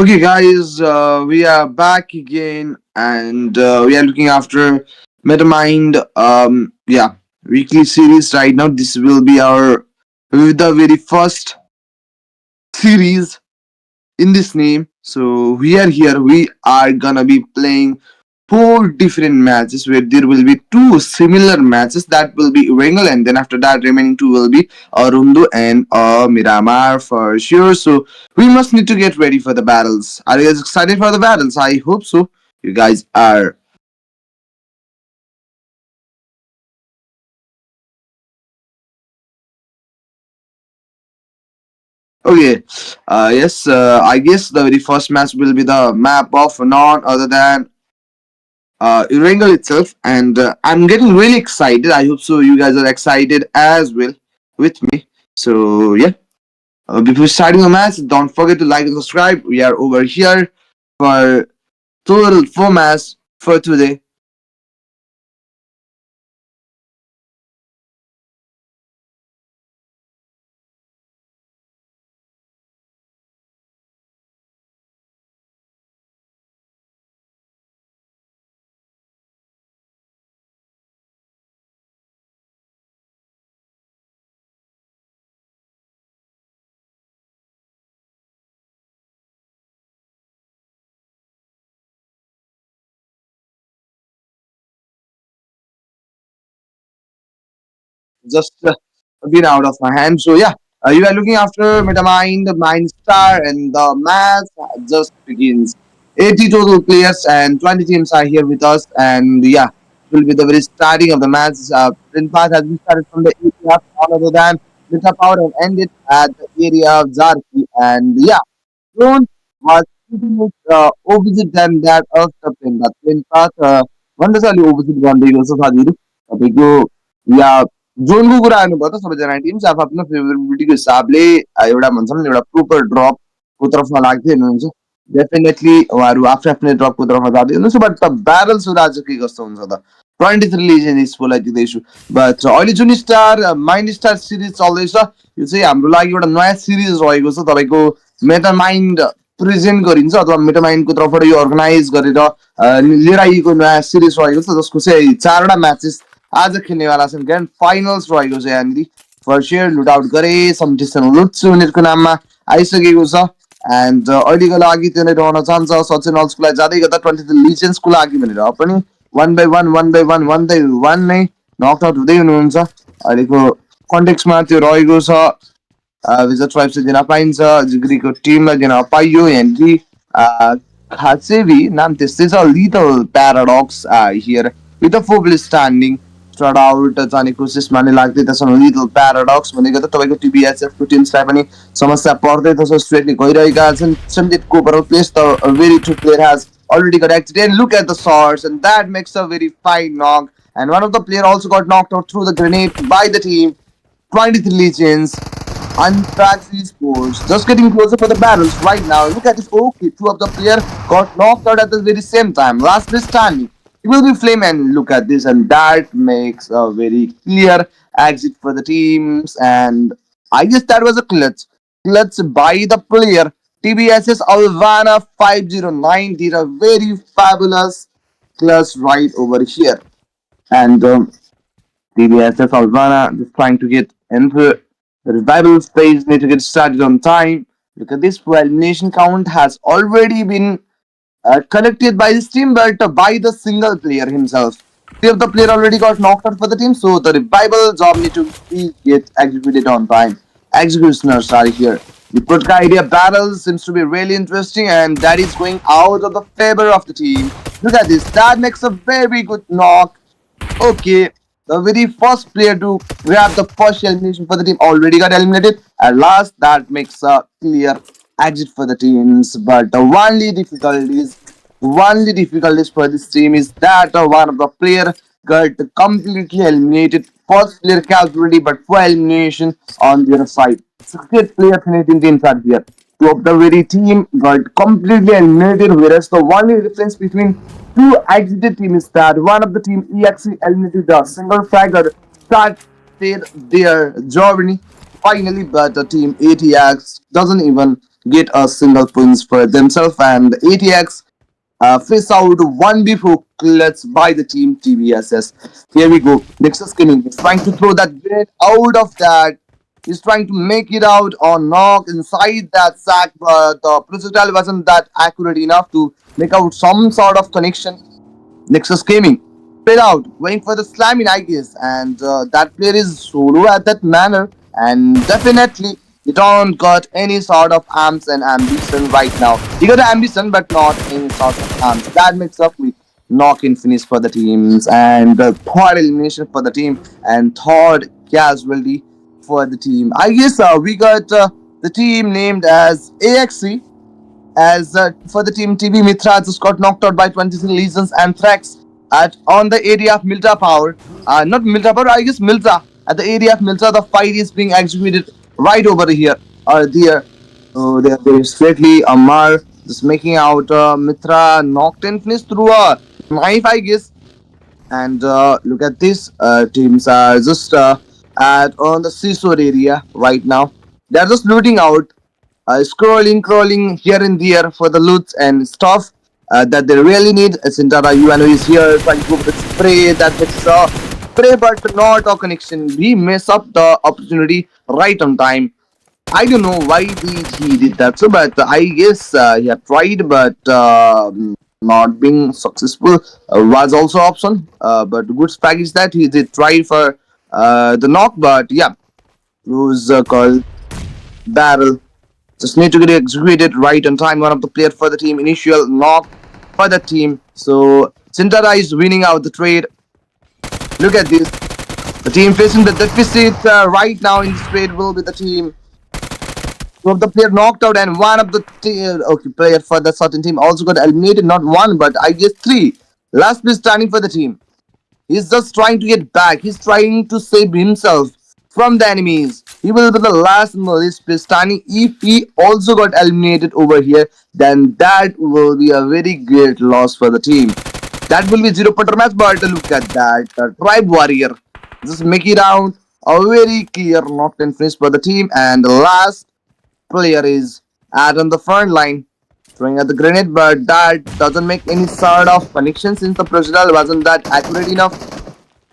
Okay, guys, we are back again, and we are looking after MetaMind. Weekly series right now. This will be our the very first series in this name. So we are here. We are gonna be playing four different matches where there will be two similar matches that will be Wrangle, and then after that remaining two will be Arundu and Miramar for sure. So we must need to get ready for the battles. Are you guys excited for the battles? I hope so. You guys are. Okay, yes, I guess the very first match will be the map of none other than Wrangle itself, and I'm getting really excited. I hope so. You guys are excited as well with me. So yeah, before starting the match, don't forget to like and subscribe. We are over here for total four matches for today. Just been out of my hand. So yeah, you are looking after MetaMind, Mindstar, and the match just begins. 80 total players and 20 teams are here with us, and yeah, it will be the very starting of the match. Print path has been started from the area all other than Meta Power and ended at the area of Zarki, and yeah, Drone was pretty much opposite than that of the Print path. Print path, wonderfully opposite one day also था तपाईँको या जोनको कुरा गर्नुभयो त सबैजना teams आफ्नो फेभरेबिलिटीको हिसाबले एउटा भन्छौँ नि एउटा प्रोपर ड्रपको तर्फमा लाग्दै हुनुहुन्छ डेफिनेटली उहाँहरू आफ्नो आफ्नो ड्रपको तर्फमा जाँदै हुनुहुन्छ बट द ब्यारल सुरु आज के कस्तो हुन्छ त 23 लिजेन्ड स्पोलाई दिँदैछु बट अहिले जुन माइन्ड स्टार सिरिज चल्दैछ यो चाहिँ हाम्रो लागि एउटा नयाँ सिरिज रहेको छ तपाईँको मेटा माइन्ड प्रेजेन्ट गरिन्छ अथवा मेटा माइन्डको तर्फबाट यो अर्गनाइज गरेर लिएर आइएको नयाँ सिरिज रहेको छ जसको चाहिँ चारवटा म्याचेस आज खेल्नेवाला छन् ग्रान्ड फाइनल्स रहेको छ यहाँनिर फर्स्ट इयर लुट आउट गरे सम्टिसन लुट्छु उनीहरूको नाममा आइसकेको छ एन्ड अहिलेको लागि त्यो नै रहन चाहन्छ सचिन अल्सको लागि जाँदै गर्दा 23 लिजेन्ड्सको लागि भनेर पनि वान बाई वान नै नक आउट हुँदै हुनुहुन्छ अहिलेको कन्टेक्समा त्यो रहेको छ विजय ट्राइब चाहिँ दिन पाइन्छ जिग्रीको टिमलाई दिन पाइयो हेनरी खासेवी नाम त्यस्तै छ little paradox here with a four standing start out जाने कोसिसमा नै लाग्दै त्यसमा लिटल प्याराडक्स भनेको त तपाईँको टिबिएसएफको टिम्सलाई पनि समस्या पर्दै त्यसो स्ट्रेटली गइरहेका छन् सन्दीप कोपर place the very two player has already got acted and look at the shots and that makes a very fine knock and one of the player also got knocked out through the grenade by the team 23 Legions untracked esports just getting closer for the battles right now look at this okay two of the player got knocked out at the very same time last place standing it will be flame and look at this and that makes a very clear exit for the teams and I guess that was a clutch by the player TBS's Alvana 509 did a very fabulous clutch right over here and TBS's Alvana just trying to get into the revival phase need to get started on time look at this elimination count has already been connected by his team, but by the single player himself. Three of the player already got knocked out for the team, so the revival job need to be get executed on time. Executioners are here. The Protka idea battle seems to be really interesting, and that is going out of the favor of the team. Look at this. That makes a very good knock. Okay, the very first player to grab the first elimination for the team already got eliminated. At last, that makes a clear exit for the teams. But the only difficulties for this team is that one of the player got completely eliminated. First player casualty, but for elimination on the other side. 68 players in 18 teams are here. Two of the very team got completely eliminated, whereas the only difference between two exited teams is that one of the team EXE eliminated the single fragger started their journey finally, but the team ATX doesn't even get a single points for themselves, and ATX face out one before clutch by the team TBSS. Here we go. Nexus Gaming is trying to throw that grenade out of that. He's trying to make it out or knock inside that sack, but the projectile wasn't that accurate enough to make out some sort of connection. Nexus Gaming played out, waiting for the slam in, I guess, and that player is solo at that manner, and definitely he don't got any sort of arms and ambition right now. He got ambition, but not any sort of arms. That makes up with knock-in finish for the teams, and the third elimination for the team, and third casualty for the team. I guess we got the team named as AXC as for the team TV Mitra just got knocked out by 23 Legions and Thrax at on the area of Milta Power. Not Milta Power, I guess Milta. At the area of Milta, the fight is being executed right over here or there. So they are very straightly Amar just making out Mitra knocked and finished through a knife, I guess. And look at this. Teams are just at on the seashore area right now. They are just looting out, crawling here and there for the loot and stuff that they really need. Sintara UNO is here trying to go for the spray that makes a spray but not a connection. We mess up the opportunity right on time. I don't know why he did that, so but I guess he had tried, but not being successful was also option. But the good fact is that he did try for the knock, but yeah, lose called barrel. Just need to get executed right on time. One of the players for the team, initial knock for the team. So Sintara is winning out the trade. Look at this. The team facing the deficit right now in this trade will be the team. Two of the player knocked out, and one of the player for the certain team also got eliminated. Not one, but I guess three. Last place standing for the team. He's just trying to get back. He's trying to save himself from the enemies. He will be the last in the list standing. If he also got eliminated over here, then that will be a very great loss for the team. That will be 0-point match, but look at that. Tribe Warrior. Just make it out. A very clear knocked and finish for the team. And the last player is out on the front line, throwing at the grenade, but that doesn't make any sort of connection since the projectile wasn't that accurate enough.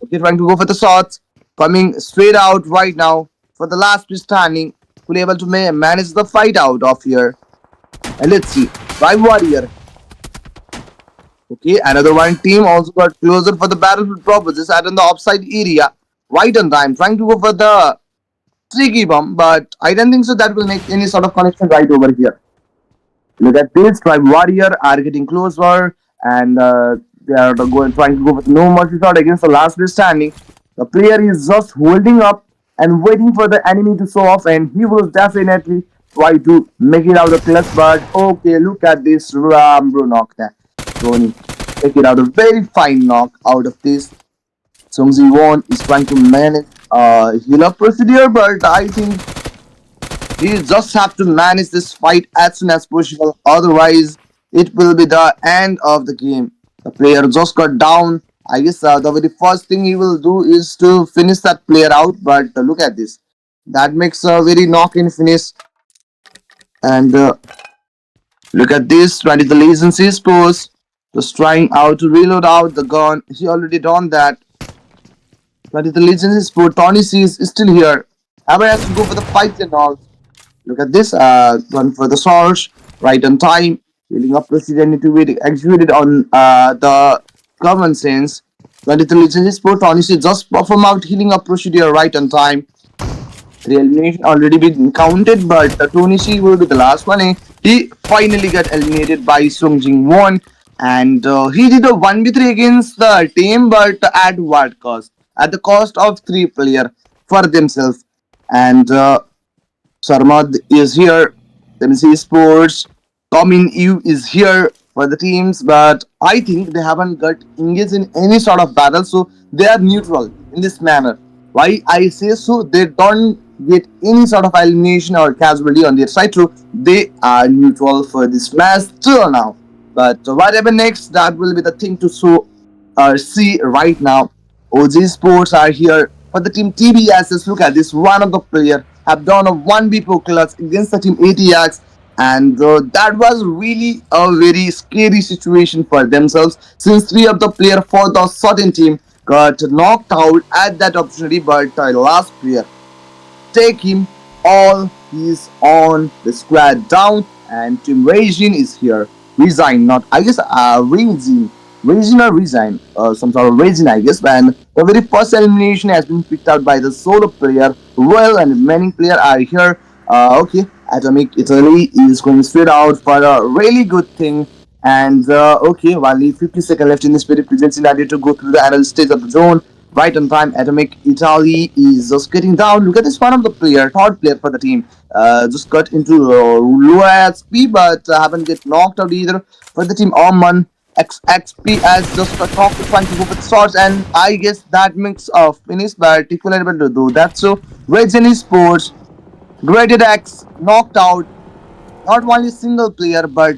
Okay, trying to go for the shots, coming straight out right now for the last piece standing, will be able to manage the fight out of here. And let's see, Tribe Warrior. Okay, another one team also got closer for the battlefield purposes at on the offside area, right on time, trying to go for the streaky bomb, but I don't think so that will make any sort of connection right over here. Look at this, Tribe Warrior are getting closer, and they are trying to go with no mercy shot against the last place standing. The player is just holding up and waiting for the enemy to show off, and he will definitely try to make it out of clutch. But okay, look at this Rambo knock there. Tony, take it out, a very fine knock out of this. Sungzi Won is trying to manage heal up procedure, but I think he just have to manage this fight as soon as possible. Otherwise, it will be the end of the game. The player just got down. I guess the very first thing he will do is to finish that player out. But look at this. That makes a very knock-in finish. And look at this. 20 the latency pose. Just trying out to reload out the gun. He already done that. 20 the latency sport. Tony C is still here. Hammer has to go for the fight and all. Look at this. Run for the source. Right on time. Healing up procedure need to be executed on the common sense. 23 latency sport. Tony C just perform out healing up procedure right on time. The elimination already been counted, but Tony C will be the last one. He finally got eliminated by Sung Jing Won, and he did a 1v3 against the team, but at what cost? At the cost of 3 players for themselves. And Sarmad is here. MC Sports, Tomin Yu is here for the teams, but I think they haven't got engaged in any sort of battle, so they are neutral in this manner. Why I say so? They don't get any sort of elimination or casualty on their side, so they are neutral for this match till now. But whatever next, that will be the thing to show or see right now. OG Sports are here for the team TBSS. Look at this, one of the player have done a 1v4 clutch against the team ATX. And that was really a very scary situation for themselves since three of the players for the certain team got knocked out at that opportunity, but the last player take him all he's on the squad down, and Team Regine is here. Resign, not I guess Regine or resign, some sort of Regine I guess. And the very first elimination has been picked out by the solo player. Well, and many players are here. Okay, Atomic Italy is going straight out for a really good thing. And okay, while 50 seconds left in this very present scenario to go through the analysis stage of the zone. Right on time, Atomic Italy is just getting down. Look at this one of the player, third player for the team. Just got into lower XP, but haven't get knocked out either. For the team, Oman XP has just got knocked trying to go with swords, and I guess that makes a finish, but equally able to do that. So, Reds in Sports, Graded X knocked out not only single player, but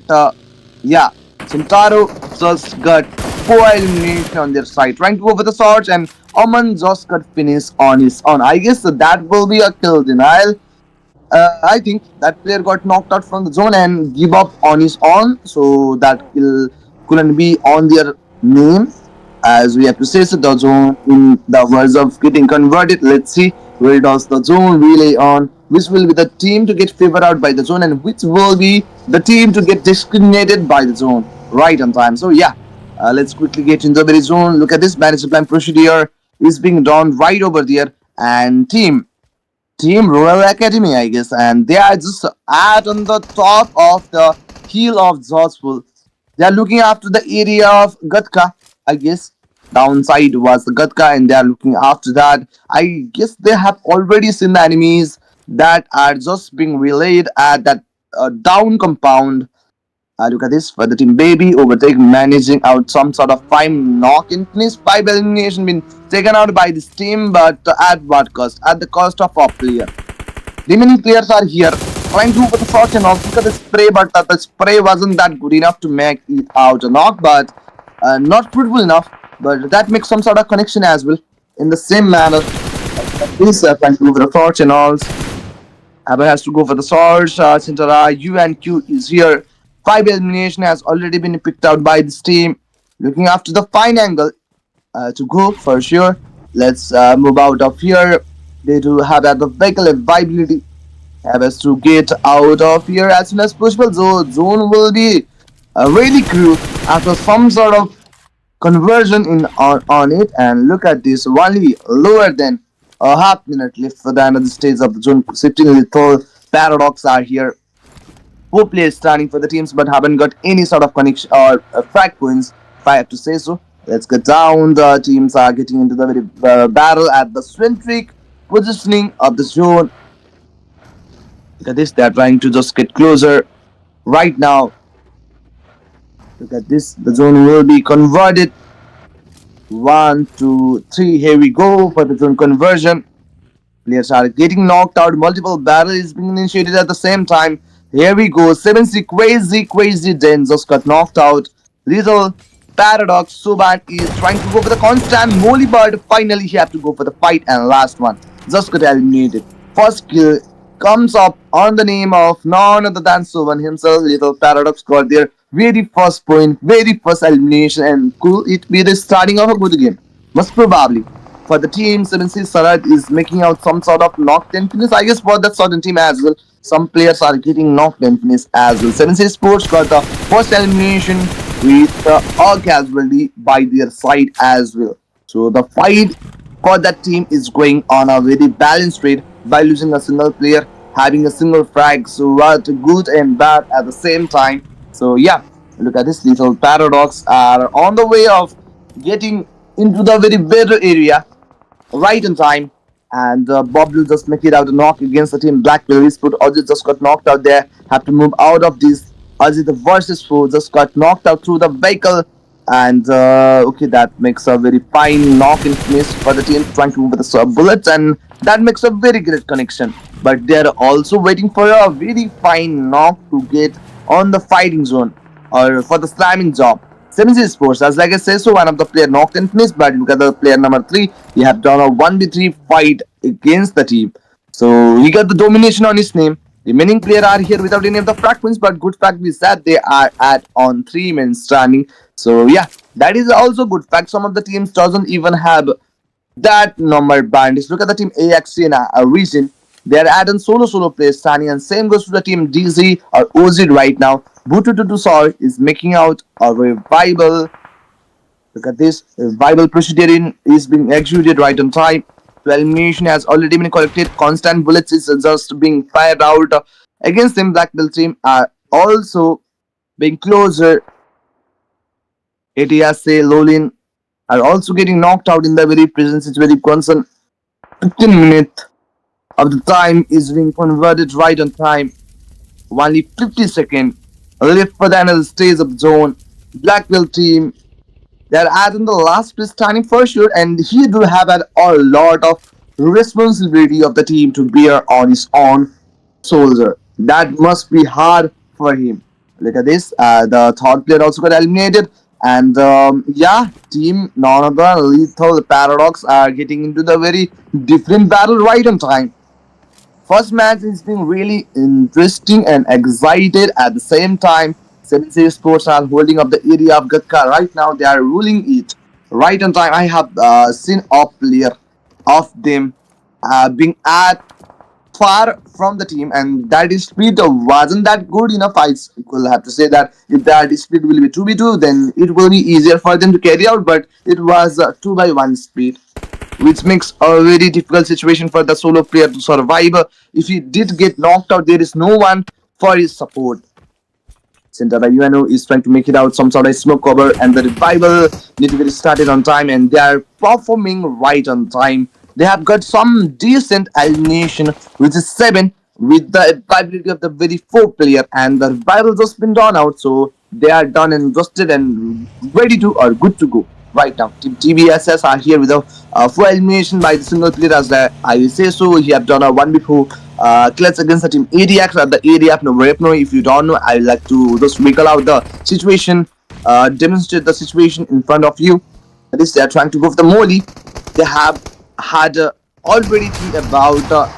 yeah, Sintaro just got four elimination on their side, trying to go for the swords, and Oman just got finished on his own. I guess that will be a kill denial. I think that player got knocked out from the zone and give up on his own, so that kill couldn't be on their name. As we have to say, so the zone in the words of getting converted. Let's see where does the zone relay on. Which will be the team to get favored out by the zone, and which will be the team to get discriminated by the zone right on time. So yeah, let's quickly get into the very zone. Look at this manager plan procedure is being done right over there, and Team Royal Academy, I guess, and they are just at on the top of the hill of Zorspool. They are looking after the area of Gatka, I guess. Downside was the Gatka, and they are looking after that. I guess they have already seen the enemies that are just being relayed at that down compound. Look at this for the team baby overtake managing out some sort of 5 knock-in finish, 5 elimination being taken out by this team, but at what cost? At the cost of a player. Remaining players are here trying to put the shots and also look at the spray, but the spray wasn't that good enough to make it out a knock, but not fruitful enough. But that makes some sort of connection as well. In the same manner, this trying to go for the shots and all. Aber has to go for the swords. Sintara UNQ is here. 5 elimination has already been picked out by this team. Looking after the fine angle to go for sure. Let's move out of here. They do have that the vehicle viability. Have us to get out of here as soon as possible. So zone will be really cruel after some sort of conversion in on it. And look at this, only lower than a half minute left for the another stage of the zone. 15 lethal paradox are here. 4 players starting for the teams, but haven't got any sort of connection or frag points, if I have to say so. Let's get down. The teams are getting into the very battle at the centric positioning of the zone. Look at this, they're trying to just get closer right now. Look at this, the zone will be converted. 1, 2, 3, here we go for the zone conversion. Players are getting knocked out. Multiple battles being initiated at the same time. Here we go. 7C crazy Den just got knocked out. Little Paradox Subat is trying to go for the constant Molly, but finally he have to go for the fight, and last one just got eliminated. First kill comes up on the name of none other than Suban himself. Little Paradox got their very first point, very first elimination, and could it be the starting of a good game? Most probably. For the team, 7C Sarat is making out some sort of knocked and finish. I guess for that certain team as well, some players are getting knocked and finish as well. 7C Sports got the first elimination with a casualty by their side as well. So the fight for that team is going on a very balanced rate by losing a single player, having a single frag. So what good and bad at the same time. So yeah, look at this. Little Paradox are on the way of getting into the very better area right in time, and Bob will just make it out a knock against the team Black Lilies. But Ozzy just got knocked out there, have to move out of this. Ozzy the versus 4 just got knocked out through the vehicle, and okay, that makes a very fine knock and finish for the team trying to move with the bullets, and that makes a very great connection. But they are also waiting for a very fine knock to get on the fighting zone or for the slamming job. 7C Sports, as like I say, so one of the player knocked and finished, but look at the player number 3. He have done a 1v3 fight against the team. So he got the domination on his name. Remaining player are here without any of the fragments, but good fact is that they are at on 3 men standing. So yeah, that is also good fact. Some of the teams doesn't even have that number bandits. Look at the team AXC and Region. They are adding solo players standing, and same goes to the team DZ or OZ right now. Butututu Sor is making out a revival. Look at this. Revival procedure is being executed right on time. The elimination has already been collected. Constant bullets is just being fired out against them. Black Belt team are also being closer. ATSA, Lolin are also getting knocked out in the very presence. It's very concerned. 15 minutes of the time is being converted right on time. Only 50 seconds left for the another stage of zone. Blackwell team, they're adding the last place standing for sure, and he do have a lot of responsibility of the team to bear on his own soldier. That must be hard for him. Look at this. The third player also got eliminated. And yeah, team none of the lethal paradox are getting into the very different battle right on time. First match is being really interesting and excited at the same time. 7 Sports are holding up the area of Gatka right now. They are ruling it right on time. I have seen a player of them being at far from the team, and that speed wasn't that good enough. I will have to say that if that speed will be 2v2, then it will be easier for them to carry out, but it was 2x1 speed, which makes a very difficult situation for the solo player to survive. If he did get knocked out, there is no one for his support. Center by UNO is trying to make it out some sort of smoke cover, and the revival need to get started on time, and they are performing right on time. They have got some decent elimination, which is 7, with the ability of the very 4 player, and the revival just been done out, so they are done and dusted and ready to or good to go right now. Team TBSS are here with a full elimination by the single player, as I will say so. He have done a 1v4 clutch against the team ADX at the ADF no Repno. If you don't know, I would like to just wiggle out the situation, demonstrate the situation in front of you. That is, they are trying to go for the Molly. They have had already think about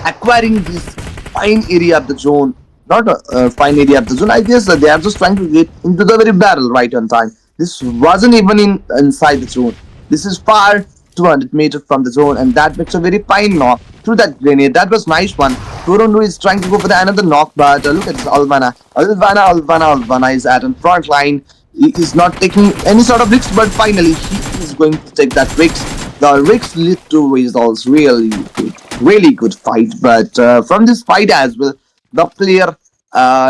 acquiring this fine area of the zone. Not a fine area of the zone. I guess they are just trying to get into the very battle right on time. This wasn't even inside the zone. This is far 200 meters from the zone, and that makes a very fine knock through that grenade. That was nice one. Toronto is trying to go for the another knock, but look at this Alvana is at the front line. He is not taking any sort of risk, but finally he is going to take that risk. The risk lead to results. Really good fight. But from this fight as well, the player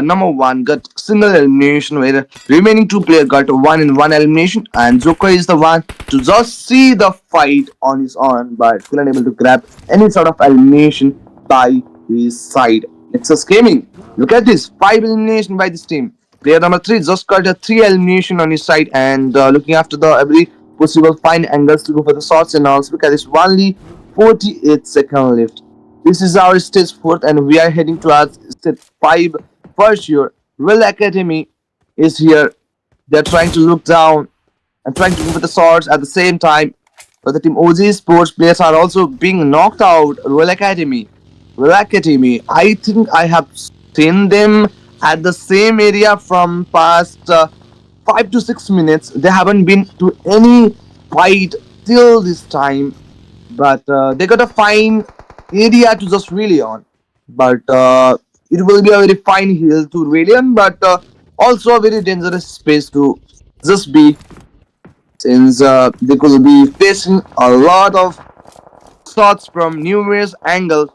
number 1 got single elimination, where remaining 2 players got 1-in-1 elimination, and Joker is the one to just see the fight on his own, but still unable to grab any sort of elimination by his side. It's a gaming. Look at this, 5 elimination by this team. Player number 3 just got a 3 elimination on his side, and looking after the every possible fine angles to go for the shots and all. Look at this, only 48 seconds left. This is our stage 4th, and we are heading to our stage 5 for sure. Will Academy is here. They're trying to look down and trying to go for the swords at the same time. But the team OG Sports players are also being knocked out. Will Academy, I think I have seen them at the same area from past 5 to 6 minutes. They haven't been to any fight till this time, but they got a fine area to just rely on. But it will be a very fine hill to rely on, but also a very dangerous space to just be, since they could be facing a lot of shots from numerous angles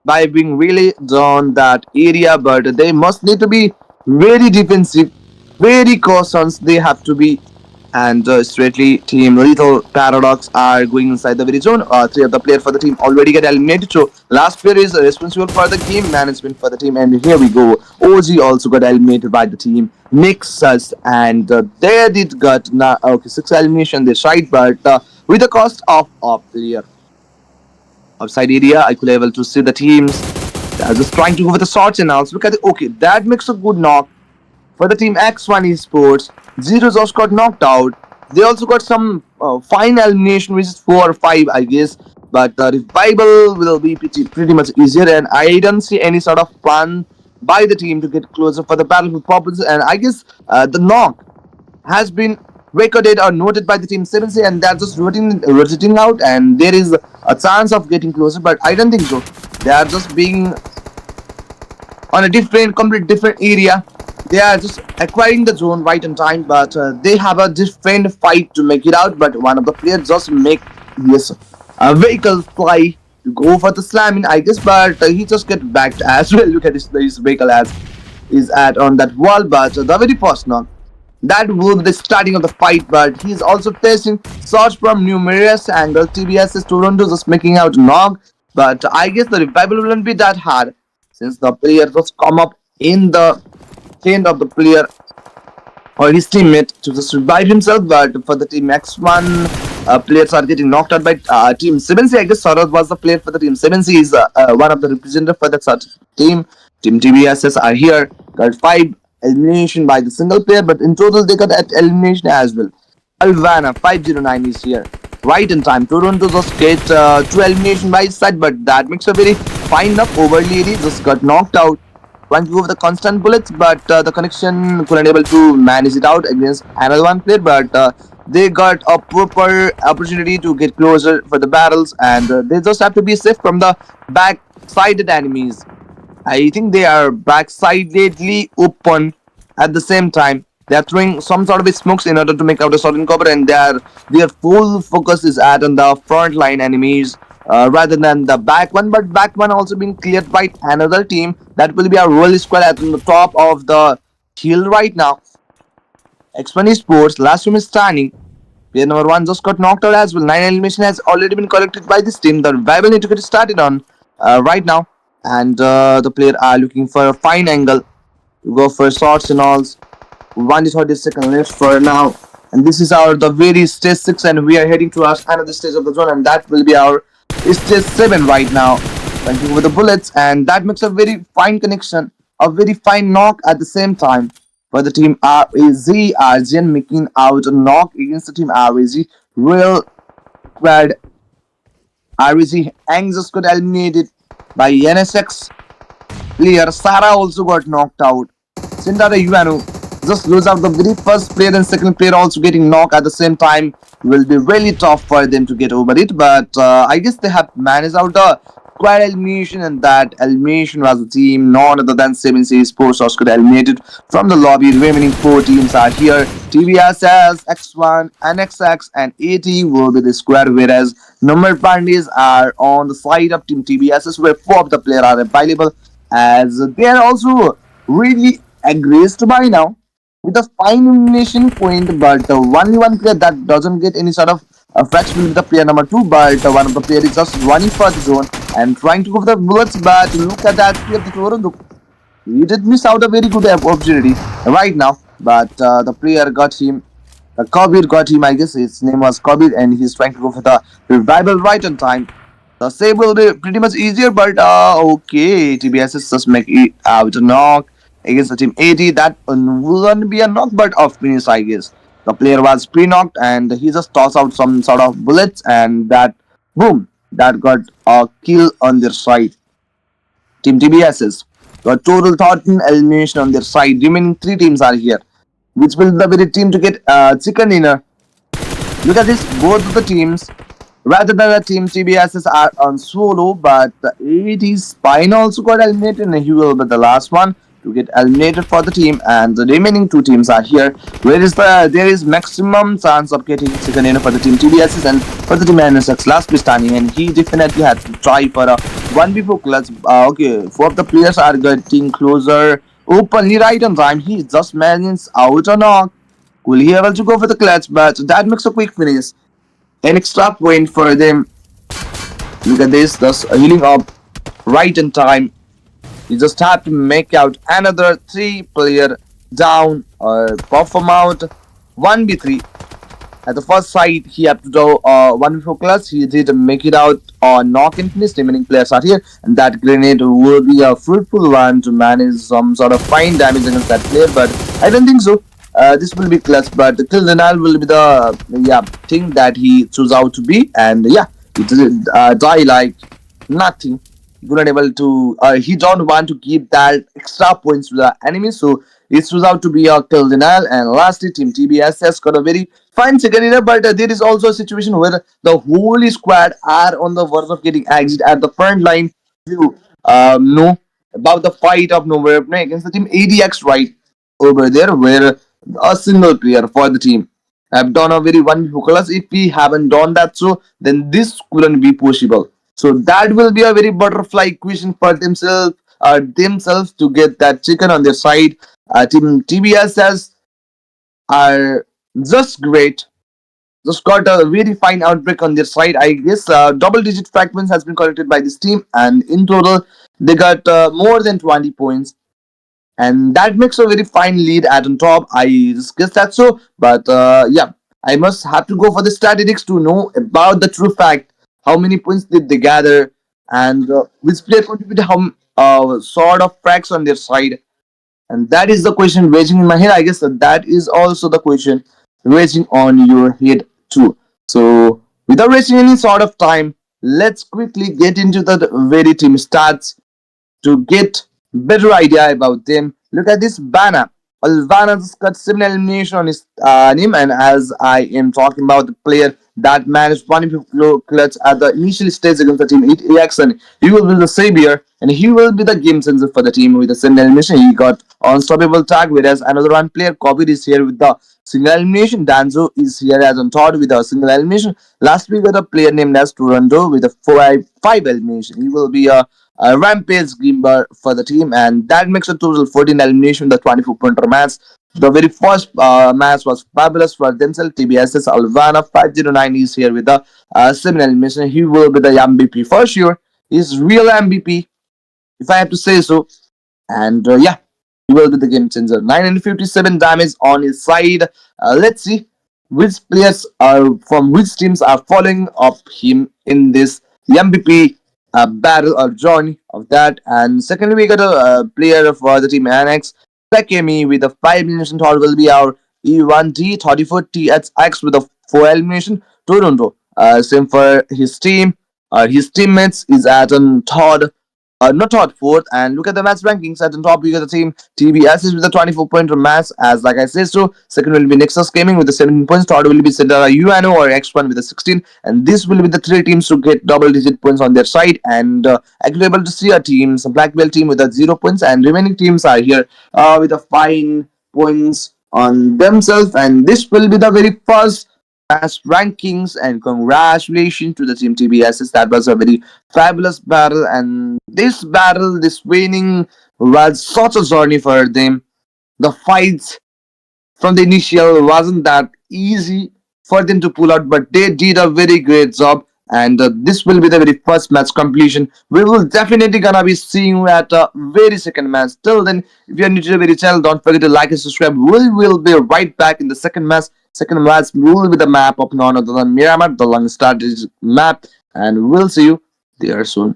by being really down that area. But they must need to be very defensive, very cautious they have to be. And straightly team Lethal Paradox are going inside the very zone. 3 of the players for the team already get eliminated, so last player is responsible for the game management for the team. And here we go, OG also got eliminated by the team Nexus, and they did got 6 elimination this side, but with the cost of a player. Outside area, I could able to see the teams. They are just trying to go with the shots and also look at it. Okay, that makes a good knock for the team X1 Esports. Zero just got knocked out. They also got some fine elimination, which is 4 or 5, I guess. But the revival will be pretty much easier, and I don't see any sort of plan by the team to get closer for the battlefield purposes. And I guess the knock has been recorded or noted by the team 7C, and they're just rotating out, and there is a chance of getting closer, but I don't think so. They are just being on a complete different area. They are just acquiring the zone right in time, but they have a different fight to make it out. But one of the players just make his vehicle fly to go for the slamming, I guess, but he just get backed as well. Look at his vehicle as is at on that wall, but the very first knock. That would be the starting of the fight, but he is also facing shots from numerous angles. TBS is Toronto just making out knock, but I guess the revival wouldn't be that hard since the player just come up in the hand of the player or his teammate to just revive himself. But for the team X1, players are getting knocked out by team 7C. I guess Saurabh was the player for the team 7C, is one of the representatives for that team. Team TBSS are here, got 5 elimination by the single player, but in total they got at elimination as well. Alvana 509 is here. Right in time. Toronto just get 2 elimination by his side, but that makes a very fine enough. Overlady just got knocked out. Trying to go with the constant bullets, but the connection couldn't able to manage it out against another one player, but they got a proper opportunity to get closer for the battles, and they just have to be safe from the back-sided enemies. I think they are backsidedly open at the same time. They are throwing some sort of smokes in order to make out a certain cover, and their full focus is at on the front line enemies rather than the back one. But back one also being cleared by another team. That will be a roll squad at the top of the hill right now. X1 Sports, last room is standing. Player number 1 just got knocked out as well. 9 elimination has already been collected by this team. The revival need to get started on right now. And the player are looking for a fine angle to go for shots and alls. 1 second left for now. And this is our the very stage 6, and we are heading towards another stage of the zone, and that will be our stage 7 right now. Thank you for the bullets, and that makes a very fine connection, a very fine knock at the same time. For the team RAZ, Arjun making out a knock against the team RAZ. Real squad RAZ Ang just got eliminated by NSX player. Sarah also got knocked out. Sindara Yuanu just lose out the very first player, and second player also getting knocked at the same time. Will be really tough for them to get over it, but I guess they have managed out the squad elimination, and that elimination was a team none other than 7C Sports got eliminated from the lobby. The remaining 4 teams are here. TBSS, X1, NXX, and AT will be the squad, whereas number Pandis are on the side of Team TBSS, where 4 of the players are available, as they are also really aggressed by now with a fine elimination point, but only one player that doesn't get any sort of fraction with the player number 2, but one of the players is just running for the zone and trying to go for the bullets, but look at that player, the Toronto. He did miss out a very good opportunity right now, but the player got him. Kabir got him, I guess his name was Kabir, and he's trying to go for the revival right on time. The save will be pretty much easier, but okay, TBS is just make it out a knock against the team 80. That wouldn't be a knock, but a finish, I guess. The player was pre-knocked, and he just tossed out some sort of bullets, and that, boom, that got a kill on their side. Team TBSS got total 13 elimination on their side. Remaining 3 teams are here, which will be the very team to get chicken dinner. Look at this, both of the teams, rather than the team TBSS are on solo, but the AT Spine also got eliminated, and he will be the last one to get eliminated for the team, and the remaining 2 teams are here, where there is maximum chance of getting second dinner for the team TBSS and for the team NSX. Last be standing, and he definitely had to try for a 1v4 clutch. Okay, 4 of the players are getting closer openly right on time. He just manages out or not. Will he able to go for the clutch? But that makes a quick finish. An extra point for them. Look at this, just healing up right in time. You just have to make out another 3 player down or perform out 1v3. At the first sight, he had to do 1v4 clutch. He did make it out on knock and finish. Remaining players are here, and that grenade will be a fruitful one to manage some sort of fine damage against that player, but I don't think so. This will be clutch, but kill denial will be the thing that he chose out to be, and yeah, it did die like nothing. couldn't able to he don't want to give that extra points to the enemy, so it was out to be a kill denial. And lastly, team TBS has got a very fine second inner, but there is also a situation where the whole squad are on the verge of getting exit at the front line. You know about the fight of Nowhere against the team ADX right over there, where a single player for the team have done a very wonderful class. If we haven't done that, so then this couldn't be possible. So that will be a very butterfly question for themselves to get that chicken on their side. Team TBS has are just great. Just got a very fine outbreak on their side. I guess double-digit fragments has been collected by this team, and in total they got more than 20 points, and that makes a very fine lead at on top. I guess that's so, but yeah, I must have to go for the statistics to know about the true fact. How many points did they gather, and which player contributed how sort of fracks on their side? And that is the question raging in my head. I guess that is also the question raging on your head too. So, without wasting any sort of time, let's quickly get into the very team stats to get better idea about them. Look at this banner. Alvana's got 7 elimination on his name, and as I am talking about the player that managed 1 clutch at the initial stage against the team, it Jackson, he will be the savior and he will be the game changer for the team with the 7 elimination. He got unstoppable tag, whereas another one player, Kobe, is here with the single elimination. Danzo is here as on third with a single elimination. Last week, we got a player named as Turando with a 5 elimination. He will be a rampage gimber for the team, and that makes a total 14 elimination in the 24-pointer match. The very first match was fabulous for themselves. TBS's Alvana 509 is here with the 7 elimination. He will be the MVP for sure. He's real MVP, if I have to say so. And yeah, he will be the game changer. 957 damage on his side. Let's see which players are from which teams are following up him in this MVP battle or journey of that. And secondly, we got a player for the team Annex. Takemi with a 5 elimination thought will be our E1T 34TX with a 4 elimination. Toronto. Same for his team. His teammates is at on third, not third, fourth. And look at the match rankings. At the top, you got the team TBS is with a 24-pointer match, as like I said so. Second will be Nexus Gaming with the 17 points. Third will be Cedara UNO or X1 with the 16. And this will be the three teams to get double-digit points on their side. And actually able to see a team, some Black Belt team with a 0 points. And remaining teams are here with a fine points on themselves. And this will be the very first match rankings, and congratulations to the team TBSs. That was a very fabulous battle, and this battle, this winning, was such a journey for them. The fights from the initial wasn't that easy for them to pull out, but they did a very great job. And this will be the very first match completion. We will definitely gonna be seeing you at the very second match. Till then, if you're new to the very channel, don't forget to like and subscribe. We will be right back in the second match. Second match will be the map of none other than Miramar, the long strategy map, and we'll see you there soon.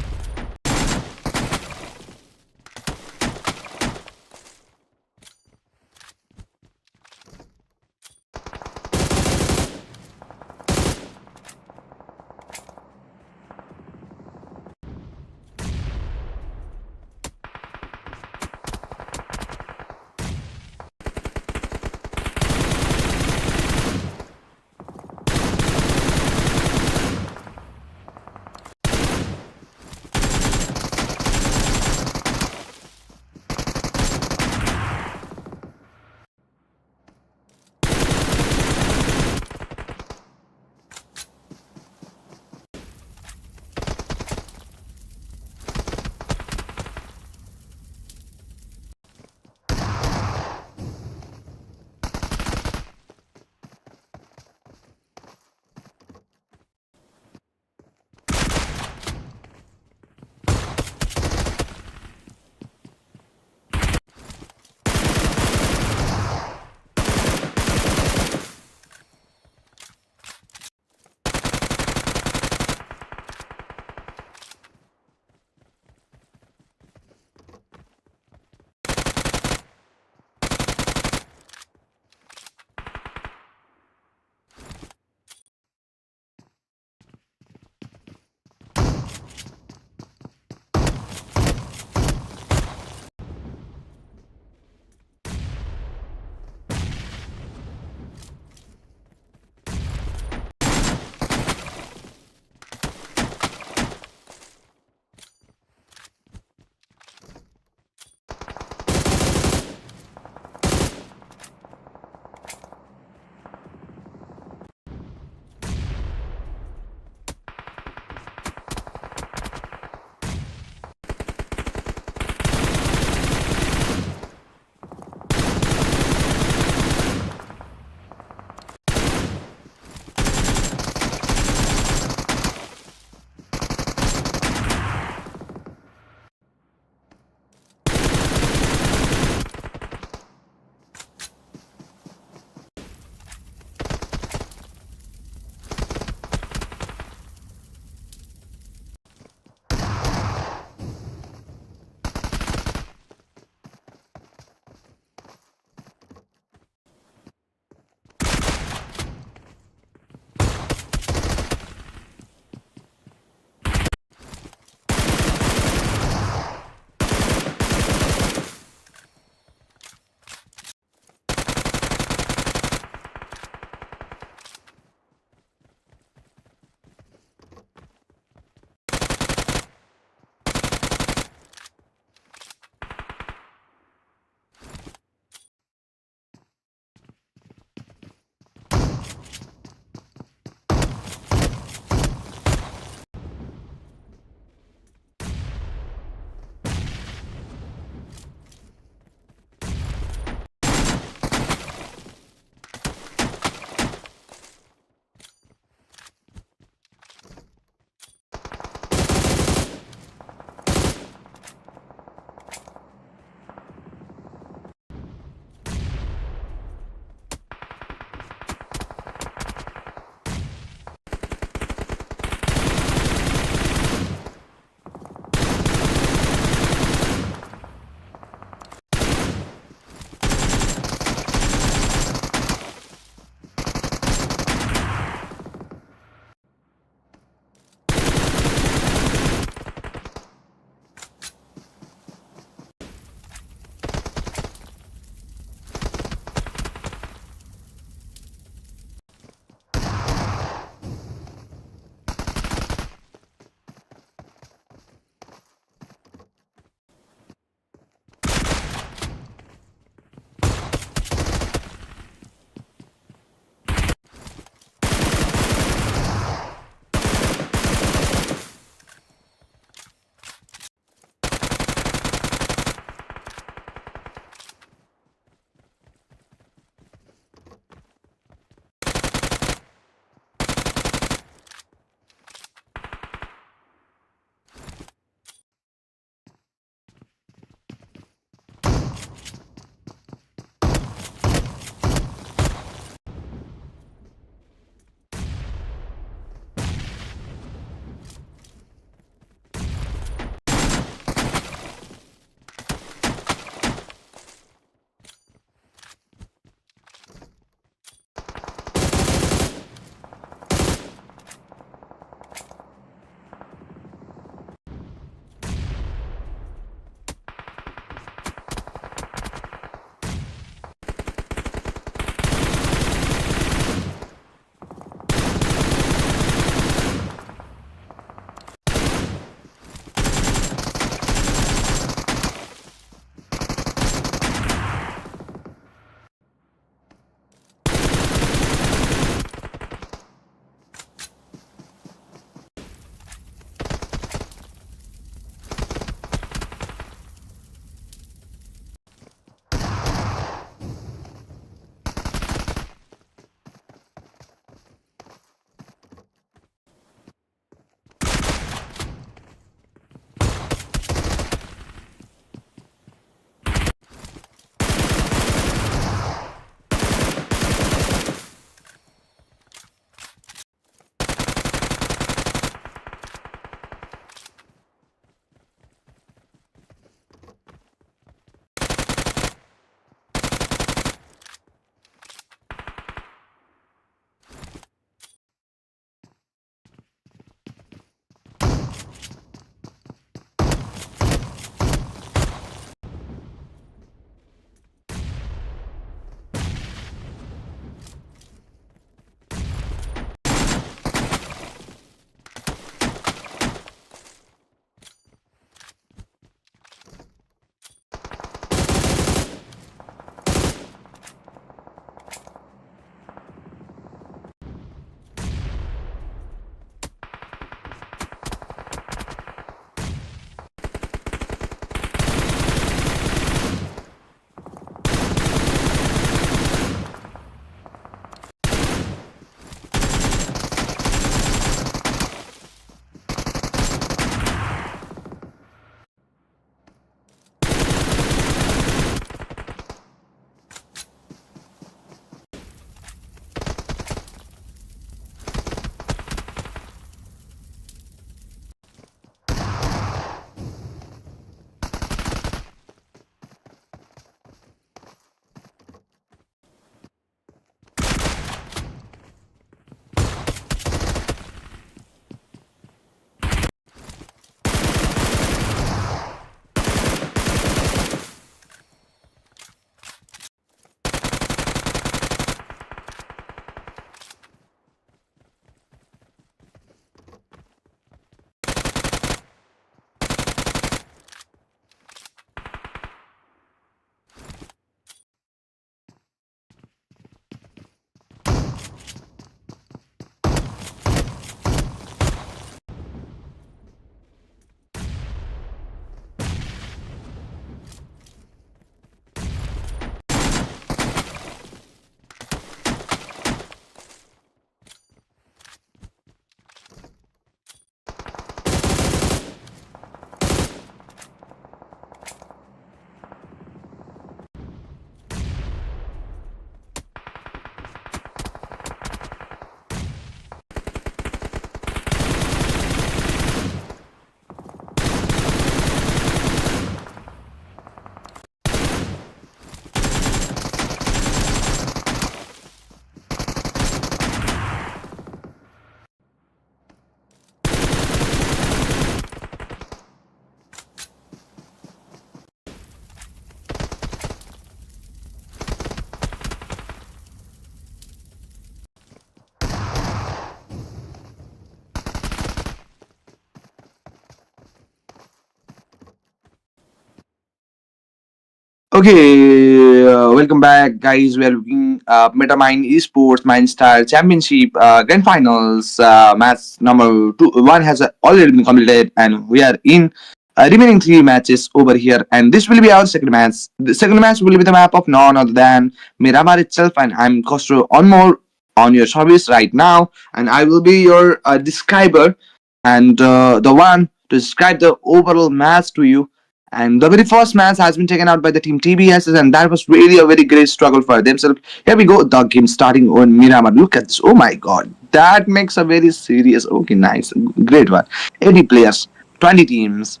Okay, welcome back, guys. We are looking MetaMind Esports Mindstar Championship Grand Finals match number two. One has already been completed, and we are in remaining three matches over here. And this will be our second match. The second match will be the map of none other than Miramar itself, and I'm Costro on more on your service right now, and I will be your describer and the one to describe the overall match to you. And the very first match has been taken out by the team TBSs, and that was really a very great struggle for themselves. Here we go, the game starting on Miramar. Look at this. Oh my god. That makes a very serious. Okay, nice. Great one. 80 players, 20 teams.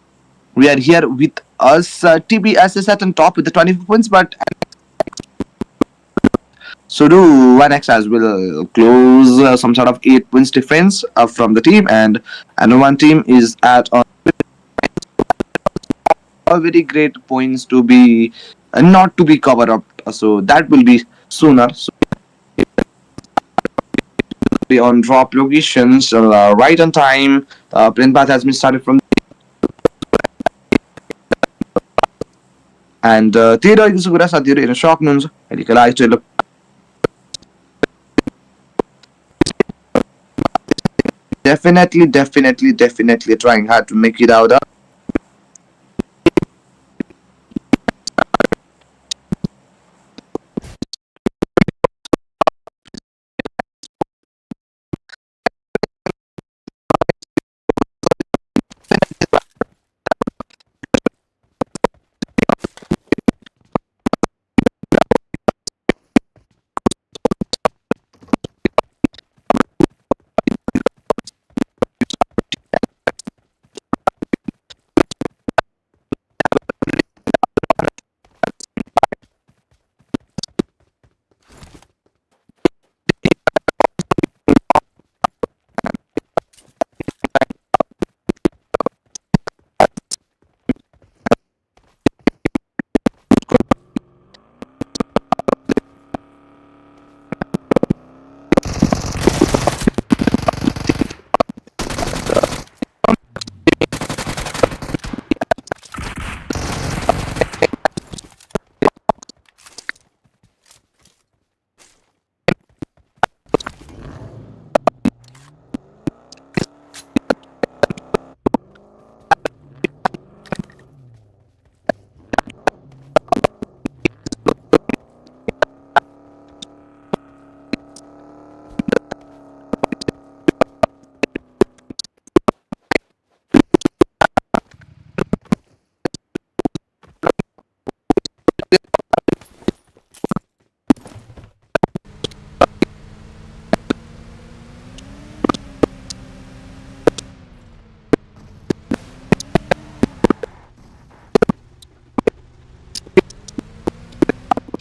We are here with us. TBSs at on top with the 24 points, but so do 1x as well. Close some sort of 8 points difference from the team, and one team is at a very great points to be not to be covered up. So that will be sooner. So be on drop locations right on time. Plane path has been started from and Theodore is good as a shock nuns. Definitely trying hard to make it out.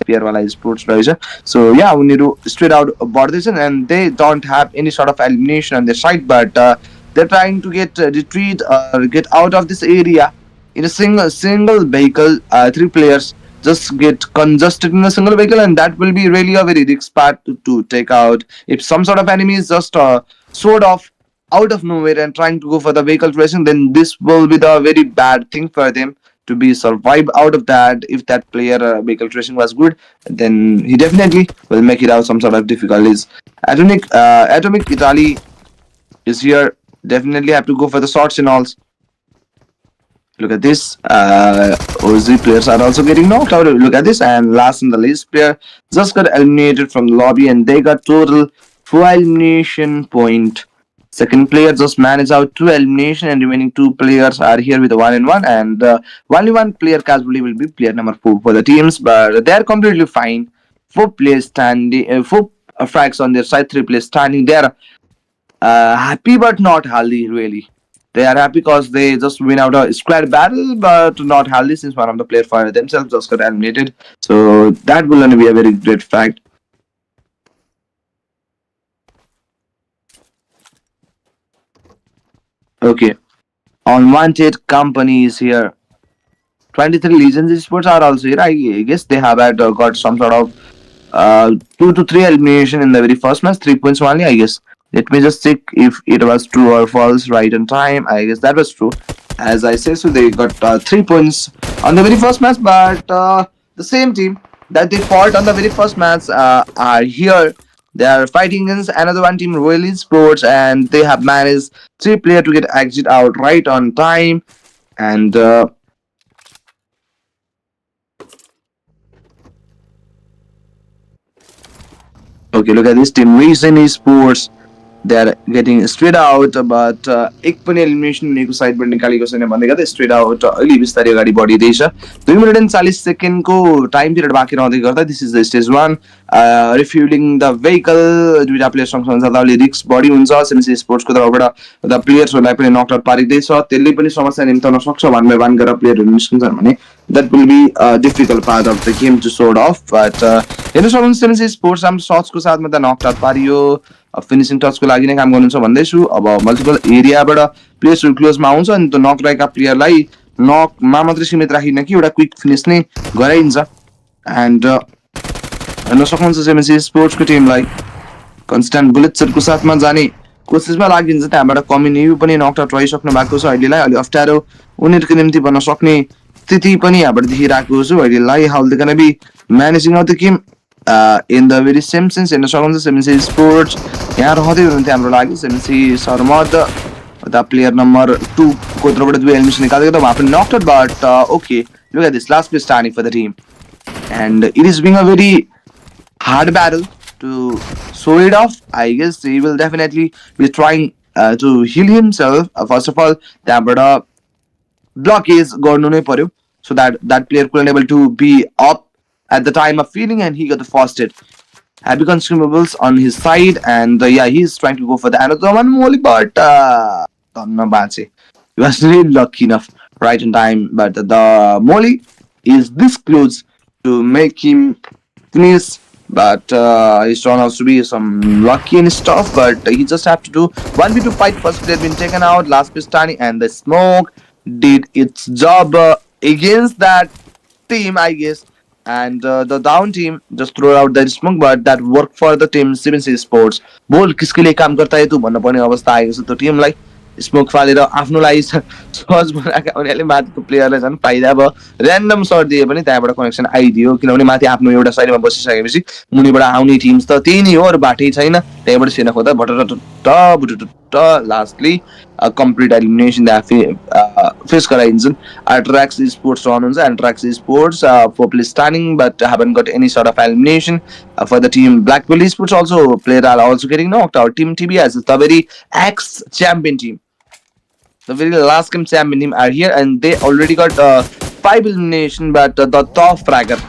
Pierre wala sports रहेछ. So yeah, उनीहरू straight out बढ्दैछन् and they don't have any sort of elimination on their side, but they're trying to get retreat or get out of this area in a single vehicle. Three players just get congested in a single vehicle, and that will be really a very risk part to take out. If some sort of enemy is just sort of out of nowhere and trying to go for the vehicle racing, then this will be the very bad thing for them to be survived out of that. If that player vehicle racing was good, then he definitely will make it out some sort of difficulties. Atomic Italy is here. Definitely have to go for the shots and all. Look at this. OZ players are also getting knocked out. Look at this. And last in the list player just got eliminated from the lobby, and they got total 4 elimination point. Second player just managed out 2 elimination, and remaining 2 players are here with a 1 and 1. And only 1 player casually will be player number 4 for the teams, but they are completely fine. 4 players standing, 4 frags on their side, 3 players standing. They are happy but not healthy, really. They are happy because they just win out a square battle, but not healthy since one of the players for themselves just got eliminated. So that will only be a very great fact. Okay. Unwanted companies here. 23 Legions Esports are also here. I guess they have had got some sort of 2 to 3 elimination in the very first match. 3 points only, I guess. Let me just check if it was true or false right on time. I guess that was true. As I said, so they got 3 points on the very first match, but the same team that they fought on the very first match are here. They are fighting against another one team, Royal Sports, and they have managed three players to get exit out right on time. And okay, look at this team, Recent Sports. They are getting straight out, but एक पनि elimination हुनेको साइडबाट निकालेको छैन भन्दै गर्दा straight out अलि बिस्तारै अगाडि बढिँदैछ 2 मिनट 40 सेकेन्डको टाइम पिरियड बाँकी रहँदै गर्दा this is the stage 1 refuelling the vehicle दुईटा प्लेयर सँगसँगै जाँदा अलि रिस्क बढी हुन्छ सेन्सी स्पोर्ट्सको तर्फबाट द प्लेयर्सहरूलाई पनि नक आउट पारिँदैछ त्यसले पनि समस्या निम्ताउन सक्छ वान बाई वान गरेर प्लेयरहरू निस्किन्छन् भने that will be a difficult part of the game to sort off, but हेर्नु सक्नुहुन्छ सेन्सी स्पोर्ट्स राम्रो सट्सको साथमा त नक आउट पारियो फिनिसिङ टचको लागि नै काम गर्नुहुन्छ भन्दैछु अब मल्टिपल एरियाबाट प्लेयर्सहरू क्लोजमा आउँछ अनि त्यो नक रहेका प्लेयरलाई नकमा मात्रै सीमित राखिन कि एउटा क्विक फिनिस नै गराइन्छ एन्ड हेर्न सक्नुहुन्छ सेभेन स्पोर्ट्सको टिमलाई कन्स्ट्यान्ट बुलेट्सहरूको साथमा जाने कोसिसमा लागिन्छ त्यहाँबाट कम्युनिटी पनि नक आउट रहिसक्नु भएको छ अहिलेलाई अलि अप्ठ्यारो उनीहरूको निम्ति बन्न सक्ने स्थिति पनि यहाँबाट देखिरहेको छु अहिलेलाई how they can be managing of the game in the very same sense in the seven sports यहाँ रहँदै हुनुहुन्थ्यो हाम्रो लागि सेन्सी शर्मा the player number 2 को तर्फबाट दुई एलिमिनेसन निकालेको त उहाँ पनि knocked out but okay look at this last place standing for the team and it is being a very hard battle to show it off. I guess he will definitely be trying to heal himself first of all त्यहाँबाट blockage गर्नु नै पर्यो so that player couldn't able to be up at the time of feeling and he got the first hit. Heavy consumables on his side and yeah, he's trying to go for the another one molly but don't know bad say. He was really lucky enough right in time but the molly is this close to make him finish but he's turned out to be some lucky and stuff but he just have to do 1v2 fight. First player been taken out, last player standing and the smoke did its job against that team I guess. And the down team just throw out that smoke but that worked for the team 7C Sports. बोल किसके लिए काम करता है तू भन्न पर्ने अवस्था आएको छ त्यो टिमलाई स्मोक फालेर आफ्नो लागि सर्च बनाएका उनीहरूले माथिको प्लेयरलाई झन् फाइदा भयो ऱ्यान्डम सर्ट दिए पनि त्यहाँबाट कनेक्सन आइदियो किनभने माथि आफ्नो एउटा साइडमा बसिसकेपछि मुनिबाट आउने टिम्स त त्यही नै हो अरू बाटै छैन त्यहीबाट सेना खोज्दा भटट lastly complete elimination that face गराइन्छन् Antrax Sports रहनुहुन्छ Antrax Sports 4 players standing but haven't got any sort of elimination for the team. Blackpool Sports also player are also getting knocked out. Team TBS is the very ex-champion team. The very last game champion team are here and they already got 5 elimination but the top fragger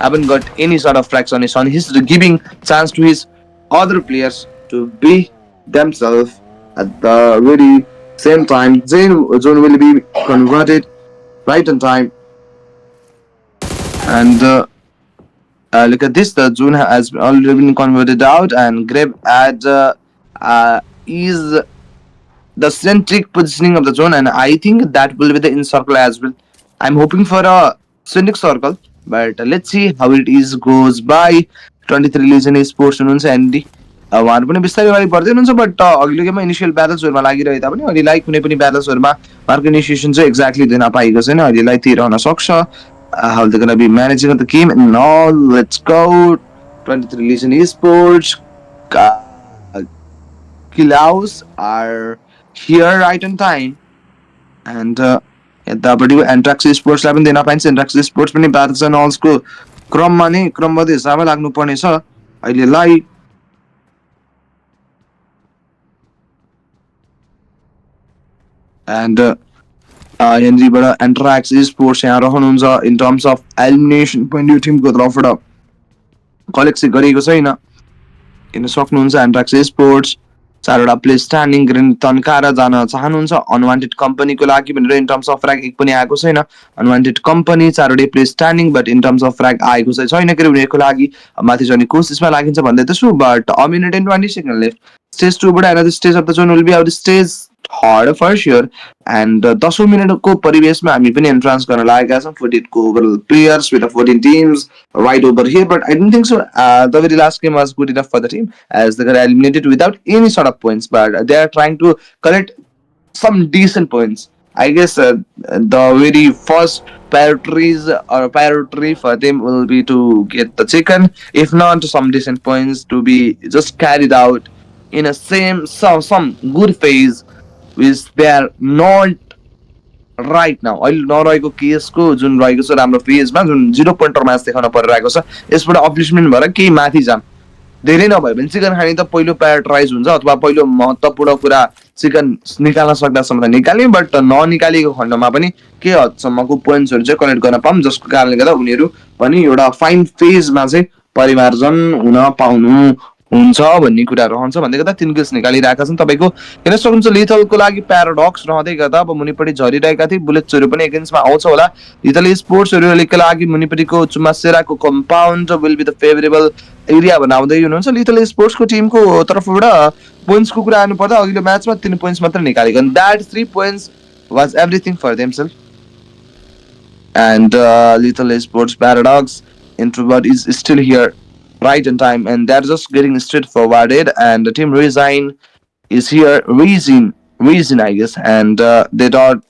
haven't got any sort of frags on his own. He's giving chance to his other players to be themselves at the very same time. Zone will be converted right on time and look at this, the zone has already been converted out and Grab at is the centric positioning of the zone and I think that will be the in circle as well. I'm hoping for a centric circle but let's see how it is goes by. 23 Legion Sports हुनुहुन्छ एन्डी उहाँहरू पनि बिस्तारै अगाडि बढ्दै हुनुहुन्छ but अघिल्लो गेममा initial ब्याटल्सहरूमा लागिरहे तापनि अहिलेलाई कुनै पनि ब्याटल्सहरूमा उहाँहरूको इनिसिएसन चाहिँ एक्ज्याक्टली दिन पाएको छैन अहिलेलाई त्यही रहन सक्छ how they're gonna be managing the game and now let's go 23 Legion Sports Kilaus are here right on time and यतापट्टि एन्ट्राक्स स्पोर्ट्सलाई पनि दिन पाइन्छ एन्ट्राक्स स्पोर्ट्स पनि ब्याटल्स एन्ड अल्सको क्रममा नै क्रमबद्ध हिसाबमा लाग्नु पर्ने छ अहिलेलाई and यहाँनिरबाट एन्ट्राक्स स्पोर्ट्स यहाँ रहनुहुन्छ in terms of elimination point यो टिमको तर्फबाट कलेक्ट चाहिँ गरेको छैन हेर्न सक्नुहुन्छ एन्ट्राक्स स्पोर्ट्स चारवटा प्लेस स्ट्यान्डिङ ग्रिन तन्काएर जान चाहनुहुन्छ अनवान्टेड कम्पनीको लागि भनेर इन टर्म्स अफ फ्र्याग एक पनि आएको छैन अनवान्टेड कम्पनी चारवटै place standing but in terms of frag आएको चाहिँ छैन कि उनीहरूको लागि माथि जाने कोसिसमा लागिन्छ भन्दै त छु but a minute and 20 second left stage 2 बाट another stage of the zone will be out stage third for sure and 10औं मिनटको परिवेशमा हामी पनि एन्ट्रान्स गर्न लागेका छौँ 14 को overall players with 14 teams right over here but I don't think so the very last game was good enough for the team as they got eliminated without any sort of points but they are trying to collect some decent points I guess the very first priority for them will be to get the chicken, if not some decent points to be just carried out in a some good phase which they are not right now अहिले नरहेको केसको जुन रहेको छ राम्रो फेजमा जुन 0 pointer match देखाउन परिरहेको छ यसबाट अप्लिसमेन्ट भएर केही माथि जाम धेरै नभयो भने चिकन खाने त पहिलो प्रायोरिटाइज हुन्छ अथवा पहिलो महत्त्वपूर्ण कुरा चिकन निकाल्न सक्दासम्म त निकाल्ने बट ननिकालेको खण्डमा पनि के हदसम्मको पोइन्ट्सहरू चाहिँ कलेक्ट गर्न पाऊँ जसको कारणले गर्दा उनीहरू पनि एउटा फाइन फेजमा चाहिँ परिमार्जन हुन पाउनु हुन्छ भन्ने कुरा रहन्छ भन्दै गर्दा 3 किल्स निकालिरहेका छन् तपाईँको हेर्न सक्नुहुन्छ लिथलको लागि प्याराडक्स रहँदै गर्दा अब मुनिपट्टि झरिरहेका थिए बुलेट्सहरू पनि एगेन्स्टमा आउँछ होला लिथल स्पोर्ट्सहरूको लागि मुनिपट्टिको चुमासेराको compound will be the favourable area बनाउँदै हुनुहुन्छ लिथल स्पोर्ट्सको टिमको तर्फबाट पोइन्ट्सको कुरा गर्नु पर्दा अघिल्लो म्याचमा 3 पोइन्ट्स मात्र निकालेको that 3 points was everything for themselves and Lethal Sports Paradox introvert is still here right in time and they're just getting straight forwarded and the team resign is here reason I guess and they don't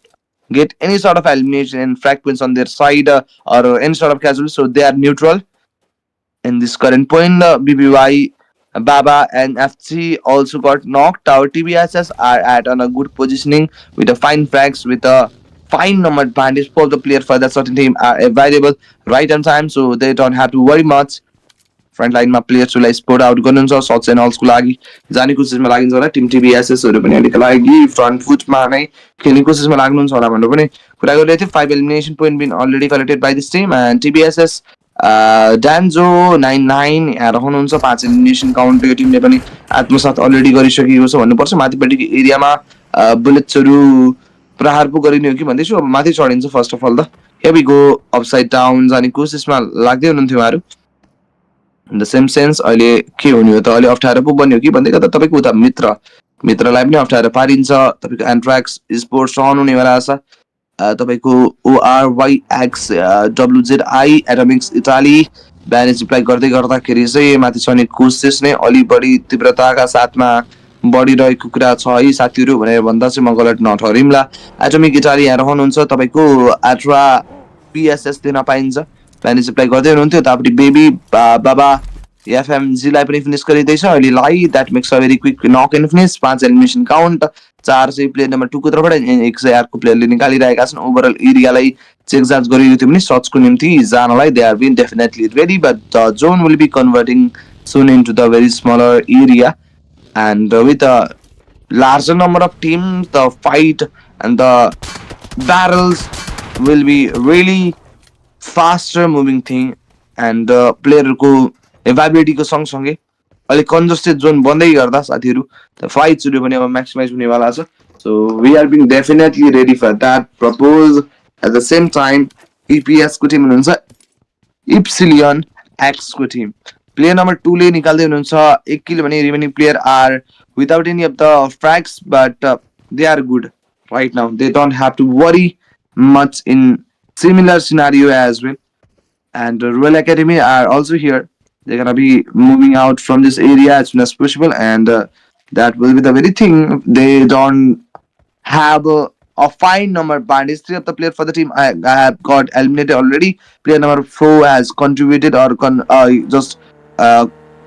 get any sort of elimination and frag points on their side or any sort of casualty so they are neutral in this current point. BBY Baba and FT also got knocked out. TBSS are at on a good positioning with a fine frags with a fine number advantage. Both the player for that certain team are available right on time so they don't have to worry much. Front लाइनमा प्लेयर्सहरूलाई sport out गर्नुहुन्छ shirts end अल्सको लागि जाने कोसिसमा लागिन्छ होला Tim टिबिएसएसहरू पनि अहिलेको लागि front फुटमा नै खेल्ने कोसिसमा लाग्नुहुन्छ होला भनेर पनि कुरा गरिरहेको थियो 5 elimination point been already collected by this team and TBSS डान्जो 99 यहाँ रहनुहुन्छ 5 एलिमिनेसन काउन्ट यो टिमले पनि आत्मसात अलरेडी गरिसकेको छ भन्नुपर्छ माथिपट्टिको एरियामा बुलेट्सहरू प्रहार पो गरिने हो कि भन्दैछु अब माथि चढिन्छ फर्स्ट अफ अल त here we go upside down जाने कोसिसमा लाग्दै हुनुहुन्थ्यो उहाँहरू इन द सेम सेन्स अहिले के हुने हो त अहिले अप्ठ्यारो पो बन्यो कि भन्दै गर्दा तपाईँको उता मित्रलाई पनि अप्ठ्यारो पारिन्छ तपाईँको एन्ट्राक्स स्पोर्ट्स रहनु हुनेवाला छ तपाईँको ORYX WZI एटोमिक्स इटाली ब्यानेज रिप्लाई गर्दै गर्दाखेरि चाहिँ माथि चढ्ने कोसिस नै अलि बढी तीव्रताका साथमा बढिरहेको कुरा छ है साथीहरू भनेर भन्दा चाहिँ म गलत नठहरिम्ला एटोमिक इटाली यहाँ रहनुहुन्छ तपाईँको एट्रा PSS दिन पाइन्छ ब्यानेज रिप्लाई गर्दै हुनुहुन्थ्यो तापट्टि बेबी बाबा एफएमजीलाई पनि फिनिस गरिँदैछ अहिलेलाई that makes a very quick नक एन्ड फिनिस 5 एलिमिनेसन काउन्ट 4 चाहिँ प्लेयर नम्बर 2 को तर्फबाट 1 चाहिँ आर्को प्लेयरले निकालिरहेका छन् ओभरअल एरियालाई चेक जाँच गरिएको थियो भने सर्चको निम्ति जानलाई they are been definitely ready but the zone will be converting soon into the very smaller area and with a larger number of team the fight and the barrels will be really faster moving thing and प्लेयरको एभाबिलिटीको सँगसँगै अलिक congested zone बन्दै गर्दा साथीहरू त फाइट्सहरू पनि अब म्याक्सिमाइज हुनेवाला छ so we are being definitely ready for that propose at the same time इपिएसको टिम हुनुहुन्छ इप्सिलियन एक्सको टिम प्लेयर नम्बर 2 ले निकाल्दै हुनुहुन्छ 1 किल भने remaining player are without any of the frags but they are good right now they don't have to worry much in similar scenario as well and Royal Academy are also here they're gonna be moving out from this area as soon as possible and that will be the very thing they don't have a fine number advantage 3 of the player for the team I have got eliminated already player number 4 has contributed or just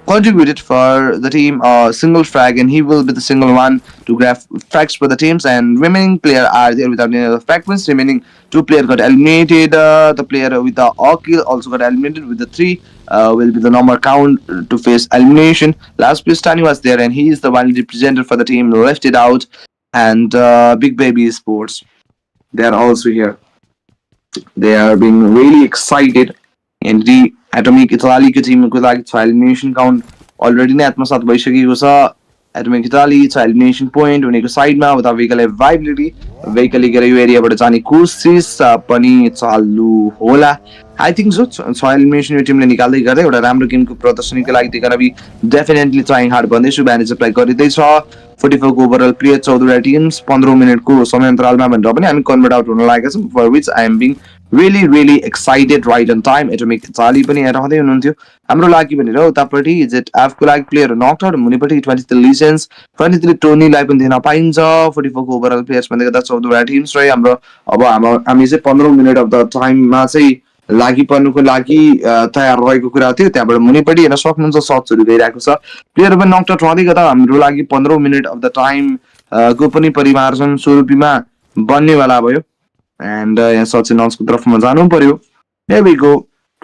contributed for the team single frag and he will be the single one to grab frags for the teams and remaining player are there without any other fragments remaining 2 player got eliminated the player with the all kill also got eliminated with the 3 will be the normal count to face elimination last place Tani was there and he is the one representative for the team left it out and Big Baby Sports they are also here they are being really excited and the Atomic इटालीको टिमको लागि छ elimination count already नै आत्मसात भइसकेको छ Atomic Italy छ elimination point उनीको साइडमा उता भेहिकल एभाइबिलिटी भेहिकल लिएर यो एरियाबाट जाने कोसिस पनि चालु होला आई थिङ्क सो छ एलिमिनेसन यो टिमले निकाल्दै गर्दै एउटा राम्रो गेमको प्रदर्शनीको लागि त्यो gonna be definitely trying hard भन्दैछु ब्यानेज अप्लाई गरिँदैछ 44 को ओभरअल प्लेयर 14 टिम्स 15 मिनटको समय अन्तरालमा भनेर पनि हामी कन्भर्ट आउट हुन लागेका छौँ for which I am being really excited right on time. Atomic Italy पनि रहँदै हुनुहुन्थ्यो हाम्रो लागि भनेर उतापट्टि जेट एफको लागि प्लेयर नक आउट मुनिपट्टि 23 लिजेन्ड्स 23 टोनीलाई पनि दिन पाइन्छ 44 को ओभरअल प्लेयर्स भन्दै गर्दा 14 वटा टिम्स रहे हाम्रो अब हामी चाहिँ 15 मिनट अफ द टाइममा चाहिँ लागि पर्नुको लागि तयार रहेको कुरा थियो त्यहाँबाट मुनिपट्टि हेर्न सक्नुहुन्छ सट्सहरू गइरहेको छ प्लेयर पनि नक आउट रहँदै गर्दा हाम्रो लागि 15 मिनट अफ द टाइम को पनि परिमार्जन स्वरूपमा बन्नेवाला भयो and सचिन नन्सको तर्फमा जानु पर्यो here we go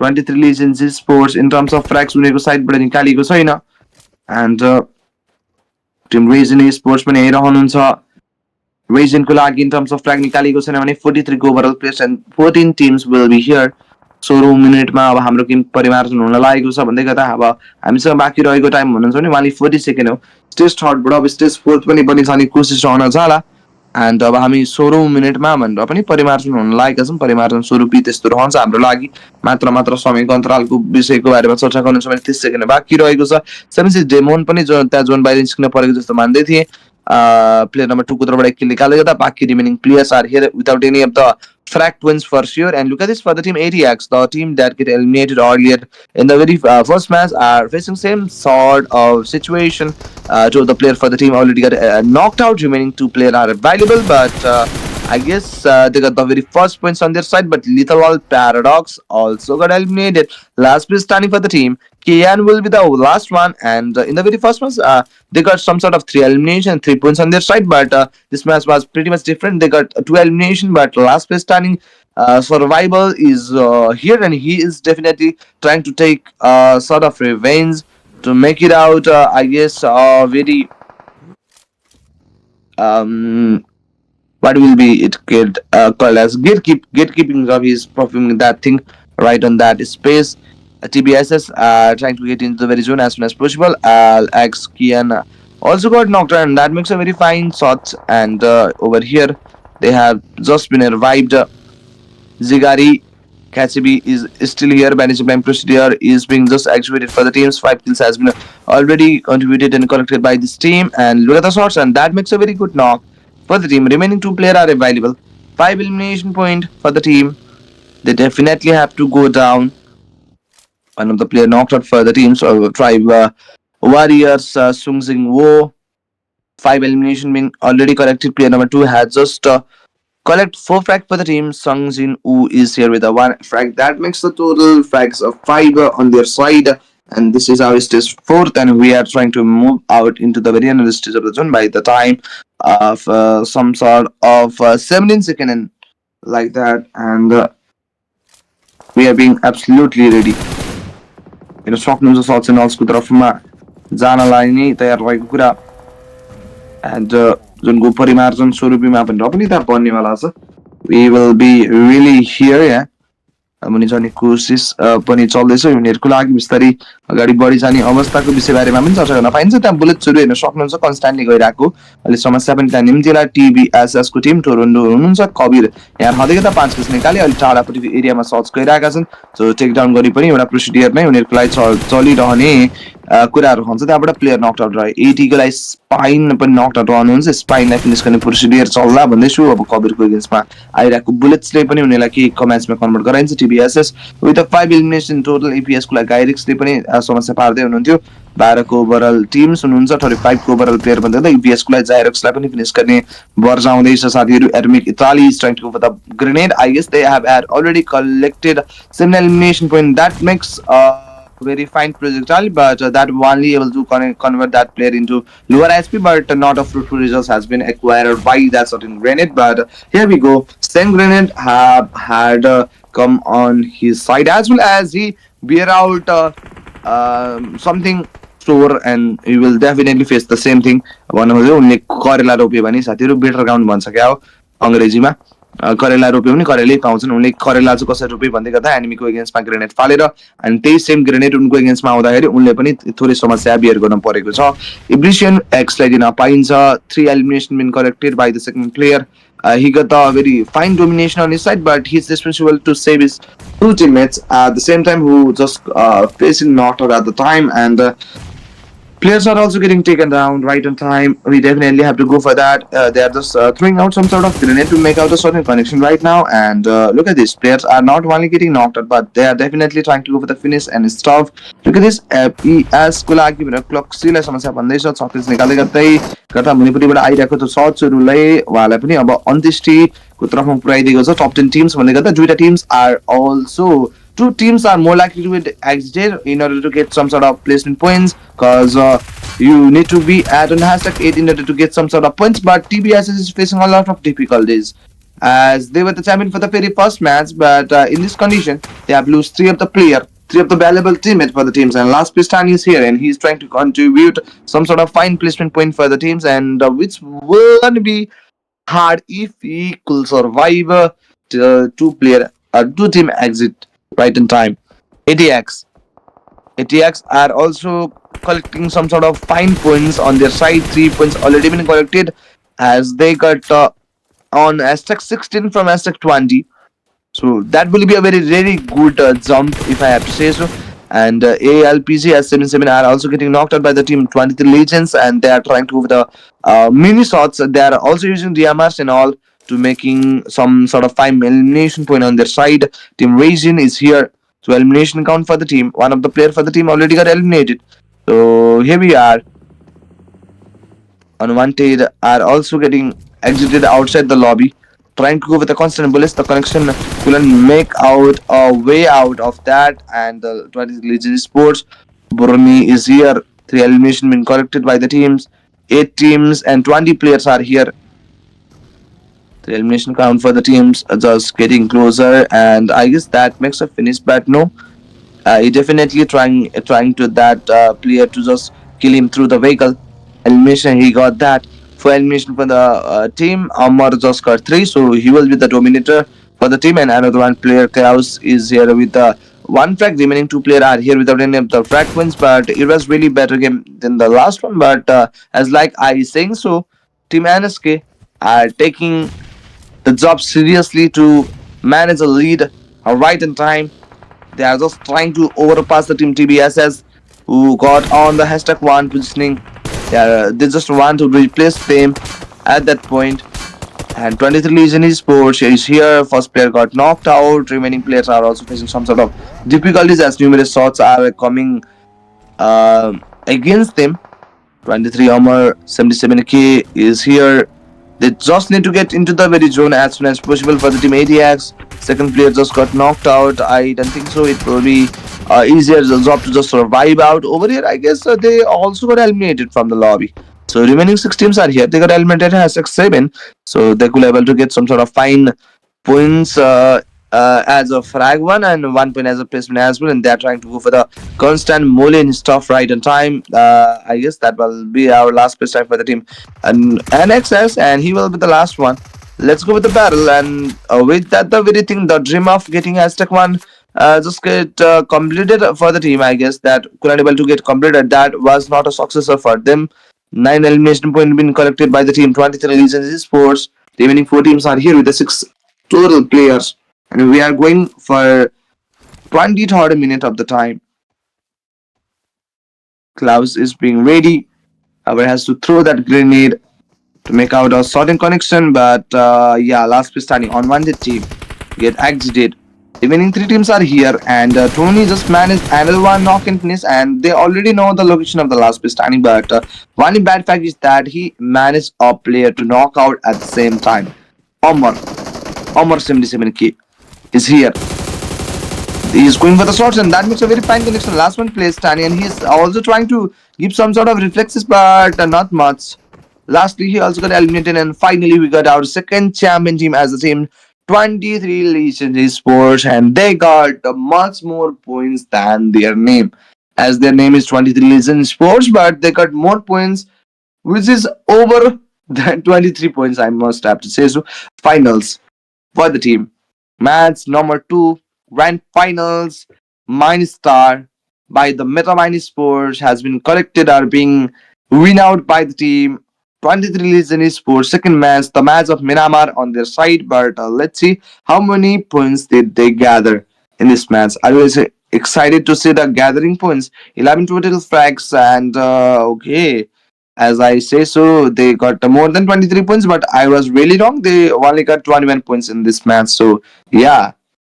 23 Legends Sports in terms of frags उनीहरुको साइडबाट निकालिएको छैन and टिम रेजन स्पोर्ट्स पनि हेरिरहनुहुन्छ रेजनको लागि in terms of frag निकालिएको छैन भने 43 को overall players and 14 teams will be here 16 मिनेटमा अब हाम्रो गेम परिमार्जन हुन लागेको छ भन्दै गर्दा अब हामीसँग बाँकी रहेको टाइम भन्नुहुन्छ भने वाली 40 सेकेन्ड हो स्टेज थर्डबाट अब स्टेज फोर्थ पनि बनि जाने कोसिस रहन जाला एन्ड अब हामी 16 मिनेटमा भनेर पनि परिमार्जन हुन लागेका छौँ परिमार्जन स्वरूपी त्यस्तो रहन्छ हाम्रो लागि मात्र समयको अन्तरालको विषयको बारेमा चर्चा गर्नु छ भने 30 सेकेन्ड बाँकी रहेको छ 76 डेमोन पनि जो त्यहाँ जोन बाहिर निस्किन परेको जस्तो मान्दै थिए प्लेयर नम्बर 2 को तर्फबाट एक किल निकाल्दै गर्दा बाँकी remaining players are here without any of the fracked wins for sure and look at this for the team ATX the team that get eliminated earlier in the very first match are facing same sort of situation to the player for the team already got knocked out remaining 2 players are available but I guess they got the very first points on their side but Lethal Wall Paradox also got eliminated last place standing for the team Kian will be the last one and in the very first match they got some sort of 3 elimination 3 points on their side but this match was pretty much different they got 2 elimination but last place standing survival is here and he is definitely trying to take sort of revenge to make it out I guess very what will be it called as gatekeeping job he's performing that thing right on that space TBSS trying to get into the very zone as soon as possible X Kian also got knocked out and that makes a very fine shot and over here they have just been revived Zigari Kachibi is still here managed by procedure is being just activated for the teams 5 kills has been already contributed and collected by this team and look at the shots and that makes a very good knock for the team remaining 2 players are available 5 elimination point for the team they definitely have to go down one of the player knocked out for the team so tribe warriors Sung Wo 5 elimination being already collected player number 2 has just collect 4 frag for the team Sung Jin Woo is here with a 1 frag that makes the total frags of 5 on their side and this is our stage 4th and we are trying to move out into the very end stage of the zone by the time of some sort of 17 seconds and like that and we are being absolutely ready you know सक्नुहुन्छ shots and alls को तर्फमा जानलाई नै तयार रहेको कुरा and जुनको परिमार्जन स्वरूपमा पनि त बन्नेवाला छ we will be really here yeah मुनि जाने कोसिस पनि चल्दैछ उनीहरुको लागि बिस्तारै अगाडि बढी जाने अवस्थाको विषयबारेमा पनि चर्चा गर्न पाइन्छ त्यहाँ बुलेट्सहरु हेर्न सक्नुहुन्छ कन्स्ट्यान्टली गइराको अहिले समस्या पनि त्यहाँ निम्तिला टिबीएसएस को टिम टोरन्टो हुनुहुन्छ कबिर यहाँ हदै गर्दा 5 किस निकाले अलि टाढापट्टि एरियामा सर्च गरिराका छन् सो टेक डाउन गरी पनि एउटा प्रोसिडियरमै उनीहरुको लागि चलिरहने कुराहरु हुन्छ त्यहाँबाट प्लेयर नक आउट रहे 80 को लागि स्पाइन पनि नक आउट रहनुहुन्छ स्पाइनलाई फिनिश गर्ने प्रोसिडियर चल्ला भन्दै छु अब कबिरको अगेन्स्टमा आइराको बुलेट्सले पनि उनीलाई के कमेन्ट्समा कन्भर्ट गराइन्छ TBSS with a 5 elimination total APS को लागि गाइरिक्सले पनि समस्या पार्दै हुनुहुन्थ्यो 12 को ओभरअल टिम्स हुनुहुन्छ 35 को ओभरअल प्लेयर भन्दा एपीएस को लागि जाइरक्सलाई पनि फिनिश गर्ने बर्जाउँदैछ साथीहरु atomic Italy is trying to go for the grenade I guess they have already collected 7 elimination point that makes very fine projectile but that only able to convert that player into lower HP but not a fruitful results has been acquired by that certain grenade but here we go same grenade have had come on his side as well as he bear out something store and he will definitely face the same thing भन्नु हो उनले करेला रोप्यो भने साथीहरु better ground भन्छ क्या हो अंग्रेजीमा करेला रोप्यो भने करेलै पाउँछन् उनले करेला चाहिँ कसरी रोप्यो भन्दै गर्दा एनिमीको अगेन्स्टमा ग्रेनेड फालेर अनि त्यही सेम ग्रेनेड उनको अगेन्स्टमा आउँदाखेरि उनले पनि थोरै समस्या बियर गर्न परेको छ इब्रिशियन एक्स लाई दिन पाइन्छ 3 elimination been collected by the second player he got a very fine domination on his side but he's responsible to save his 2 teammates at the same time who just facing knocked out at the time and Players are also getting taken down right on time. We definitely have to go for that. They are just throwing out some sort of grenade to make out a certain connection right now. And look at this. Players are not only getting knocked out, but they are definitely trying to go for the finish and stuff. Look at this. ES को लागि भनेर clock सीलाई समस्या भन्दैछ 36 निकाल्दै गर्दै गर्दा मुनिपट्टिबाट आइरहेको त्यो सर्चहरुलाई उहाँलाई पनि अब अन्त्येष्टिको तर्फमा पुर्याइदिएको छ टप 10 टिम्स भन्दै गर्दा दुईटा teams are also two teams are more likely to get exited in order to get some sort of placement points because you need to be at on hashtag 8 in order to get some sort of points. But TBS is facing a lot of difficulties as they were the champion for the very first match. But in this condition, they have lost three of the valuable teammates for the teams. And last Pistani is here and he's trying to contribute some sort of fine placement point for the teams, and which will be hard if he could survive two team exit right in time. ATX. ATX are also collecting some sort of fine points on their side. 3 points already been collected as they got on hashtag 16 from hashtag 20. So that will be a very good jump if I have to say so. And ALPG S77 are also getting knocked out by the team 23 Legends, and they are trying to go with the mini shots. They are also using DMRs and all to making some sort of fine elimination point on their side. Team Raisin is here. So elimination count for the team. One of the player for the team already got eliminated. So here we are. Unwanted are also getting exited outside the lobby. Trying to go with the constant bullets. The connection couldn't make out a way out of that. And the 20 Legion Sports. Burmi is here. 3 elimination been collected by the teams. 8 teams and 20 players are here. The elimination count for the teams just getting closer, and I guess that makes a finish. But no, he definitely trying to that player to just kill him through the vehicle. Elimination, he got that. For elimination for the team, Amar just got 3, so he will be the dominator for the team. And another one player, Klaus, is here with the 1 frag. Remaining 2 players are here without any of the frag points, but it was really better game than the last one. But as like I saying so, Team NSK are taking the job seriously to manage a lead right in time. They are just trying to overpass the team TBSS who got on the hashtag 1 positioning. They just want to replace them at that point. And 23 Legion Sports is here. First player got knocked out. Remaining players are also facing some sort of difficulties as numerous shots are coming against them. 23 Armor 77k is here. They just need to get into the very zone as soon as possible for the team ATX. Second player just got knocked out. I don't think so. It will be easier job to just survive out. Over here, I guess they also got eliminated from the lobby. So remaining 6 teams are here. They got eliminated as 7. So they could able to get some sort of fine points as a frag one and 1 point as a placement as well. And they're trying to go for the constant Molin stuff right on time. I guess that will be our last place time for the team. And NXS, and he will be the last one. Let's go with the battle. And with that, the very thing, the dream of getting Aztec 1 just get completed for the team. I guess that couldn't able to get completed. That was not a successor for them. 9 elimination points been collected by the team 23 Legions Sports. The remaining 4 teams are here with the 6 total players. And we are going for 23rd minute of the time. Klaus is being ready. However, has to throw that grenade to make out a certain connection. But yeah, last Pistani on one team get exited. Remaining 3 teams are here, and Tony just managed another one knock and finish, and they already know the location of the last Pistani. But one bad fact is that he managed a player to knock out at the same time. Omar 77k is here. He is going for the shots, and that makes a very fine connection. Last one plays Tani, and he is also trying to give some sort of reflexes, but not much. Lastly, he also got eliminated, and finally we got our second champion team as the team 23 Legion Sports, and they got much more points than their name, as their name is 23 Legion Sports, but they got more points, which is over than 23 points, I must have to say so. Finals for the team. Match number 2, Grand Finals, Mindstar by the Meta Mine Sports has been collected, are being win out by the team 23 Legion Sports. Second match, the match of Miramar on their side, but let's see how many points did they gather in this match. I will say excited to see the gathering points. 11 total frags, and okay, as I say so, they got more than 23 points, but I was really wrong. They only got 21 points in this match. So yeah,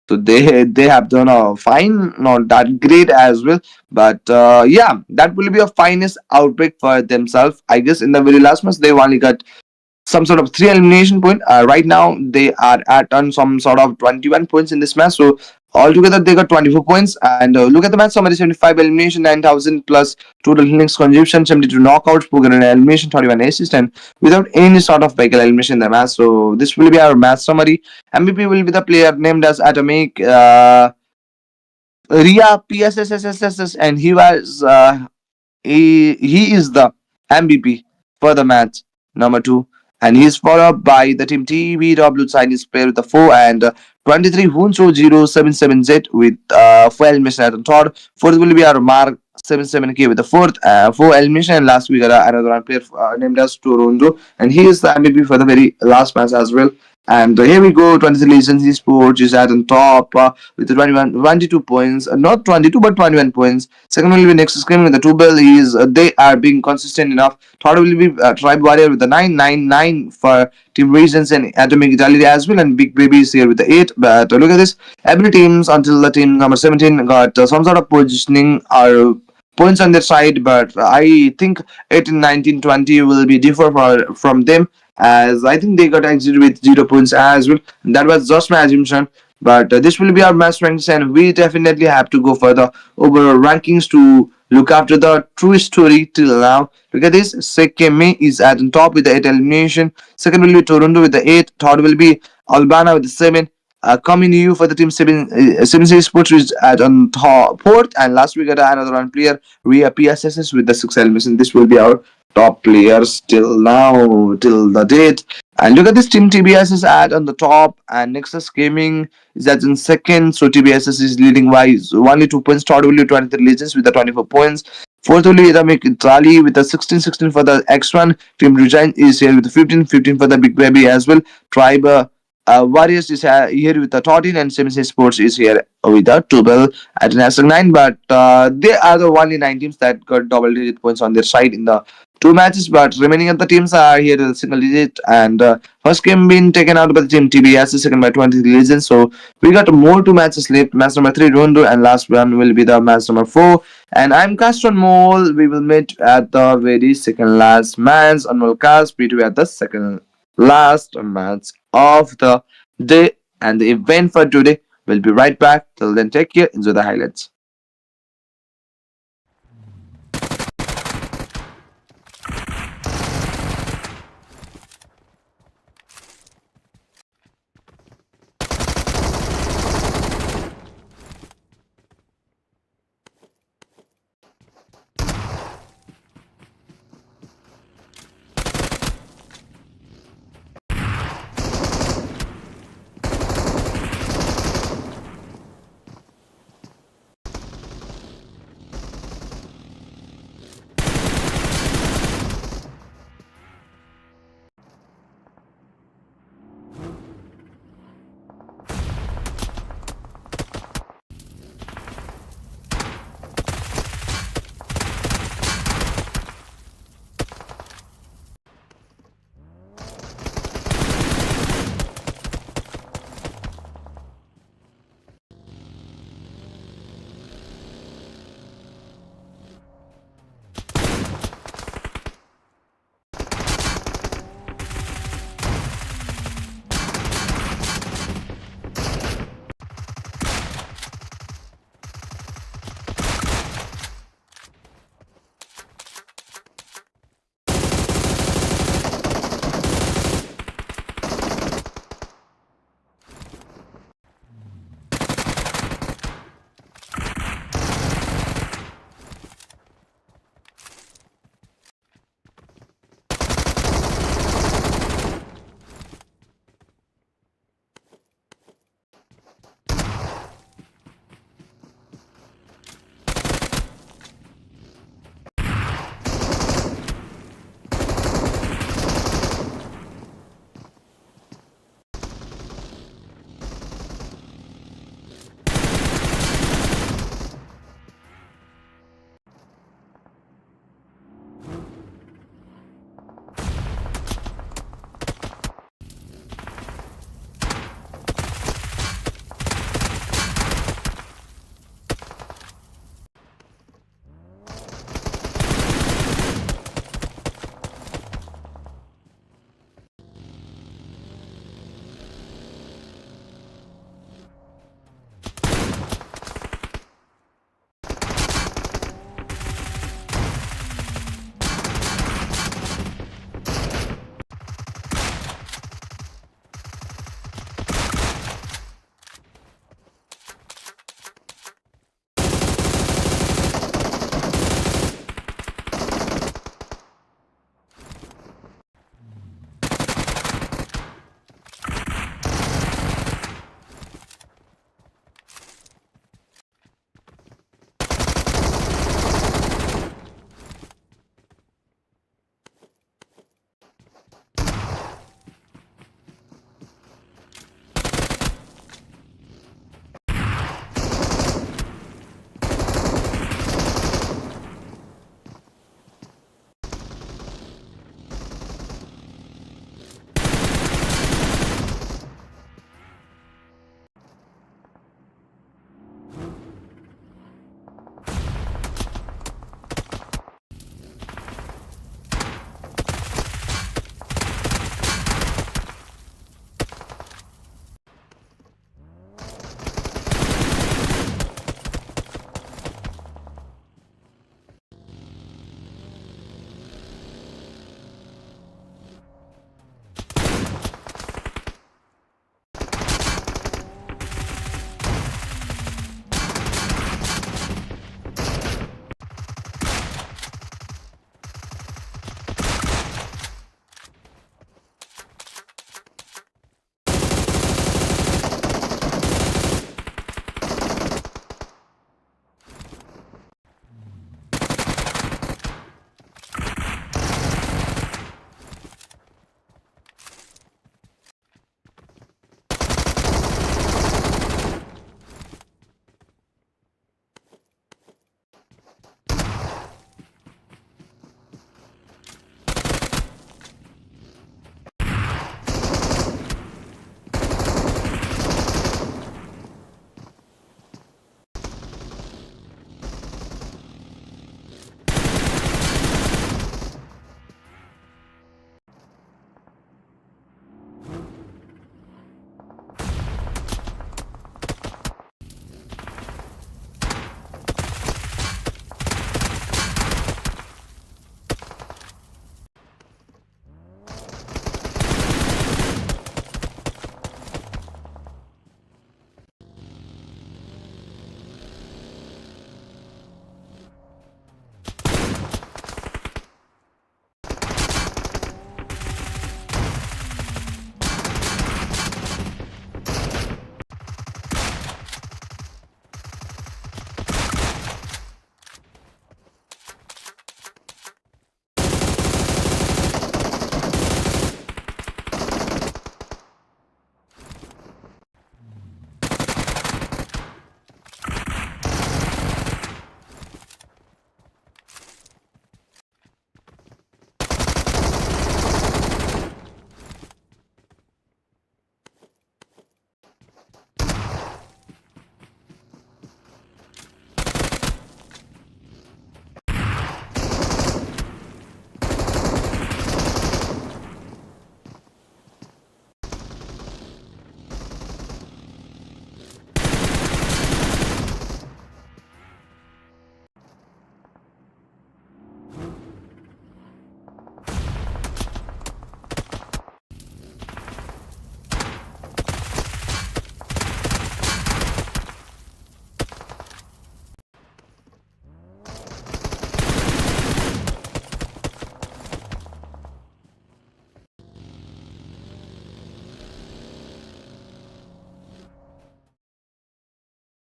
so they have done a fine, not that great as well, but yeah, that will be a finest outbreak for themselves. I guess in the very last match they only got some sort of three elimination point. Right now they are at on some sort of 21 points in this match. So altogether they got 24 points. And look at the match summary: 75 elimination, 9,000 plus total innings consumption, 72 knockouts, poker and elimination, 31 assists, and without any sort of vehicle elimination in the match. So this will be our match summary. MVP will be the player named as Atomic. Ria PSSSSS, and he is the MVP for the match number two, and he is followed by the team TBW Chinese player with the 4 and 23 Huncho 077Z with 4 elimination at the third. Fourth will be our Mark 77K with the fourth 4 elimination, and last we got another one player named as Toronto, and he is the MVP for the very last match as well. And here we go, 23 Legends Esports is at the top with the 22 points, not 22 but 21 points. Second will be Nexus Gaming with the 2 bell. They are being consistent enough. Third will be Tribe Warrior with the 999 for Team Regions, and Atomic Italy as well, and Big Baby is here with the 8. But look at this, every teams until the team number 17 got some sort of positioning or points on their side, but I think 18, 19, 20 will be different from them, as I think they got exited with 0 points as well. That was just my assumption. But this will be our match rankings, and we definitely have to go for the overall rankings to look after the true story till now. Look at this. Sekeme is at the top with the 8 elimination. Second will be Toronto with the 8. Third will be Albana with the 7. Coming you for the team 7 Sports is at on top fourth, and last we got another one player Ria PSSS with the 6 elimination. This will be our top players till now, till the date. And look at this, team TBS is at on the top, and Nexus Gaming is at in second. So TBSS is leading by only 2 points. Third will be 23 Legends with the 24 points. Fourth will be Atomic Italy with the 16 for the X1. Team Resign is here with 15 for the Big Baby as well. Tribe Warriors is here with the 13, and Sims Sports is here with the 12 at National 9. But they are the only 9 teams that got double digit points on their side in the 2 matches. But remaining of the teams are here in single digit. And first game being taken out by the team TBS, second by 20 Legends. So we got more 2 matches left. Match number 3 Rondo, and last one will be the match number 4. And I'm Castron Mole. We will meet at the very second last match on Molcast. We do at the second last match of the day and the event for today. We'll be right back. Till then, take care. Enjoy the highlights.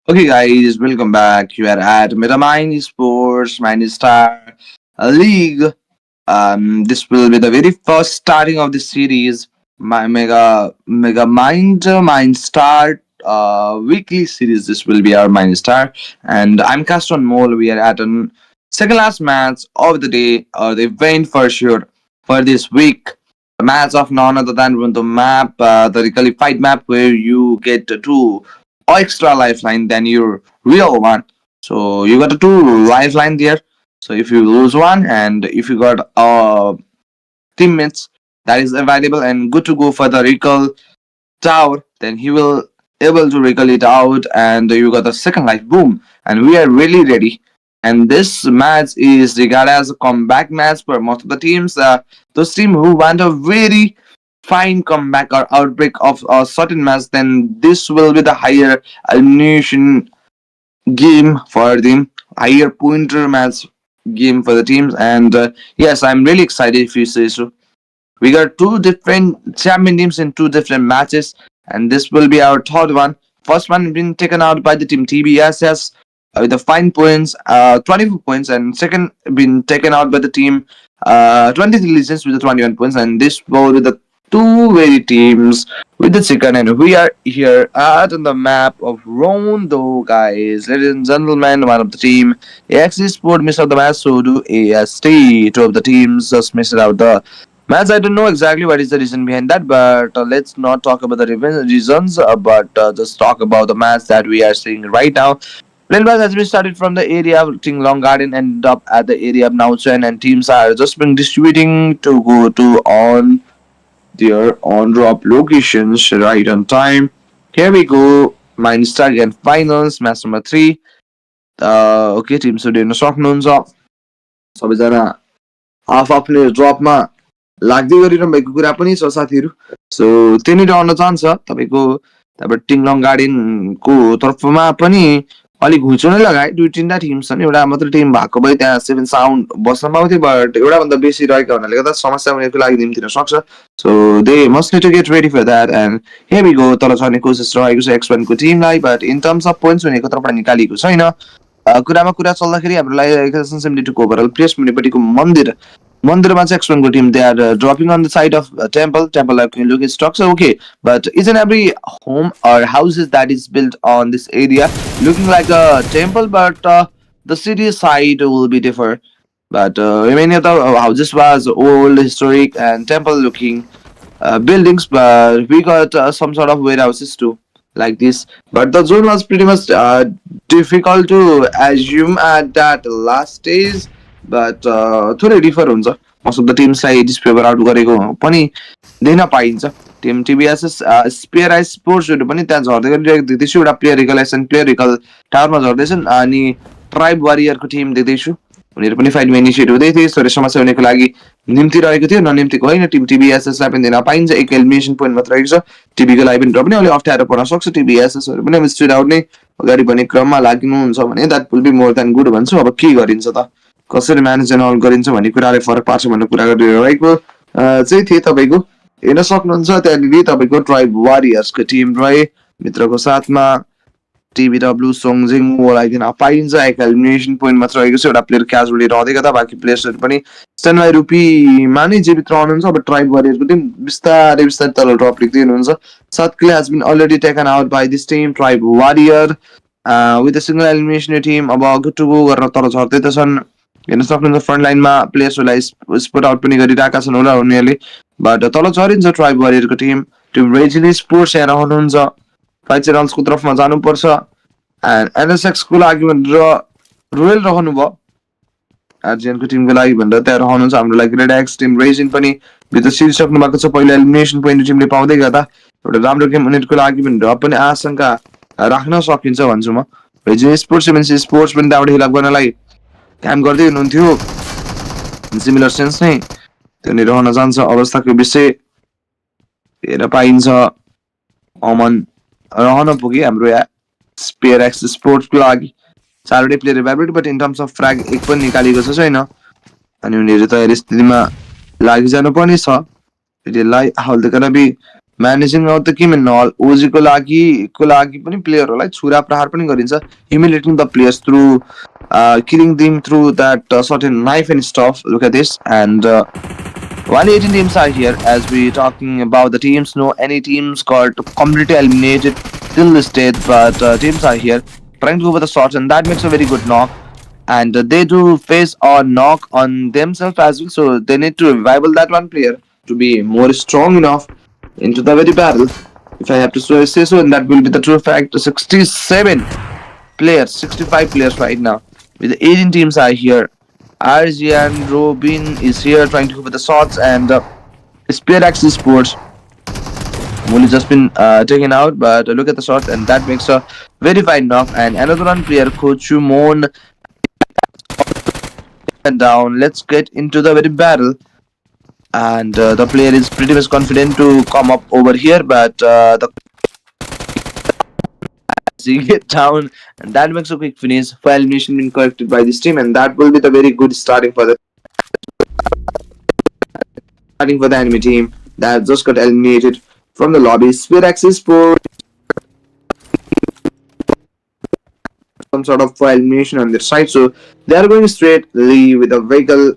Okay, guys, welcome back. You are at Mind Sports Mindstar League. This will be the very first starting of the series. My Mind Star weekly series. This will be our Mind Star, and I'm Caston Mole. We are at an second last match of the day or the event for sure for this week. The match of none other than the map, the qualified map where you get two extra lifeline than your real one. So you got a two lifeline there. So if you lose one and if you got teammates that is available and good to go for the recall tower, then he will able to recall it out and you got the second life. Boom. And we are really ready. And this match is regarded as a comeback match for most of the teams. Those teams who want a very fine comeback or outbreak of a certain match, then this will be the higher elimination game for them, higher pointer match game for the teams. And yes, I'm really excited if you say so. We got two different champion teams in two different matches, and this will be our third one. First one being taken out by the team TBSS with the fine points, 24 points, and second been taken out by the team 23 Legends with the 21 points, and this both with the two very teams with the chicken. And we are here at on the map of Rondo, guys. Ladies and gentlemen, one of the team AXC Sport missed out the match, so do AST. Two of the teams just missed out the match. I don't know exactly what is the reason behind that, but let's not talk about the reasons, but just talk about the match that we are seeing right now. Playing has been started from the area of Ting Long Garden and up at the area of Nauchen, and teams are just been distributing to go to on their on drop locations right on time. Here we go. Mindstar and finals match number 3. Okay, team so दिन सक्नुहुन्छ सबैजना half आफ्नो ड्रपमा लाग्दै गरिरहनु भएको कुरा पनि छ साथीहरू. सो त्यही रहन चाहन्छ तपाईँको त्यहाँबाट टिङलङ गार्डनको तर्फमा पनि अलिक घुइँचो नै लगाए. दुई तिनवटा टिम छन्, एउटा मात्र टिम भएको भए त्यहाँ 7 साउन्ड बस्न पाउँथ्यो, बट एउटाभन्दा बेसी रहेको हुनाले गर्दा समस्या उनीहरूको लागि निम्तिन सक्छ. So they must need to get ready for that. And here we go. तल चढ्ने कोसिस रहेको छ X1 को टिमलाई, but in terms of points उनीहरूको तर्फबाट निकालिएको छैन. कुरामा कुरा चल्दाखेरि हाम्रो लागि 72 ओभरअल प्लेस मुनिपट्टिको मन्दिरमा चाहिँ X1 को team they are dropping on the side of temple look structure. Okay, but each and every home or houses that is built on this area looking like a temple, but the city side will be different. But many of the houses was old, historic, and temple looking buildings, but we got some sort of warehouses too, like this. But the zone was pretty much difficult to assume at that last stage, but थोरै differ हुन्छ. Most of the टिम्सलाई डिस्प्लेबर out गरेको पनि दिन पाइन्छ. Tim टिबिएसएस spare स्पोर्ट्सहरू पनि त्यहाँ झर्दै गरिरहेको देख्दैछु. एउटा प्लेयर रिकल टावरमा झर्दैछन्, अनि ट्राइब वारियरको टिम देख्दैछु उनीहरू पनि फाइटमा इनिसिएट हुँदै थिए. सो समस्या उनीहरूको लागि निम्ति रहेको थियो, ननिम्तिको होइन. टिम टिबिएसएसलाई पनि दिन पाइन्छ. एक एलिमिनेसन पोइन्ट मात्र रहेको छ. टिबीको लागि पनि ड्र पनि अलिक अप्ठ्यारो पर्न सक्छ. टिबिएसएसहरू पनि अब स्ट्रेट आउट नै अगाडि बढ्ने क्रममा लाग्नुहुन्छ भने that will be more than good भन्छु. अब के गरिन्छ त, कसरी म्यानेज एन्ड अल गरिन्छ भन्ने कुराले फरक पार्छ भन्ने कुरा गरिरहेको चाहिँ थिए. तपाईँको हेर्न सक्नुहुन्छ त्यहाँनिर तपाईँको ट्राइब वारियर्सको टिम रहे मित्रको साथमा टिबिडब्ल्यू सोङजिङलाई दिन पाइन्छ. एक एलिमिनेसन पोइन्ट मात्र रहेको छ. एउटा प्लेयर क्याजुअली रहँदै गर्दा बाँकी प्लेयर्सहरू पनि स्ट्यान्ड बाई रुपीमा नै जीवित रहनुहुन्छ. अब ट्राइब वारियर्सको टिम बिस्तारै बिस्तारै तल ड्रप लेख्दै हुनुहुन्छ. Satkle has been already taken out by this team, Tribe Warrior, with a single elimination team. अब good to go गर्न तर झर्दै त छन्. हेर्न सक्नुहुन्छ फ्रन्ट लाइनमा प्लेयर्सहरूलाई स्पोट आउट पनि गरिरहेका छन् होला उनीहरूले. बट तल झरिन्छ ट्राइब वारियरको टिम. टिम रेजिली स्पोर्ट्स यहाँ रहनुहुन्छ. 5 च्यानल्सको तर्फमा जानुपर्छ. एन्ड एनएसएक्सको लागि भनेर रोयल रहनु भयो. आर्जियनको टिमको लागि भनेर त्यहाँ रहनुहुन्छ. हाम्रो लागि रेड एक्स टिम रेजिन पनि भित्र सिरिसक्नु भएको छ. पहिला एलिमिनेसन पोइन्ट टिमले पाउँदै गर्दा एउटा राम्रो गेम उनीहरूको लागि भनेर पनि आशंका राख्न सकिन्छ भन्छु म. रेजिन स्पोर्ट्स स्पोर्ट्स पनि त्यहाँबाट हिलाप गर्नलाई काम गर्दै हुनुहुन्थ्यो. सिमिलर सेन्स नै त्यो नै रहन जान्छ. अवस्थाको विषय हेरेर पाइन्छ. अमन रहन पुगे हाम्रो यहाँ स्पेयर एक्स स्पोर्ट्सको लागि. 4वटै player available, but in terms of frag एक पनि निकालेको छ छैन. अनि उनीहरू तयारी स्थितिमा लागिजानु पनि छ. They like how they're gonna be managing out the game and all ओजीको लागि पनि प्लेयरहरूलाई छुरा प्रहार पनि गरिन्छ humiliating the players through killing them through that certain knife and stuff. Look at this. And 118 teams are here as we talking about the teams. No, any teams got completely eliminated till this date, but teams are here trying to go for the shots, and that makes a very good knock. And they do face a knock on themselves as well, so they need to revival that one player to be more strong enough into the very battle. If I have to say so, and that will be the true fact. 67 players, 65 players right now. With the 18 teams are here. RG and Robin is here trying to go for the shots, and Spearax Sports only just been taken out, but look at the shot, and that makes a very fine knock. And another one player, Kochumon, and down. Let's get into the very battle. And the player is pretty much confident to come up over here, but the seeing it down, and that makes a quick finish. For elimination being corrected by this team, and that will be the very good starting for the enemy team that just got eliminated from the lobby. Spearax Sports some sort of elimination on their side, so they are going straightly with a vehicle.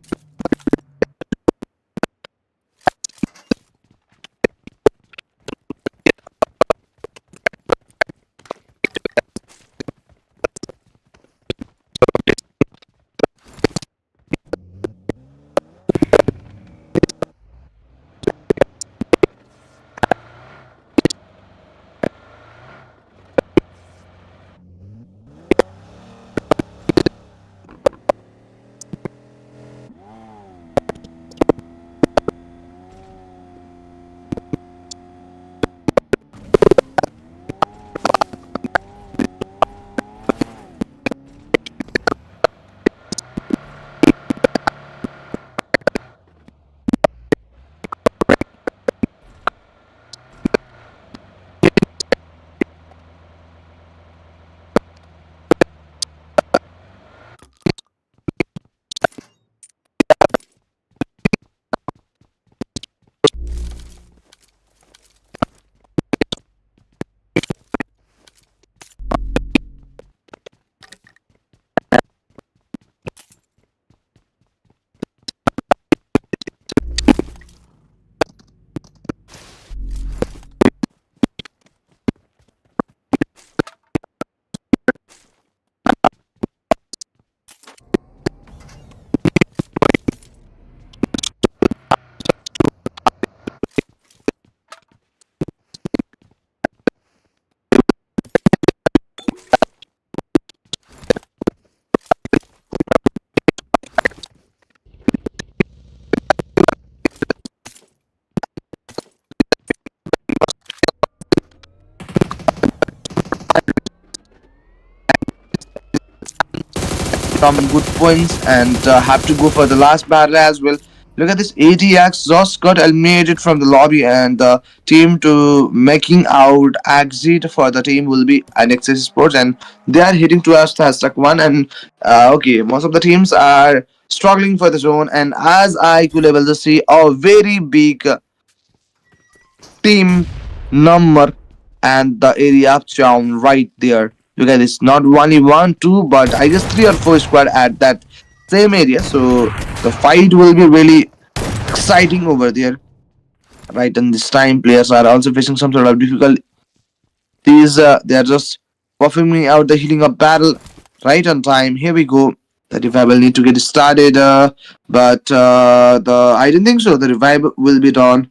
Some good points and have to go for the last battle as well. Look at this, ATX just got eliminated from the lobby, and the team to making out exit for the team will be NXS Sports, and they are heading towards the hashtag 1. And okay, most of the teams are struggling for the zone, and as I could able to see a very big team number and the area of town right there. Look at this, not only one, two, but I guess three or four squad at that same area. So the fight will be really exciting over there. Right, and this time players are also facing some sort of difficulty. They are just performing out the healing up battle right on time. Here we go. The revival need to get started, but the I didn't think so. The revival will be done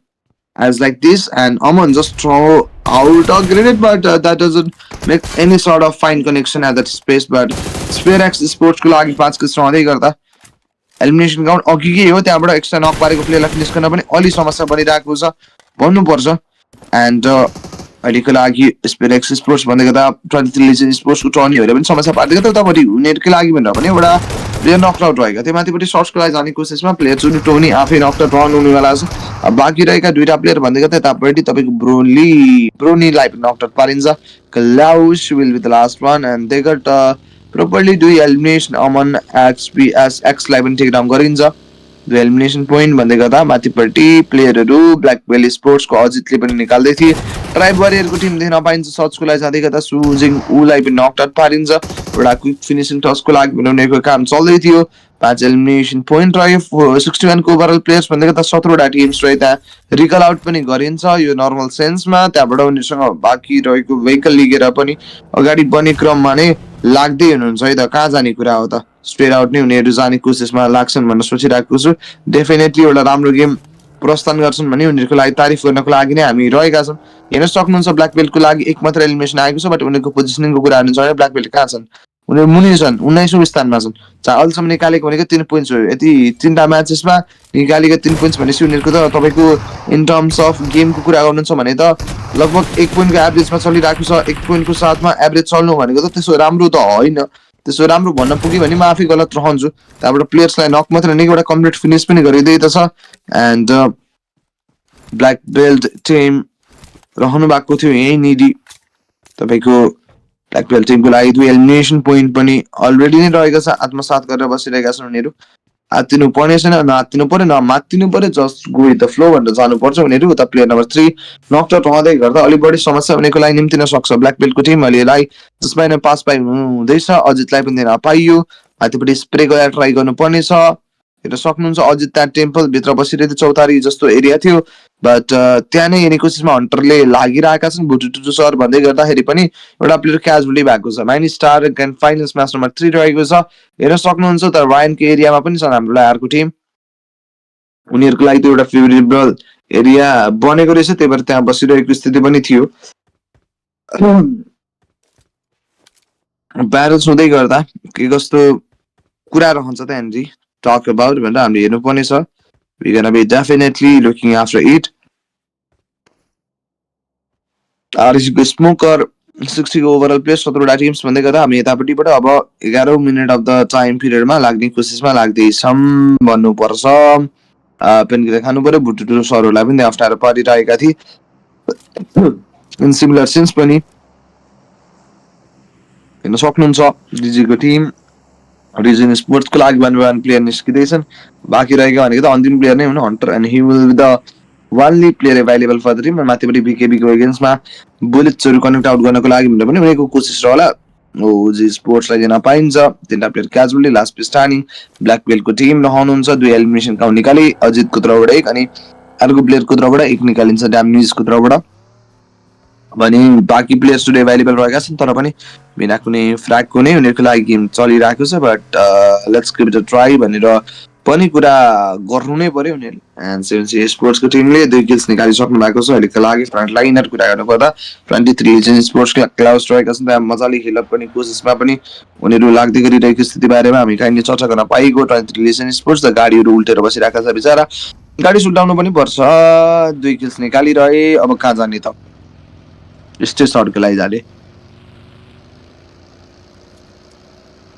as like this, and Amon just throw out a grenade, but that doesn't make any sort of fine connection at that space. But Spearax Sports को लागि 5 किल रहँदै गर्दा elimination ground अघि के हो, त्यहाँबाट extra नक पारेको प्लेयरलाई फिनिश गर्न पनि अलि समस्या बनिरहेको छ भन्नुपर्छ. एन्ड अहिलेको लागि Spearax Sports भन्दै गर्दा 23 लिजेन्ड स्पोर्ट्सको टर्नीहरुले पनि समस्या पार्दै गर्दा उतापट्टि नेटकै लागि भनेर पनि एउटा प्लेयर नक आउट भएको थियो. माथिपट्टि शट्सको लागि जाने कोसिसमा प्लेयर जुन टोनी आफै नक आउट हुने वाला छ. बाँकी रहेका दुईटा प्लेयर भन्दै गर्दा यतापट्टि तपाईको ब्रोनीलाई पनि नक आउट पारिन्छ. Klaus will be the last one, and they got properly do elimination among XPS X लाई पनि टेक डाउन गरिन्छ. एलिमिनेसन पोइन्ट भन्दै गर्दा माथिपट्टि प्लेयरहरू ब्ल्याक बेल स्पोर्ट्सको अजितले पनि निकाल्दै थिए। ट्राइब वारियरको टिम देख्न पाइन्छ सर्चको लागि जाँदै गर्दा सुजिङ उलाई पनि नकआउट पारिन्छ। एउटा क्विक फिनिसिङ टचको लागि उनीहरूको काम चल्दै थियो। 5 एलिमिनेसन पोइन्ट रह्यो। 61 को ओभरअल प्लेयर्स भन्दै गर्दा 17वटा टिम्स रहे। त्यहाँ रिकल आउट पनि गरिन्छ यो नर्मल सेन्समा। त्यहाँबाट उनीहरूसँग बाँकी रहेको भेहिकल लिगेर पनि अगाडि बढ्ने क्रममा नै लाग्दै हुनुहुन्छ है त। कहाँ जाने कुरा हो त, स्ट्रेट आउट नै उनीहरू जाने कोसिसमा लाग्छन् भनेर सोचिरहेको छु। डेफिनेटली एउटा राम्रो गेम प्रस्थान गर्छन् भने उनीहरूको लागि तारिफ गर्नको लागि नै हामी रहेका छौँ। हेर्न सक्नुहुन्छ ब्ल्याक बेल्टको लागि एक मात्र एलिमिनेसन आएको छ, बट उनीहरूको पोजिसनिङको कुरा हेर्नु छ भने ब्ल्याक बेल्ट कहाँ छन्, उनीहरू मुनि छन्, 19औं स्थानमा छन्। अहिलेसम्म निकालेको भनेको 3 पोइन्ट्स हो। यति 3टा म्याचेसमा निकालेको 3 पोइन्ट्स भनेपछि उनीहरूको त तपाईँको इन टर्म्स अफ गेमको कुरा गर्नुहुन्छ भने त लगभग 1 पोइन्टको एभरेजमा चलिरहेको छ। 1 पोइन्टको साथमा एभरेज चल्नु भनेको त त्यसो राम्रो त होइन। त्यसो राम्रो भन्न पुग्यो भने म आफै गलत रहन्छु। त्यहाँबाट प्लेयर्सलाई नक मात्र नै एउटा कम्प्लिट फिनिस पनि गरिदिएको छ। एन्ड ब्ल्याक बेल्ट टिम रहनु भएको थियो यहीँनिर तपाईँको ब्ल्याक बेल्ट टिमको लागि 2 एलिमिनेसन पोइन्ट पनि अलरेडी नै रहेको छ। आत्मसात गरेर बसिरहेका छन् उनीहरू। आत्तिनु पर्ने छैन, नआत्तिनु पर्यो नमात्तिनु पर्यो, just go with the flow भनेर जानुपर्छ उनीहरू। उता प्लेयर नम्बर 3 नकआउट रहँदै गर्दा अलिक बढी समस्या उनीहरूको लागि निम्तिन सक्छ ब्ल्याक बेल्टको टिम। अहिलेलाई जसमा नै पास पाइ हुँदैछ, अजितलाई पनि दिन पाइयो। माथिपट्टि स्प्रे गरेर ट्राई गर्नुपर्ने छ। हेर्न सक्नुहुन्छ अजित त्यहाँ टेम्पलभित्र बसिरहेको चौतारी जस्तो एरिया थियो, बट त्यहाँ नै हेर्ने कोसिसमा हन्टरले लागिरहेका छन्। भुटुटुटु सर भन्दै गर्दाखेरि पनि एउटा प्लेयर क्याजुअली भएको छ। माइन्डस्टार ग्रान्ड फाइनल्स म्याच नम्बर 3 रहेको छ। हेर्न सक्नुहुन्छ त रायनको एरियामा पनि छन् हाम्रो अर्को टिम। उनीहरूको लागि त एउटा फेभरेबल एरिया बनेको रहेछ, त्यही भएर त्यहाँ बसिरहेको स्थिति पनि थियो। ब्यारल्स हुँदै गर्दा के कस्तो कुरा रहन्छ त्यहाँनिर टक अबाउट भनेर हामीले हेर्नुपर्ने छ। We gonna be definitely looking after it. आरसीको स्मोकर 60 को ओभरअल प्लेयर 17वटा टिम्स भन्दै गर्दा हामी यतापट्टिबाट अब 11औं मिनेट अफ द टाइम पिरियडमा लाग्ने कोसिसमा लाग्दैछौँ भन्नुपर्छ। पेन खानु पर्यो। भुटुटु सरहरूलाई पनि अप्ठ्यारो परिरहेका थिए। इन सिमिलर सेन्स पनि हेर्न सक्नुहुन्छ डिजीको टिम रिजन स्पोर्ट्सको लागि 1 प्लेयर निस्किँदैछन्। बाँकी रहेको भनेको त अन्तिम प्लेयर नै हुन् Hunter, and he will be the only player available for the team. माथिपट्टि बिकेबीको एगेन्स्टमा बुलेट्सहरू कनेक्ट आउट गर्नको लागि भनेर पनि उनीहरूको कोसिस रहला। ओजी स्पोर्ट्सलाई दिन पाइन्छ। 3टा player casually last piece टार्निङ black बेल्टको Tim रहनुहुन्छ। 2 elimination count निकाले अजितको तर्फबाट 1 अनि अर्को प्लेयरको तर्फबाट 1 निकालिन्छ ड्यामेजको तर्फबाट। भने बाँकी प्लेयर्सहरू एभाइलेबल रहेका छन्, तर पनि बिना कुनै फ्र्यागको नै उनीहरूको लागि गेम चलिरहेको छ। But let's give it a try भनेर पनि कुरा गर्नु नै पर्यो उनीहरूले। एन्ड 7 स्पोर्ट्सको टिमले 2 किल्स निकालिसक्नु भएको छ अहिलेको लागि। फ्रन्ट लाइनर कुरा गर्नुपर्दा 23 स्पोर्ट्सका क्लाउस रहेका छन्। त्यहाँ मजाले खेल्न पनि कोसिसमा पनि उनीहरू लाग्दै गरिरहेको स्थिति बारेमा हामी काहीँले चर्चा गर्न पाइएको। 23 स्पोर्ट्स त गाडीहरू उल्टेर बसिरहेका छ बिचरा, गाडी सुल्टाउनु पनि पर्छ। 2 किल्स निकालिरहे, अब कहाँ जाने त, स्टे सर्टको लागि जाने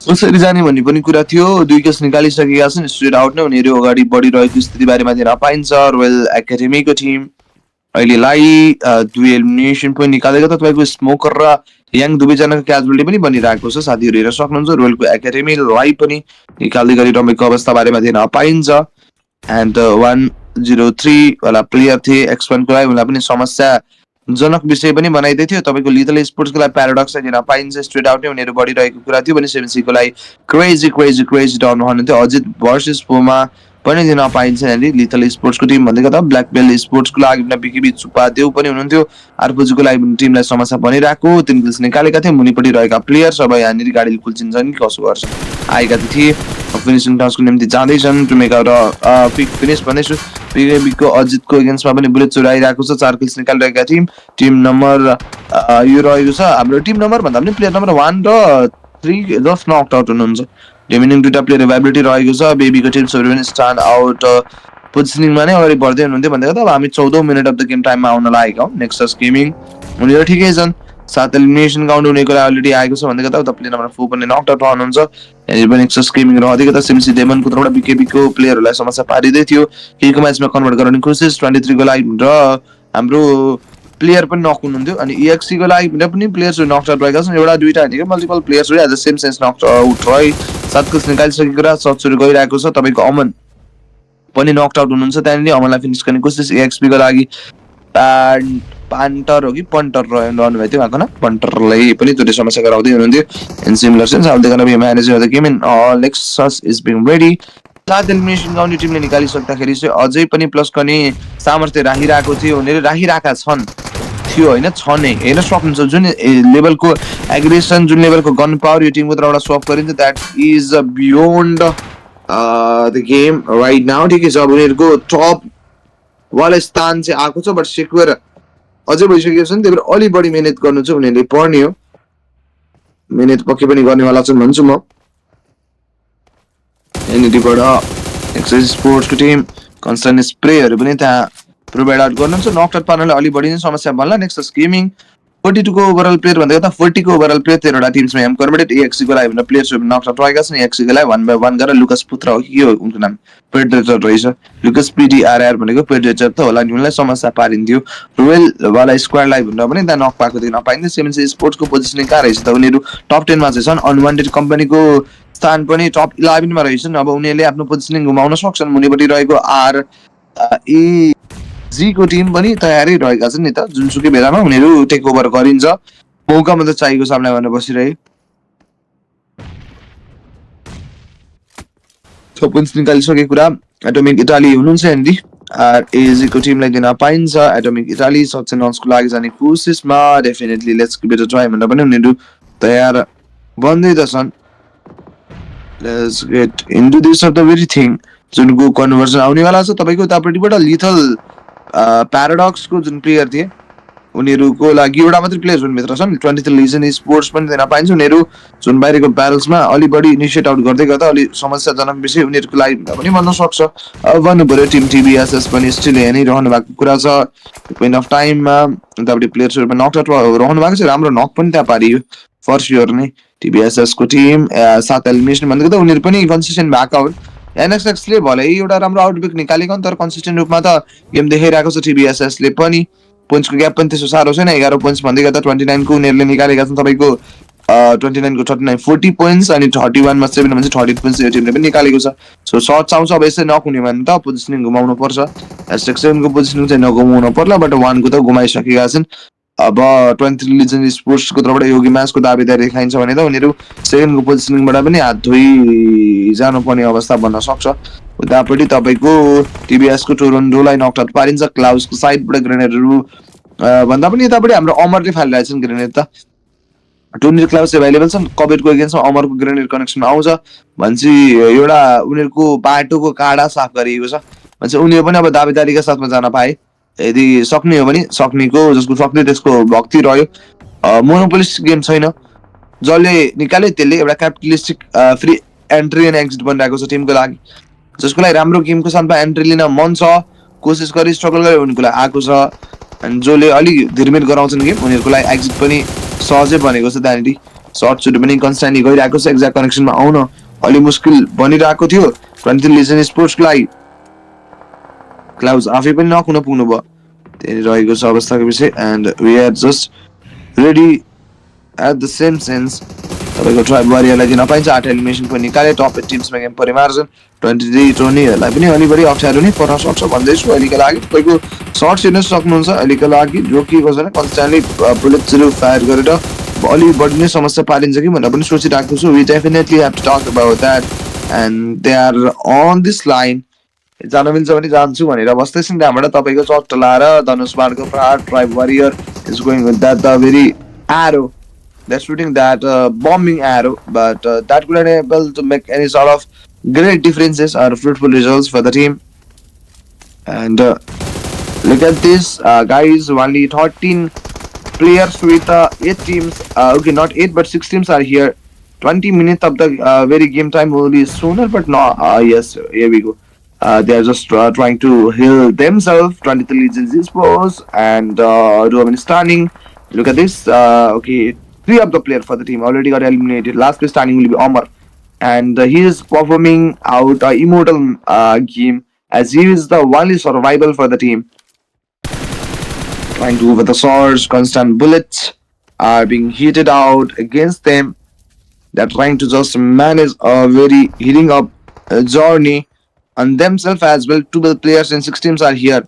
कसरी जाने भन्ने पनि कुरा थियो। 2 किल्स निकालिसकेका छन्। स्ट्रेट आउट नै उनीहरू अगाडि बढिरहेको स्थिति बारेमा दिन पाइन्छ। रोयल एकाडेमीको टिम अहिलेलाई 2 एलिमिनेसन पोइन्ट निकालेको त तपाईँको स्मोकर र याङ दुवैजनाको क्याजुअलिटी पनि बनिरहेको छ। साथीहरू हेर्न सक्नुहुन्छ रोयलको एकाडेमीलाई पनि निकाल्दै गरिरहेको अवस्था बारेमा दिन पाइन्छ। एन्ड 103 वाला प्लेयर थिए X1 को लागि, उनलाई पनि समस्या जनक विषय पनि बनाइदै थियो। तपाईँको लिथल स्पोर्ट्सको लागि प्याराडक्स दिन पाइन्छ। स्ट्रेट आउट नै उनीहरू बढिरहेको कुरा थियो भने 7C को लागि क्रेजी डाउन रहनुहुन्थ्यो। अजित भर्सेस 4 मा पनि दिन पाइन्छ। यहाँनिर लिथल स्पोर्ट्सको टिम भन्दै गर्दा ब्ल्याक बेल्ट स्पोर्ट्सको लागि बिकेबी चुपादेव पनि हुनुहुन्थ्यो। आरपुजीको लागि टिमलाई समस्या बनिरहेको। 3 किल्स निकालेका थिए। मुनिपट्टि रहेका प्लेयर्स अब यहाँनिर गाडीले कुल्चिन्छन् कि कसो गर्छन् आएका थिए। फिनिसिङ टास्कको निम्ति जाँदैछन्। टुमेका र क्विक फिनिस भन्दैछु। बिकेबीको अजितको एगेन्स्टमा पनि बुलेट्सहरू आइरहेको छ। 4 किल्स निकालिरहेका टिम नम्बर यो रहेको छ हाम्रो। टिम नम्बर भन्दा पनि प्लेयर नम्बर 1 र 3 जस्ट नकआउट आउट हुनुहुन्छ। रिमेनिङ 2टा प्लेयर एभाइबिलिटी रहेको छ। बेबीको टिम्सहरू पनि स्ट्यान्ड आउट पोजिसनिङमा नै अगाडि बढ्दै हुनुहुन्थ्यो भन्दै गर्दा अब हामी 14औं मिनेट अफ द गेम टाइममा आउन लागेका हौँ। नेक्सस गेमिङ उनीहरू ठिकै छन्। 7 एलिमिनेसन काउन्ट उनीहरूको लागि अलरेडी आएको छ भन्दै गर्दा उता प्लेयर नम्बर 4 पनि नकआउट रहनुहुन्छ। यहाँनिर पनि नेक्सस गेमिङ रहँदै गर्दा सिमसी डेमनको तर्फबाट बिकेबीको प्लेयरहरूलाई समस्या पारिँदै थियो। केहीको म्याचमा कन्भर्ट गर्ने कोसिस 23 को लागि र हाम्रो प्लेयर पनि नक हुनुहुन्थ्यो। अनि EXC को लागि पनि प्लेयर्सहरू नक आउट रहेका छन्। एउटा 2टा होइन मल्टिपल प्लेयर्सहरू as a same sense knock out रहे। 7 किल्स निकालिसकेको र सर्चहरू गइरहेको छ। तपाईँको अमन पनि नकड आउट हुनुहुन्छ। त्यहाँनिर अमरलाई फिनिस गर्ने कोसिस एक्सपीको लागि पान्टर हो कि पन्टर रहनु भएको थियो उहाँको नाम, पन्टरलाई पनि थोरै समस्या गराउँदै हुनुहुन्थ्यो। In similar sense how they gonna be managing the game end Lexus is being ready. 7 elimination गाउने टिमले निकालिसक्दाखेरि चाहिँ अझै पनि प्लस गर्ने सामर्थ्य राखिरहेको थियो, उनीहरू राखिरहेका छन् थियो होइन, छ नै हेर्न सक्नुहुन्छ। जुन लेभलको एग्रेसन, जुन लेभलको गन पावर यो टिमको तर्फबाट स्वप गरिन्छ, that is beyond the game right now. ठिकै छ, अब उनीहरूको टप वाला स्थान चाहिँ आएको छ, बट सेक्योर अझै भइसकेको छ नि, त्यही भएर अलि बढी मिहिनेत गर्नु चाहिँ उनीहरूले पर्ने हो। मिहिनेत पक्कै पनि गर्नेवाला चाहिँ भन्छु म। यहाँनिरबाट एक्साइज स्पोर्ट्सको टिम कन्सर्न स्प्रेहरू पनि त्यहाँ प्रोभाइड आउट गर्नुहुन्छ। नकआउट पार्नलाई अलि बढी नै समस्या भन्ला। नेक्स्ट गेमिङ 42 को ओभरअल प्लेयर भन्दै गर्दा 40 को ओभरअल प्लेयर 13 टिम्समा एम कर्बेटेड एक्सीको लागि भनेर प्लेयर्स नकआउट रहेका छन्। एक्सीको लागि 1 by 1 गरेर लुकस पुत्र हो कि के हो उनको नाम, प्रेडेटर रहेछ। लुकस पीडीआरआर भनेको प्रेडेटर त होला नि, उनलाई समस्या पारिन्थ्यो। रोयल वाला स्क्वाडलाई भनेर पनि त्यहाँ नक पाएको देखिन पाइन्थ्यो। सेभेन सी स्पोर्ट्सको पोजिसनिङ कहाँ रहेछ त, उनीहरू टप 10 मा चाहिँ छन्। अनवान्टेड कम्पनीको स्थान पनि टप 11 मा रहेछन्। अब उनीहरूले आफ्नो पोजिसनिङ घुमाउन सक्छन्। मुनिपट्टि रहेको आर ई जी को टिम पनि तयारी रहेका छन् नि त, जुनसुकै बेलामा उनीहरू टेक ओभर गरिन्छ। मौका मात्र चाहिएको सामना गर्न बसिरहे। पोइन्ट्स निकालिसकेको कुरा एटोमिक इटाली हुनुहुन्छ यहाँनिर। एजी को टिमलाई दिन पाइन्छ। एटोमिक इटाली सक्छ नन्सको लागि जाने कोसिसमा definitely let's give it a try भनेर पनि उनीहरू तयार बन्दै त छन्। Let's get into this of the very thing जुनको कन्भर्सन आउनेवाला छ। तपाईँको उतापट्टिबाट लिथल प्याराडक्सको जुन प्लेयर थिए उनीहरूको लागि एउटा मात्रै प्लेयर जुनभित्र छन्। 23 लिजन स्पोर्ट्स पनि दिन पाइन्छ। उनीहरू जुन बाहिरको ब्यारल्समा अलि बढी इनिसिएट आउट गर्दै गर्दा अलि समस्याजनक विषय उनीहरूको लागि पनि भन्न सक्छ। अब भन्नु पऱ्यो टिम टिबिएसएस पनि स्टिल यहाँ नै रहनु भएको कुरा छ। पोइन्ट अफ टाइममा उतापट्टि प्लेयर्सहरू नक आउट रहनु भएको छ। राम्रो नक पनि त्यहाँ पारियो फर स्योर नै। टिबिएसएसको टिम 7 एलिमिनेसन भन्दै गर्दा उनीहरू पनि कन्सिस्टेन्ट भएको हो। एनएक्सएक्सले भले एउटा राम्रो आउटब्रेक निकालेको तर कन्सिस्टेन्ट रूपमा त गेम देखाइरहेको छ टिबिएसएसले पनि। पोइन्ट्सको ग्याप पनि त्यसो साह्रो छैन। 11 पोइन्ट्स भन्दै गर्दा 29 को उनीहरूले निकालेका छन्। तपाईँको 29 को 39 40 पोइन्ट्स अनि 31 मा 7 भने 30 पोइन्ट्स यो टिमले पनि निकालेको छ। सो सर्ट आउँछ अब यसै नकुने भने त पोजिसनिङ घुमाउनु पर्छ। #7 को पोजिसनिङ चाहिँ नघुमाउनु पर्ला, बट 1 को त घुमाइसकेका छन्। अब 23 लिजन स्पोर्ट्सको तर्फबाट योगी म्याचको दावेदारी देखाइन्छ भने त उनीहरू 2nd को पोजिसनिङबाट पनि हात धोइ जानुपर्ने अवस्था बन्न सक्छ। उतापट्टि तपाईँको टिबिएसको टोरन्टोलाई नक आउट पारिन्छ। क्लाउसको साइडबाट ग्रेनेडहरू भन्दा पनि यतापट्टि हाम्रो अमरले फालिरहेछन् ग्रेनेड त। टोनी क्लाउस एभाइलेबल छन्। कबेटको एगेन्स्टमा अमरको ग्रेनेड कनेक्सनमा आउँछ भन्छ। एउटा उनीहरूको बाटोको काँडा साफ गरिएको छ भन्छ। उनीहरू पनि अब दावेदारीका साथमा जान पाए यदि सक्ने हो भने सक्नेको जसको सक्ने त्यसको भक्ति रह्यो। मोनोपोलिस्टिक गेम छैन, जसले निकाले त्यसले एउटा capitalistic free entry end exit बनिरहेको छ टिमको लागि। जसको लागि राम्रो गेमको साथमा एन्ट्री लिन मन छ, कोसिस गरी स्ट्रगल गरे उनको लागि आएको छ। अनि जसले अलिक धिरमिर गराउँछन् गेम उनीहरूको लागि एक्जिट पनि सहजै बनेको छ। त्यहाँनिर सर्टसहरू पनि कन्सटेन्टली गइरहेको छ। एक्ज्याक्ट कनेक्सनमा आउन अलि मुस्किल बनिरहेको थियो 23 लिजन स्पोर्ट्सको लागि। क्लाउज आफै पनि नक हुन पुग्नु भयो, त्यही रहेको छ अवस्थाको विषय। And we are just ready at the same sense. तपाईँको ट्राइब वारियरलाई दिन पाइन्छ। 8 एलिमिनेसन पनि निकाले। टप 8 टिम्समा गेम परिमार्जन 23 टोनीहरूलाई पनि अलि बढी अप्ठ्यारो नै पर्न सक्छ भन्दैछु अहिलेको लागि। तपाईँको सर्ट्स हेर्न सक्नुहुन्छ अहिलेको लागि रोकिएको छैन। कन्सटेन्टली बुलेट्सहरू फायर गरेर अलि बढी नै समस्या पारिन्छ कि भनेर पनि सोचिरहेको छु। We definitely have to talk about that and they are on this line. जान मिल्छ भने जान्छु भनेर बस्दैछन्। त्यहाँबाट तपाईँको चट्ट लाएर धनुषबाणको प्रहार tribe warrior is going with that the very arrow, they're shooting that bombing arrow, but that could enable to make any sort of great differences or fruitful results for the team. And look at this, guys, only 13 players with 8 teams, okay, not 8 but 6 teams are here. 20 minutes of the very game time will be sooner, but no, yes, here we go. They are just trying to heal themselves. 23 Legends Esports and Roman standing. Look at this, okay, 3 of the player for the team already got eliminated. Last place standing will be Omar, and he is performing out immortal game as he is the only survival for the team. Trying to over the swords, constant bullets are being heated out against them. They're trying to just manage a very heating up journey. on themselves as well. 12 players and 6 teams are here.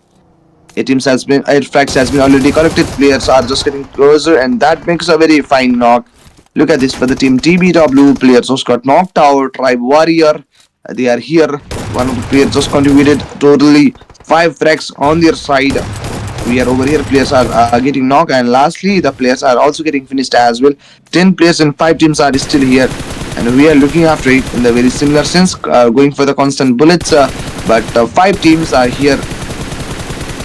8 frags has been already collected. Players are just getting closer, and that makes a very fine knock. Look at this for the team TBW. Players just got knocked out. Tribe Warrior, they are here. One of the players just contributed totally 5 frags on their side. We are over here. Players are getting knocked, and lastly, the players are also getting finished as well. 10 players and 5 teams are still here, and we are looking after it in the very similar sense, going for the constant bullets. But 5 teams are here.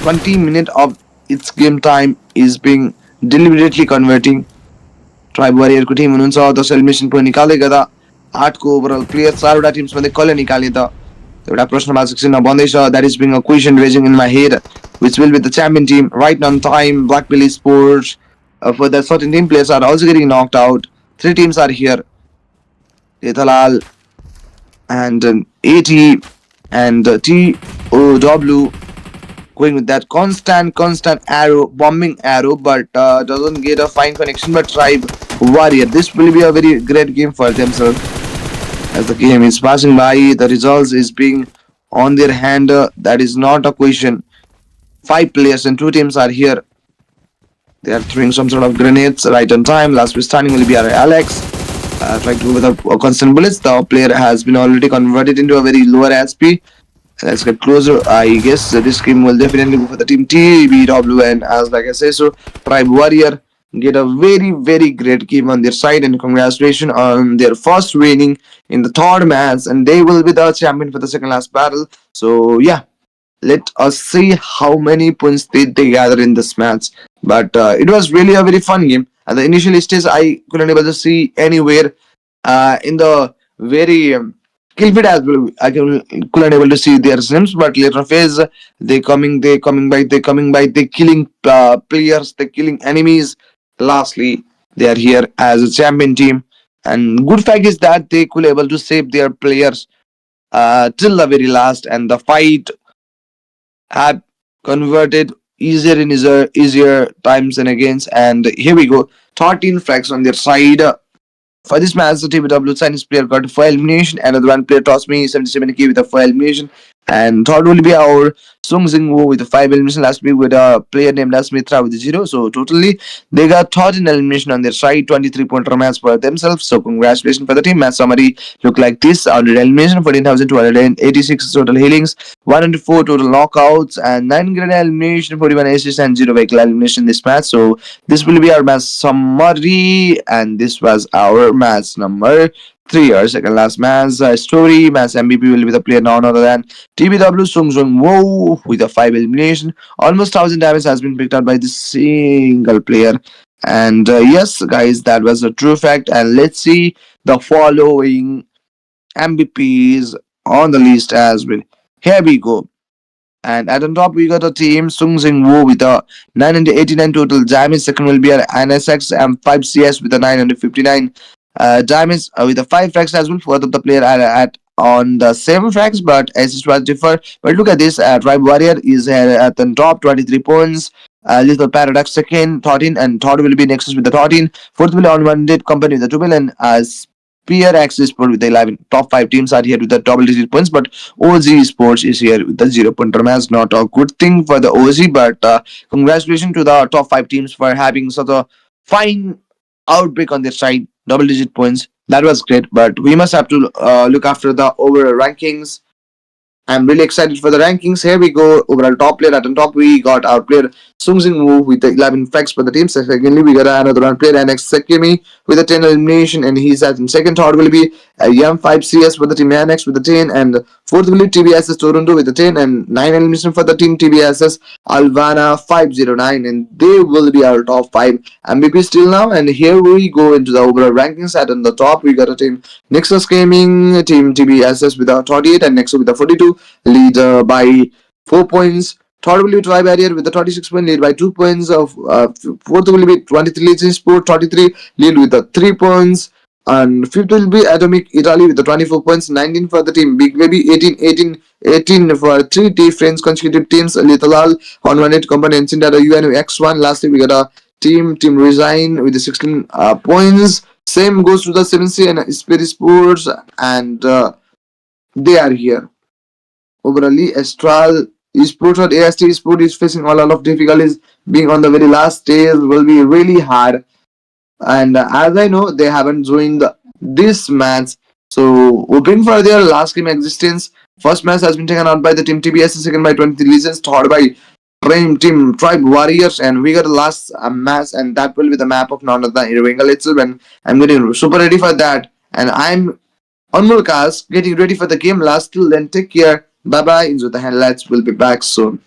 20 minutes of its game time is being deliberately converting. Tribe Warrior को Tim हुनुहुन्छ 10 elimination point निकाल्दै गर्दा 8 को overall player 4 वटा teams मध्ये कसले निकाले त एउटा प्रश्नवाचक चिन्ह बन्दैछ. That is being a question raising in my head, which will be the champion team right on time. Black Billy Sports, for the certain team players are also getting knocked out. 3 teams are here. Etalal and AT and TOW going with that constant arrow, bombing arrow, but doesn't get a fine connection. But Tribe Warrior, this will be a very great game for themselves. As the game is passing by, the results is being on their hand. That is not a question. 5 players and 2 teams are here. They are throwing some sort of grenades right on time. Last we standing will be our Alex. Trying to go with a constant bullets. The player has been already converted into a very lower SP. Let's get closer. I guess this game will definitely go for the team TBW, and as like I say, so Tribe Warrior get a very great game on their side, and congratulations on their first winning in the third match, and they will be the champion for the second last battle. So yeah, let us see how many points did they gather in this match. But it was really a very fun game. At the initial stage, I couldn't able to see anywhere in the very Killfit as well. I couldn't able to see their names, but later phase they coming by, they killing players, they killing enemies. Lastly, they are here as a champion team, and good fact is that they could able to save their players till the very last, and the fight had converted easier times and again. And here we go, 13 frags on their side. For this match, the TBW Chinese player got a full elimination. Another one player tossed me 77k with a full elimination. And third will be our Sung Jing Woo with a 5 elimination. Last week with a player named as Mitra with a 0. So totally they got 13 elimination on their side, 23 pointer match for themselves. So congratulations for the team. Match summary look like this: 100 elimination, 14,286 total healings, 104 total knockouts, and 9 grand elimination, 41 assists, and 0 vehicle elimination this match. So this will be our match summary, and this was our match number 3. Our second last match story. Match MVP will be the player none other than TBW Sung Jung Woo with a 5 elimination. Almost 1000 damage has been picked up by this single player. And yes, guys, that was a true fact. And let's see the following MVPs on the list as well. Here we go. And at the top, we got a team Sung Jing Woo with a 989 total damage. Second will be an NSX M5CS with a 959 damage with the 5 frags as well. Both of the player are at on the same frags, but assist was differ. But look at this, Tribe Warrior is at the top, 23 points. Little Paradox second, 13, and third will be Nexus with the 13. Fourth will be Unwanted Company with the 12, and Spear Axis Sport with the 11. Top 5 teams are here with the double digit points, but OG Sports is here with the 0 pointer match. Not a good thing for the OG, but congratulations to the top 5 teams for having such a fine outbreak on their side. Double digit points. That was great, but we must have to look after the overall rankings. I'm really excited for the rankings. Here we go. Overall top player at the top, we got our player Sung Jing Woo with the 11 frags for the team. Secondly, we got another one player NX Sekimi with a 10 elimination, and he's at in second. Third will be M5CS for the team NX with the 10, and fourth will be TBSS Toronto with the 10, and 9 elimination for the team TBSS Alvana 509, and they will be our top 5 MVP still now. And here we go into the overall rankings. At on the top, we got a team Nexus Gaming, team TBSS with a 38, and Nexus with a 42. Lead by 4 points. Third will be Tribe Barrier with the 36 points, lead by 2 points. Fourth will be 23 Legion Sport, 33, lead with the 3 points. And fifth will be Atomic Italy with the 24 points, 19 for the team Big Baby, 18 for 3 different consecutive teams. Little Unwanted Company and Cinda UNU X1. Lastly, we got a team Resign with the 16 points. Same goes to the 7C and Spirit Sports, and they are here. overally. Astral Esport or AST Esport is facing a lot of difficulties. Being on the very last stage will be really hard. And as I know, they haven't joined this match. So, hoping for their last game existence. First match has been taken out by the team TBS, second by 20 Legions, third by Team Tribe Warriors, and we got the last match, and that will be the map of none other than Irvingal itself. And I'm getting super ready for that. And I'm on Mulcast, getting ready for the game last. Till then, take care. Bye bye. Enjoy the highlights. We'll be back soon.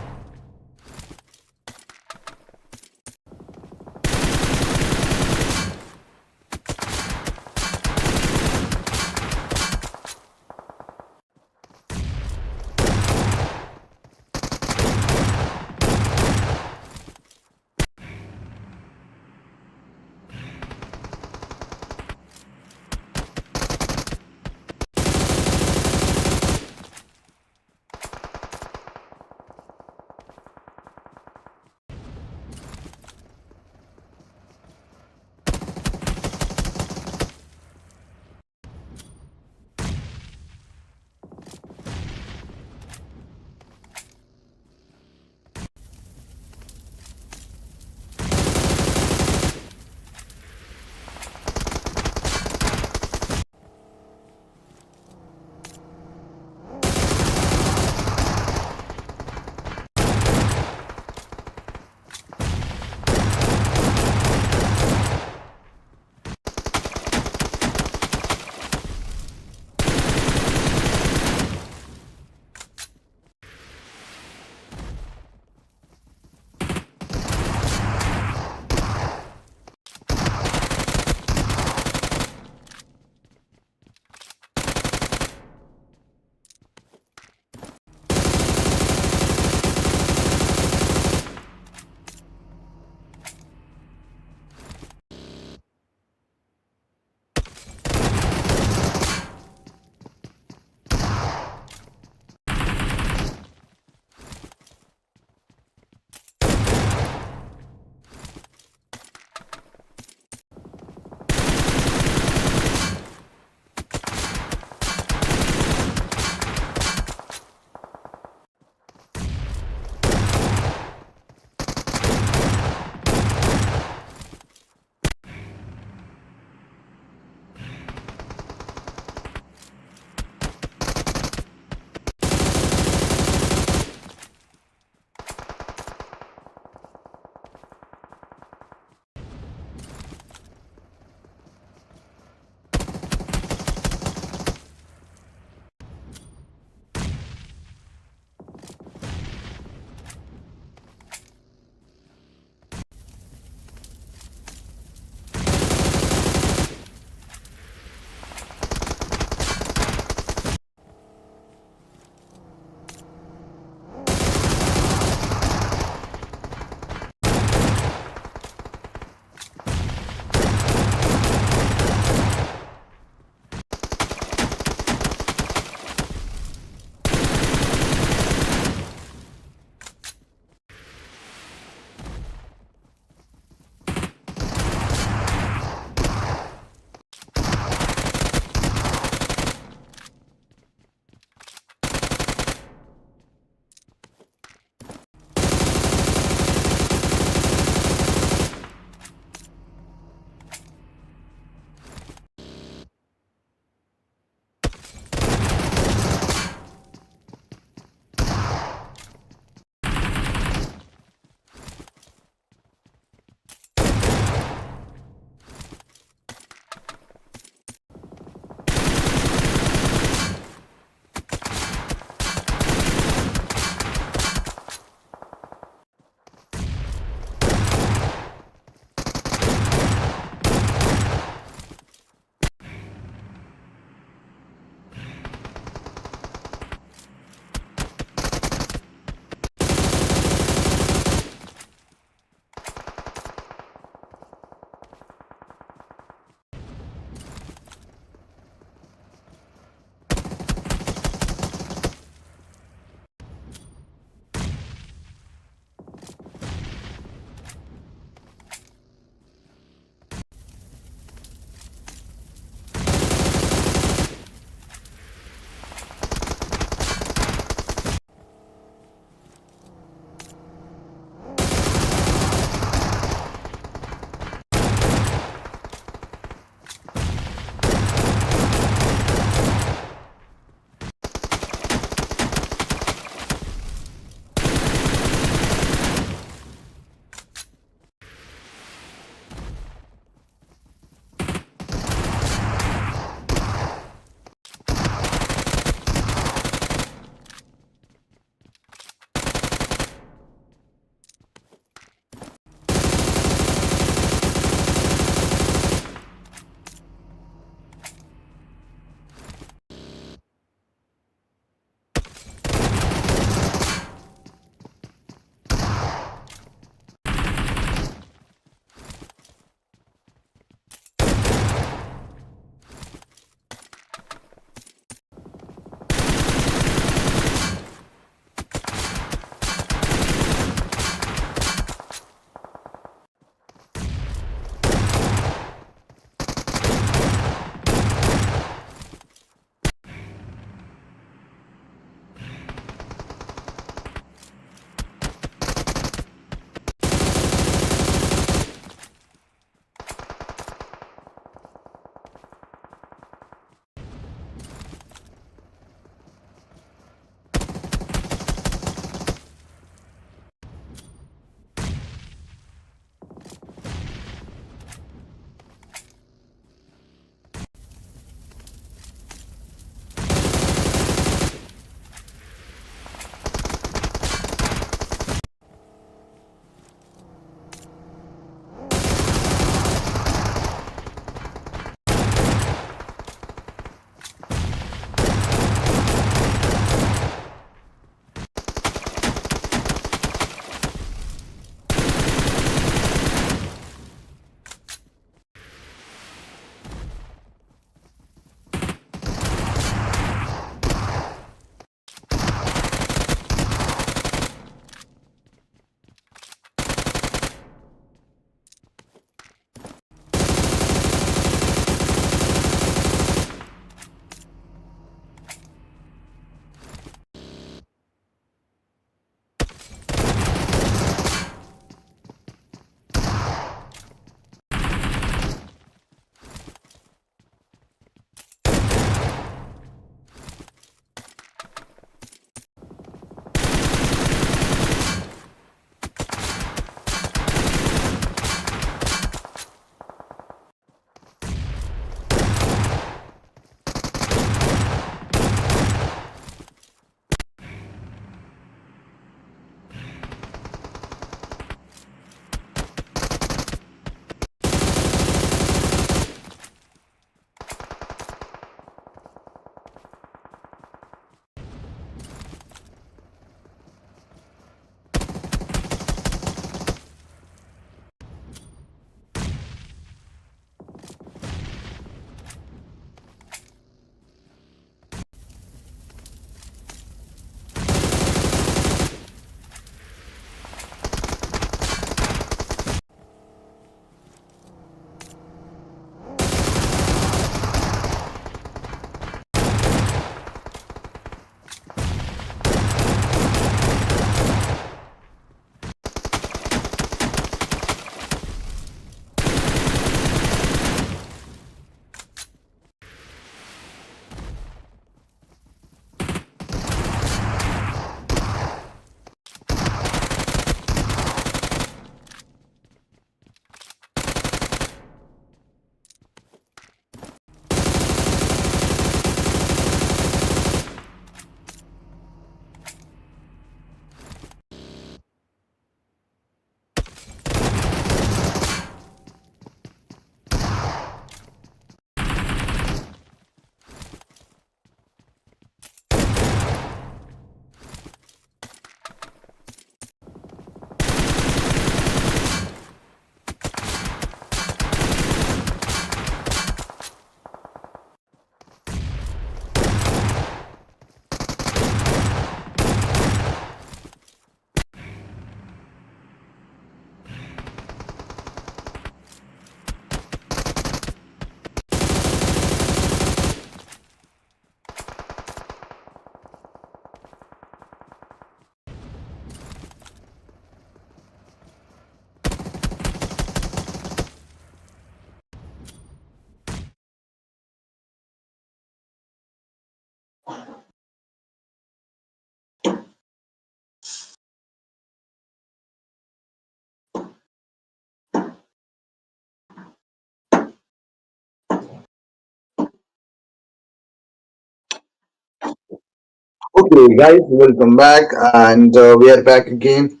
Okay, guys, welcome back, and we are back again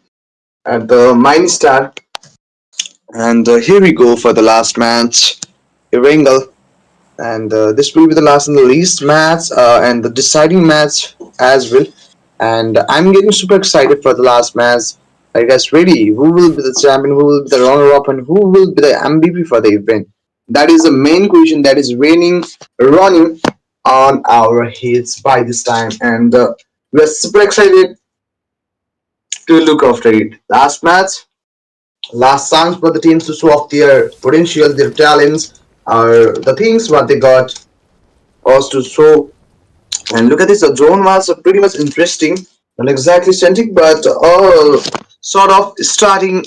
at the Mindstar, and here we go for the last match, Erangel, and this will be the last and the least match, and the deciding match as well. And I'm getting super excited for the last match. Are you guys ready? Who will be the champion? Who will be the runner-up? And who will be the MVP for the event? That is the main question that is running on our heads by this time, and we are super excited to look after it. Last match, last chance for the teams to show off their potential, their talents, or the things what they got us to show. And look at this, the drone was pretty much interesting, not exactly centric, but all sort of starting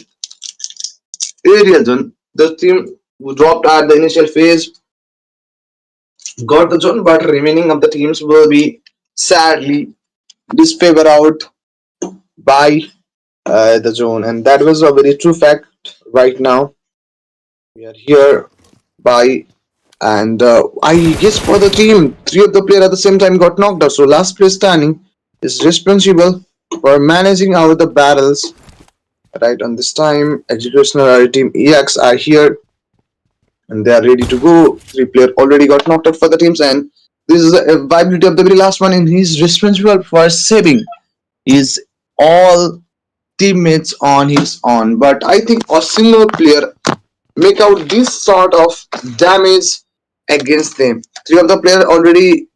aerial zone. The team who dropped at the initial phase got the zone, but remaining of the teams will be sadly disfavored out by the zone, and that was a very true fact. Right now, we are here by, and I guess for the team, three of the players at the same time got knocked out. So last place standing is responsible for managing out the battles. Right on this time, Executioner Team EX are here and they are ready to go. Three player already got knocked out for the teams, and this is the viability of the very last one, and he's responsible for saving his all teammates on his own. But I think a single player make out this sort of damage against them. Three of the players already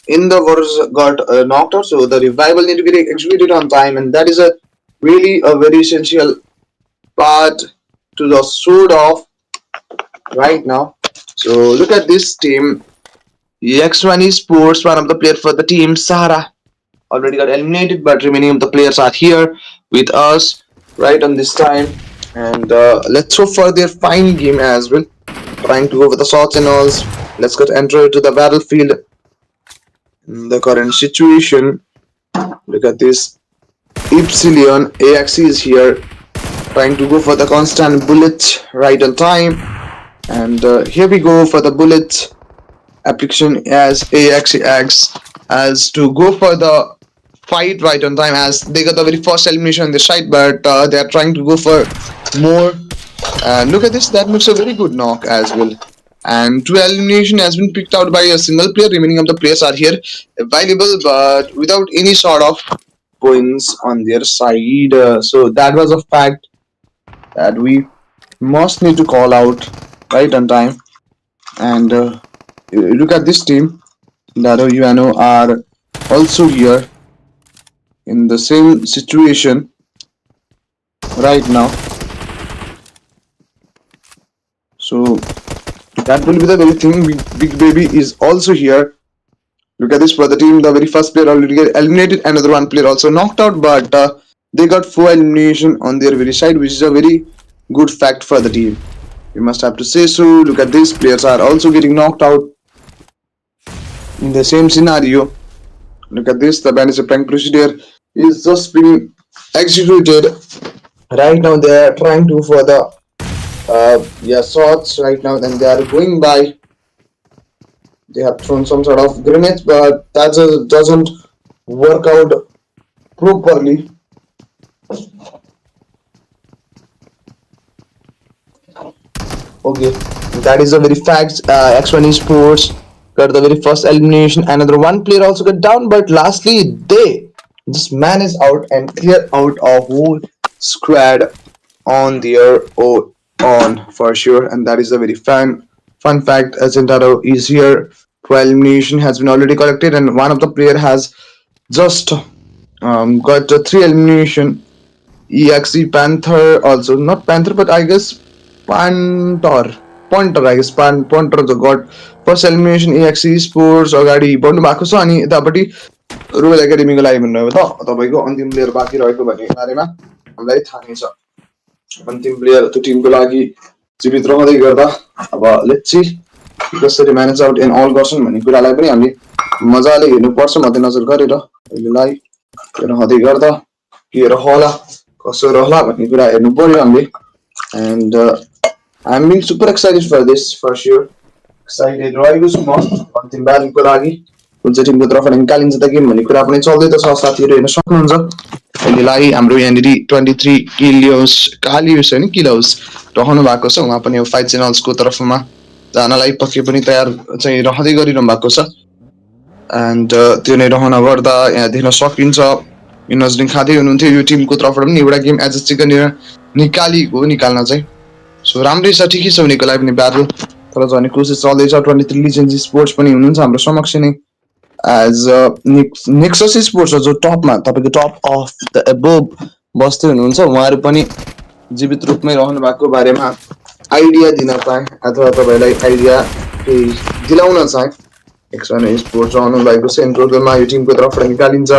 in the wars got knocked out, so the revival need to be executed on time, and that is a really a very essential part to the sort of right now. So look at this team. X1 Sports, one of the players for the team, Sahara, already got eliminated, but remaining of the players are here with us right on this time. And let's hope for their fine game as well. Trying to go with the shots and all. Let's get enter to the battlefield. In the current situation, look at this. Epsilon AXE is here, trying to go for the constant bullet right on time. And here we go for the bullet application as AXE as to go for the fight right on time, as they got the very first elimination on the side, but they are trying to go for more. And look at this, that makes a very good knock as well. And two elimination has been picked out by a single player. Remaining of the players are here available, but without any sort of points on their side. So that was a fact that we must need to call out right on time. And look at this team. Dado Uano are also here in the same situation right now. So that will be the very thing. Big Baby is also here. Look at this for the team. The very first player already get eliminated. Another one player also knocked out, but they got 4 elimination on their very side, which is a very good fact for the team. We must have to say so. Look at this. Players are also getting knocked out in the same scenario. Look at this. The bandage prank procedure is just being executed. Right now they are trying to for the shots right now, and they are going by. They have thrown some sort of grenades, but that just doesn't work out properly. Okay, that is a very fact. X1 Esports got the very first elimination. Another one player also got down, but lastly they just managed out and clear out a whole squad on their own for sure. And that is a very fun fact. Zentaro is here. 12 elimination has been already collected, and one of the player has just got 3 elimination. EXE Panther also, not Panther, but I guess Pointer, I guess Pointer got first elimination. EXE Sports अगाडि बढ्नु भएको छ, अनि यतापट्टि royal एकाडेमीको लागि भन्नुभयो त तपाईको अन्तिम प्लेयर बाँकी रहेको भन्ने बारेमा हामीलाई थाहा नै छ. अन्तिम प्लेयर त्यो टिमको लागि जीवित रहँदै गर्दा अब लेट्स सी कसरी म्यानेज आउट एन्ड अल गर्छन् भन्ने कुरालाई पनि हामीले मजाले हेर्नुपर्छ मध्यनजर गरेर. अहिलेलाई रहँदै गर्दा के रहला कसो रहला भन्ने कुरा हेर्नु पर्यो हामीले. And I'm being super excited for this for sure. Excited रहेको छु म अन्तिम बारेको लागि. कुन चाहिँ टिमको तर्फबाट निकालिन्छ त गेम भन्ने कुरा पनि चल्दै त छ साथीहरू, हेर्न सक्नुहुन्छ। अहिलेलाई हाम्रो यहाँनिर 23 कालियोस होइन किलोस रहनु भएको छ। उहाँ पनि फाइभ च्यानल्सको तर्फमा जानलाई पक्कै पनि तयार चाहिँ रहँदै गरिरहनु भएको छ। एन्ड त्यो नै रहन गर्दा यहाँ देख्न सकिन्छ नजरिङ खाँदै हुनुहुन्थ्यो। यो टिमको तर्फबाट पनि एउटा गेम एज अ चिकन निकालिएको निकाल्न चाहिँ। सो राम्रै छ, ठिकै छ उनीहरूको लागि पनि ब्याटल, तर झन् कोसिस चल्दैछ। 23 लिजेन्ड स्पोर्ट्स पनि हुनुहुन्छ हाम्रो समक्ष नै एज नेक्सस स्पोर्ट्स जो टपमा तपाईँको टप अफ द एबोभ बस्दै हुनुहुन्छ। उहाँहरू पनि जीवित रूपमै रहनु भएको बारेमा आइडिया दिन पाएँ अथवा तपाईँलाई आइडिया केही दिलाउन चाहेँ। एक्सवान स्पोर्ट्स रहनु भएको छ। टोटलमा यो टिमको तर्फबाट निकालिन्छ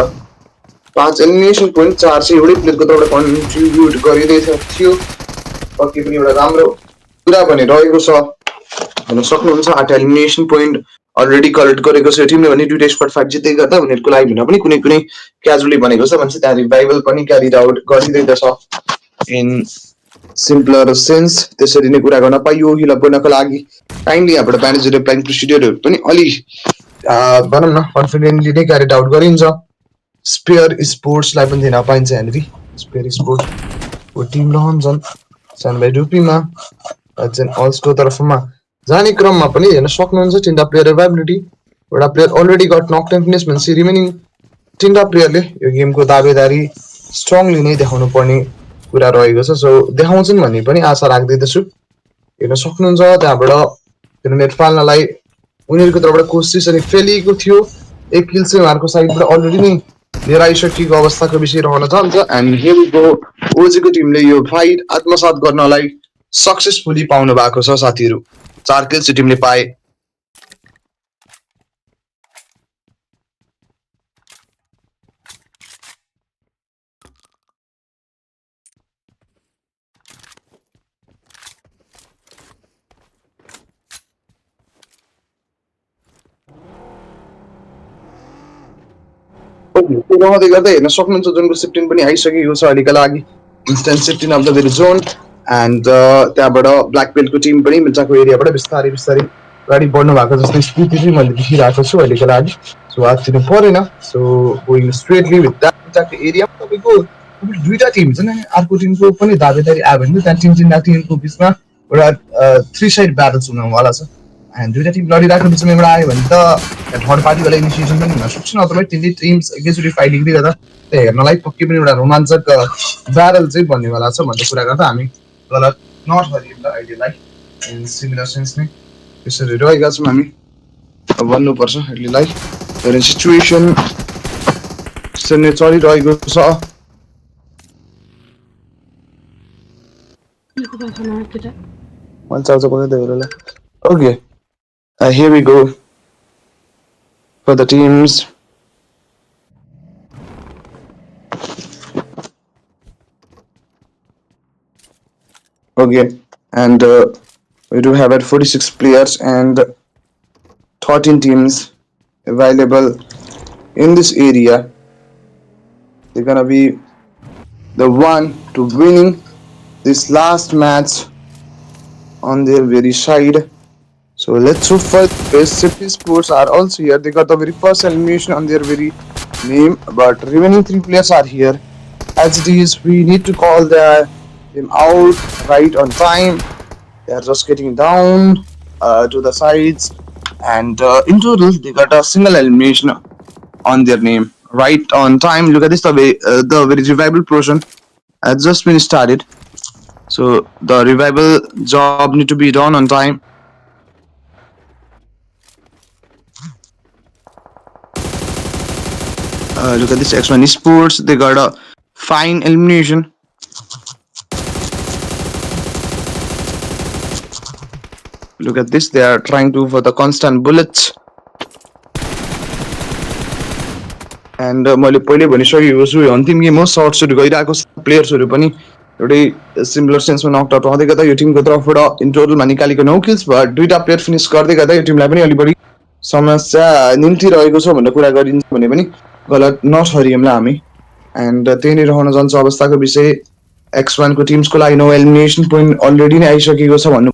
5 एलिमिनेसन पोइन्ट, 4 चाहिँ एउटै प्लेयरको तर्फबाट कन्ट्रिब्युट गरिँदै थियो। पक्कै पनि एउटा राम्रो कुरा पनि रहेको छ। हेर्न सक्नुहुन्छ 8 एलिमिनेसन पोइन्ट अलरेडी कलेक्ट गरेको छ यो टिमले भने 2 स्पट फाइट जित्दै गर्दा उनीहरूको लागि हुन पनि कुनै कुनै क्याजुअली भनेको छ भने त्यहाँ रिभाइभल पनि क्यारिड आउट गरिँदैछ इन सिम्पलर सेन्स। त्यसरी नै कुरा गर्न पाइयो। हिल अप गर्नको लागि काइन्डली यहाँबाट म्यानेजर प्लान प्रोसिडियरहरू पनि अलि भनौँ न कन्फिडेन्टली नै क्यारिड आउट गरिन्छ। स्पेयर स्पोर्ट्सलाई पनि दिन पाइन्छ यहाँनिर। स्पेयर स्पोर्ट्सको टिम रहन्छन् सानबाई डुपीमा अल्सको तर्फमा जाने क्रममा पनि हेर्न सक्नुहुन्छ 3टा प्लेयर एभाइबिलिटी। एउटा प्लेयर अलरेडी गट नक फिनिस भनेपछि रिमेनिङ 3टा प्लेयरले यो गेमको दावेदारी स्ट्रङली नै देखाउनु पर्ने कुरा रहेको छ। सो देखाउँछन् भन्ने पनि आशा राख्दैछु। हेर्न सक्नुहुन्छ त्यहाँबाट नेट फाल्नलाई उनीहरूको तर्फबाट कोसिस अनि फेलिएको थियो। एक किल चाहिँ उहाँहरूको साइडबाट अलरेडी नै लिएर आइसकेको अवस्थाको विषय रहन जान्छ। एन्ड हियर वी गो, ओजीको टिमले यो फाइट आत्मसात गर्नलाई सक्सेसफुली पाउनु भएको छ साथीहरू। 4 किल्स यो टिमले पाए। रहँदै गर्दा हेर्न सक्नुहुन्छ जोनको 15 पनि आइसकेको छ अहिलेका लागि। Instant 15 of the very zone. End त्यहाँबाट ब्ल्याक बेल्टको टिम पनि मिर्चाको एरियाबाट बिस्तारै बिस्तारै अगाडि बढ्नु भएको जस्तो स्थिति चाहिँ मैले देखिरहेको छु अहिलेको लागि। सो आत्तिनु परेन। So going straightly with that मिर्चाको एरियामा तपाईँको 2टा टिम छ नि, अर्को टिमको पनि दावेदारी आयो भने त्यहाँ तिनजना टिमको बिचमा एउटा 3 साइड ब्याटल्स हुनवाला छ। एन्ड 2टा टिम लडिरहेको बिचमा एउटा आयो भने त थर्ड पार्टीवाला इनिसिएसन पनि हुन सक्छ, नत्र तिनटै टिम्स एकैचोटि फाइटिङ गर्दा त्यो हेर्नलाई पक्कै पनि एउटा रोमाञ्चक ब्याटल चाहिँ बन्नेवाला छ भन्ने कुरा गर्दा हामी गलत नठहरिएला अहिलेलाई। इन सिमिलर सेन्स नै त्यसरी रहेका छौँ हामी भन्नुपर्छ अहिलेलाई। हेर्ने सिचुएसन त्यसरी चलिरहेको छ। Okay, here we go for the teams. Okay, and we do have at 46 players and 13 teams available in this area. They're gonna be the one to winning this last match on their very side. So let's hope for the best. Safety Sports are also here. They got the very first elimination on their very name, but remaining 3 players are here. As it is, we need to call them out right on time. They are just getting down to the sides, and in total, they got a single elimination on their name right on time. Look at this, the very revival portion has just been started. So the revival job need to be done on time. Look at this X1 Sports. They got a fine elimination. Look at this. They are trying to for the constant bullets. And मैले पहिले भनिसकेको छु यो अन्तिम game हो। Shirt सुरु गरिरहेको छ। प्लेयर्सहरू पनि एउटै सिमिलर सेन्समा नक आउट रहँदै गर्दा यो टिमको तर्फबाट इन टोटलमा निकालेको 9 किल्स भयो। 2टा प्लेयर फिनिस गर्दै गर्दा यो टिमलाई पनि अलि बढी समस्या निम्ति रहेको छ भनेर कुरा गरिन्छ भने पनि गलत नठहरियौँला हामी। एन्ड त्यही नै रहन जान्छ अवस्थाको विषय। X1 को टिम्सको लागि 9 एलिमिनेसन पोइन्ट अलरेडी नै आइसकेको छ भन्नु